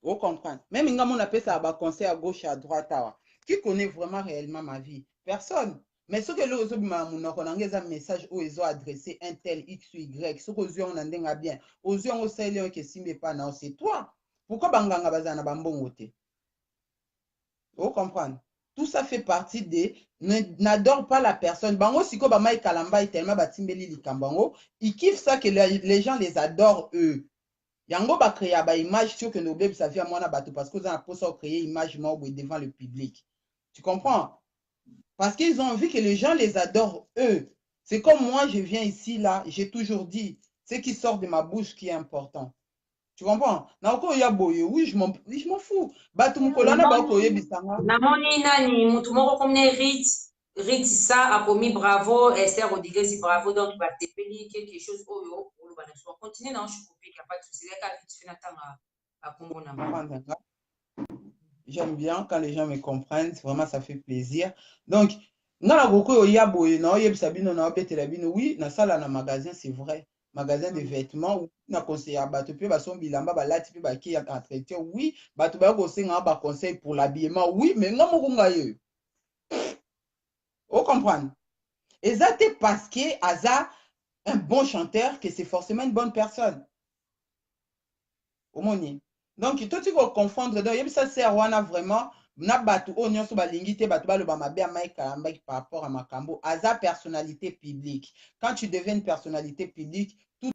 Vous comprenez? Même si on appelle ça un concert à gauche et à droite, qui connaît vraiment réellement ma vie? Personne. Mais ce que les autres ont un message où ils ont adressé un tel X ou Y, ce que les autres ont bien, aux yeux on sait que si pas non, c'est toi. Pourquoi banganga bazana bambongote? Vous comprenez? Tout ça fait partie de n'adore pas la personne. Bango siko ba Mike Alamba tellement batimbeli likambango, ils kiffent ça que les gens les adorent eux. Yango ba créer ba image sur que nos bébés ça vient moi na bateau parce que vous avez pour créer image devant le public. Tu comprends? Parce qu'ils ont envie que les gens les adorent eux. C'est comme moi, je viens ici, là, j'ai toujours dit, ce qui sort de ma bouche qui est important. Tu comprends? Oui, je m'en fous. Batumukolana bakoye bisanga. Namoni nani mutu moko komne Rit ça a commis bravo Esther Rodriguez bravo donc va tepeli quelque chose oyo olo bana so continue na chocopi qu'il y a pas de souci là ka vite fina tanga a Congo na D'accord. J'aime bien quand les gens me comprennent, vraiment ça fait plaisir. Donc, na beaucoup oya boye na oyeb sabino na obetela bino oui, na sala na magasin c'est vrai. Magasin de vêtements, na conseil à bato pe bason bilamba balati pe baki ya entretien, oui, bato ba ko senga ba conseil pour l'habillement, oui, mais nga moko ngaye. Vous comprenez? Et ça c'est parce que Aza un bon chanteur que c'est forcément une bonne personne. Omoni. Donc, toi, tu vas confondre. Donc, ça sert vraiment. Na batu o nyonso balingi te batu baloba mabe ya Mike Kalamba par rapport à Makambo. Aza personnalité publique. Quand tu deviens une personnalité publique, tout.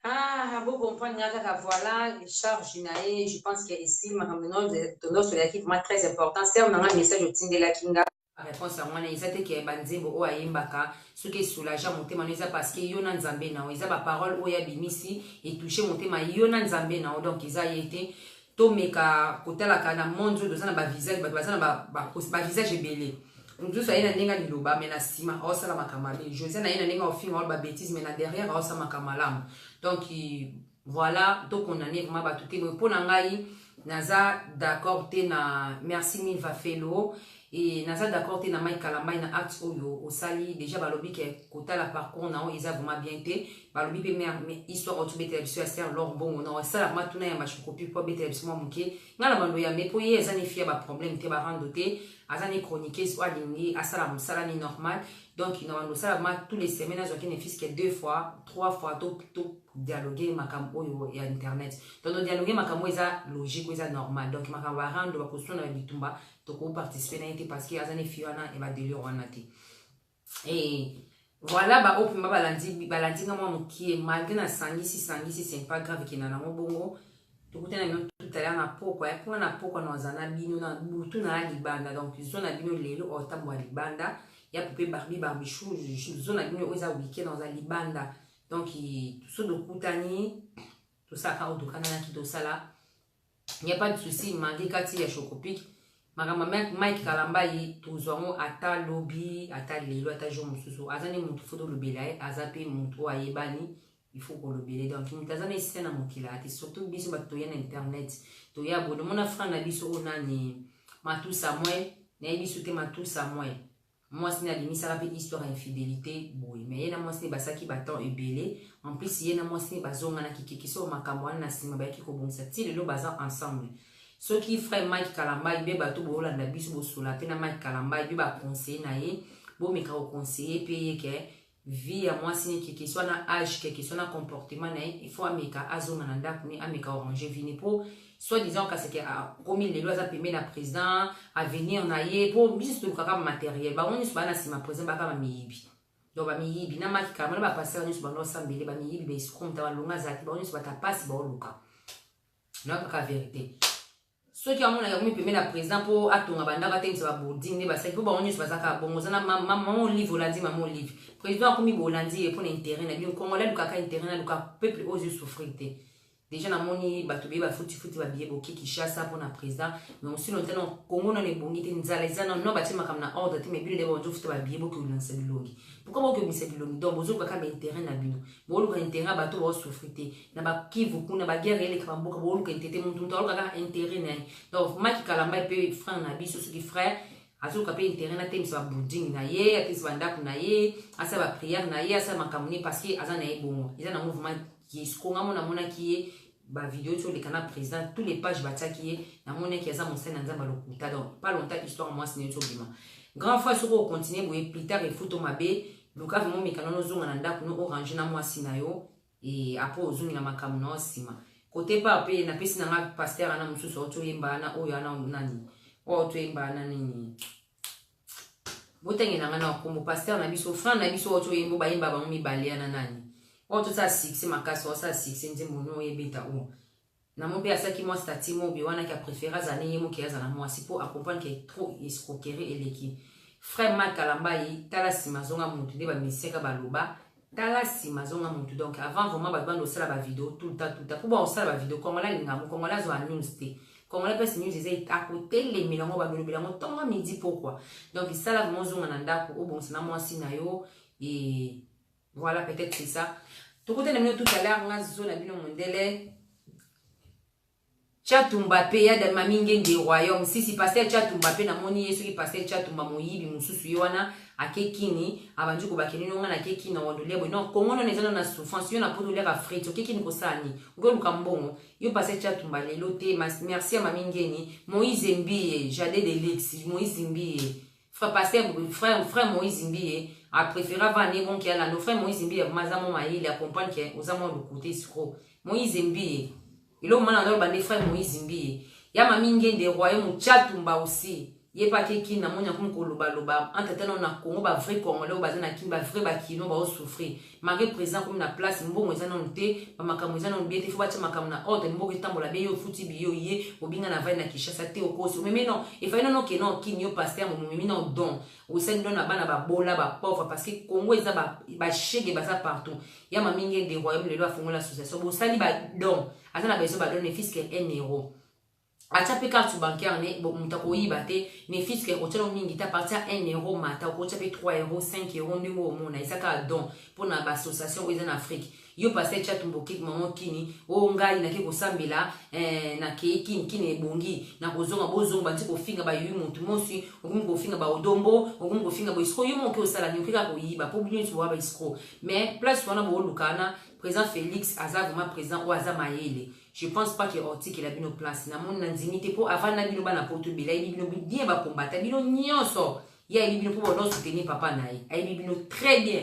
Ah, vous comprenez, voilà, charge nae, je pense que ici, ma sur l'équipe, vraiment très important. C'est un message au Tinde la Kinga. Réponse à moi, ils étaient qui banzebo o ayembaka, ce qui est soulagé mon thème, parce que yona nzambe na, ils a parole o ya bimisi et toucher mon thème, yona nzambe na, donc ils a été tomeka kotala kana monzo dozana ba visage, ba visage belé. Donc tout ça, il y a un nenga liloba, mais na sima, oh ça la makamale. José na un nenga au film, oh ba bêtise, mais na derrière, oh ça makamalam. Donc voilà, donc on en est vraiment batouté. Mais pour nangai, naza d'accord te na merci mille va fellow et naza d'accord te na Mike Kalamba na acte oyo au sali déjà balobi ke kota la parcours na o isa vraiment bien te balobi pe mais histoire auto télévision à faire leur bon na ça la matuna ya match copie pour télévision mo muke ngala bando ya mais pour ye ezani fia ba problème te ba rando te azani chroniquer soit lingi asala musala ni normal donc il normalement ça tous les semaines azo ki ne fils que 2 fois 3 fois tout dialoguer makambo oyo ya internet donc dialoguer makambo eza logique eza normal donc makambo rando ba question na bitumba to ko participer na été parce que azani fiona et ba délire wana te et voilà ba opima balandi ngama mukie malgré na sangisi c'est pas grave ki na na bongo tukute na tout à l'heure na poko ya kuna na poko na zana bino na butu na libanda donc zona bino lelo otambo libanda ya poupée Barbie chou zona bino oza week-end dans libanda donc tout de kutani tout ça ka odokana na kito sala il n'y a pas de souci mangi kati ya chocopic magama Mike Kalamba yi tuzwango ata lobby ata lelo ata jo mususu azani mutu foto lobelaye azape mutu ayebani il faut qu'on le bélé donc mutazana ici na mokila ati surtout biso bato ya na internet to ya bodo mona frère na biso onani Matou Samuel na biso te Matou Samuel moi c'est na limisa rapide histoire infidélité boy mais yena moi c'est basaki baton ebélé en plus yena moi c'est bazonga na kiki so makambo na sima ba ki ko bonsa ti le baza ensemble ce qui frère Mike Kalamba be bato bo landa biso bo sola pe na Mike Kalamba be ba conseiller na ye bo meka ko conseiller pe ke vie à moi c'est qui soit na âge qui soit na comportement il faut ameka azonga na ndako ni ameka orange vini pour soit disant que c'est que comme les lois a permis la président à venir na ye pour juste le kaka matériel ba on soit na sima président ba ka miyibi donc ba miyibi na maki kamana ba passer ni soit no sambele ba miyibi be scrum ta longa zati ba on soit ta passe ba oluka na ka vérité ceux qui ont permis la président pour atonga banda ba tenisa ba boarding ne ba sai pour ba on soit ka bongo na maman livre la dit maman livre président comme bolandi pour l'intérêt na bien congolais lu kaka intérêt na lu ka peuple ose souffrir déjà na moni batobe ba futi ba biye boki ki chassa pour na président mais aussi longtemps Congo na le bongi te nzala ezana no batima comme na ordre te mais bile de bonjo futi ba biye boki ulansa bilongi pourquoi boki misa bilongi donc bozo ka ba intérêt na bino bolu ka intérêt bato ba souffrir na ba kivu kuna ba guerre ele ka mboka bolu ka intérêt muntu to ka intérêt na donc Mike Kalamba pe frère na biso ce qui frère azo ka pe intérêt na temisa boarding na ye atis banda kuna ye asa ba prière na ye asa makamuni parce que azana e bon ezana mouvement qui est qu'on a mon qui ba vidéo sur le canal président tous les pages bata qui est na mon qui a mon scène nzamba lokuta donc pas longtemps histoire moi c'est sur bima grand fois sur on continue boye plus tard et photo mabe luka vraiment mekano zonga na ndako no orange na moi sinayo et après ozungi na makamu no sima côté pa pe na pesi na pasteur na mususu oto yemba na oyo na nani oto yemba na nini botenge na ngana ko pasteur na biso frère na biso oto yembo ba yemba ba mi balia na nani oh tout ça c'est ma casse ça c'est nze mono et beta ou na mon père ça qui moi statimo bi wana qui a préféré zane yemo qui azana moi c'est pour accompagner qui est trop escroquerie et l'équipe frère Makalambai tala simazonga mutu de ba miseka baloba tala simazonga mutu donc avant vraiment ba bando sala ba vidéo tout le temps pour ba sala ba vidéo kongola lingamu kongola zo news te kongola pesi news ezai à côté les milango ba bilango tonga midi pourquoi donc ça là vraiment zonga na ndako o bon sana moi sinayo et voilà peut-être c'est ça tout côté na mino tout à l'heure nga zo na bino mondele Chatumba pe ya da maminge de royaume si pasteur Chatumba pe na moni yesu ki pasteur Chatumba moyibi mususu yona akekini abanju ko bakeni no ngana kekini na wandole bo non kongono nezana na souffrance yo na poto lera frito kekini ko sani ngo lukambongo yo pasteur Chatumba lelo te merci à maminge ni Moïse Mbiye Jade de Lix Moïse Mbiye frère Moïse Mbiye a préféré vani bon qui a la no frère Moïse Mbiye mazamo maïli accompagne que osamo le côté sro Moïse Mbiye ilo mana ndo bande frère Moïse Mbiye ya maminge de royaume Chatumba aussi ye pa keki na monya kum ko loba entetana na Congo ba vrai congolais ba na kimba vrai ba kino ba souffrir malgré présent comme na place mbongo ezana nte ba makambo ezana nbiete fo ba cha makambo na ordre mbongo etambola be yo futi biyo ye obinga na vai na Kishasa te okosi mais non et fa non ke non kinyo pasteur mo mimi non don o sen don na bana ba bola ba pauvre parce que Congo eza ba chege ba ça partout ya maminge de royaume le afongola association bo sali ba don azana beso ba don ne fisque 1 euro achape carte bancaire ne bon mutako yibate ne fisque ko tshelo mingi ta partir 1 euro mata ko tshapé 3 euros 5 euros ndimo mona isaka don pour na association en Afrique yo passé Chatumba kik maman kini o ngai na ke ko sambela na ke kini ebongi na kozonga bozonga banti ko finga ba yu mutu mosi okum ko finga ba odombo okum ko finga ba isko yo mon ke osala ni okika ko yiba pour bien tu wa ba isko mais place wana bo lukana président Félix aza vraiment président ou aza mayele je pense pas que Orti qu'il a bien place na mon nandimité pour avant na bino bana porto bila bino bien ba combattre bino nyonso ya bino pour bon soutenir papa naï ay bino très bien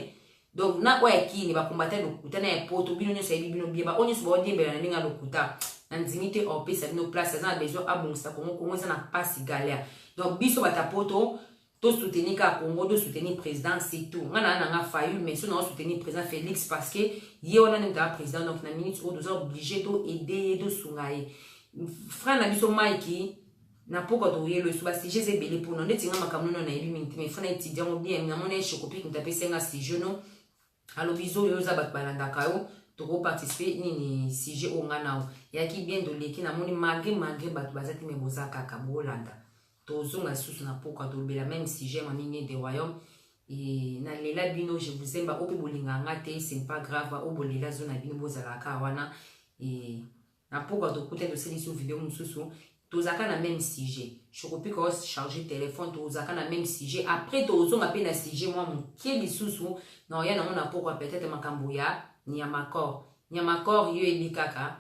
donc na kwa kini ba combattre lokuta na porto bino nyonso ay bino bien ba onyo so ba diembela na ninga lokuta nandimité au pesa bino place ça a besoin abongisa Congo ça na pas si galère donc biso bata poto to soutenir ka Congo de soutenir président c'est tout ngana nga failli mais so na soutenir président Félix parce que ye on a un président donc na minute ou 2 heures obligé to aider de sungaye frère na biso Mikey na poko to ye le suba si jésus belé pour non netinga makamno na yebi minti mais frère étudiant bien na mona chocopi nta pesa nga si jeune alo bizo yo za bat balanda kayo to ko participer ni sujet o ngana o ya ki bien de leki na moni malgré bat bazati me bozaka ka bolanda tozonga susu na poko to bela même sujet maminge de royaume et na lela bino je vous aime ba ope bolinga ngate c'est pas grave o bolela zona bino bozala ka wana et na poko to kote de série sur vidéo mususu tozaka na même sujet je copie ko charger téléphone tozaka na même sujet après tozonga pe na sujet moi mon qui lisusu non ya na mona poko peut-être makambo ya Nyamakor yo ebikaka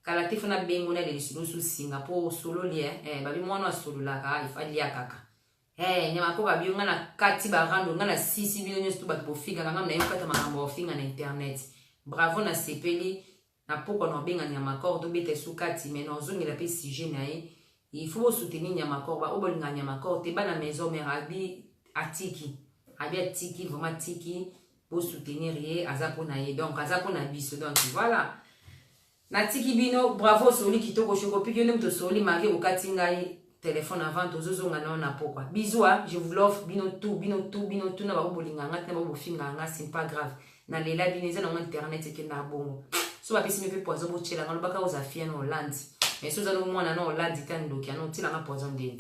kala te fana bengo na de sulu Singapore solo lie babi mwana solo la ka ifali akaka Nyamakor abi ngana kati ba rando ngana sisi bino nyosto ba pofinga ngam na yokata makambo ofinga na internet bravo na sepeli na poko no benga Nyamakor to bete sukati mais no zongi la pe sujet na il faut soutenir Nyamakor ba obolinga Nyamakor te bana maison mais atiki vraiment tiki pour soutenir ye azapo na ye donc azapo na biso donc voilà natiki bino bravo soli kitoko shoko piki nem to soli mage okati ngai téléphone avant tozozonga na pokwa bisous je vous l'offre bino tout na ba bolinga ngati na ba bofinga nga c'est pas grave na lela bineza na internet ke na bongo so ba pesi me pe poison bo chela ngalo baka oza fia no Hollande mais so za no mwana no Hollande kan doki ano tila nga poison de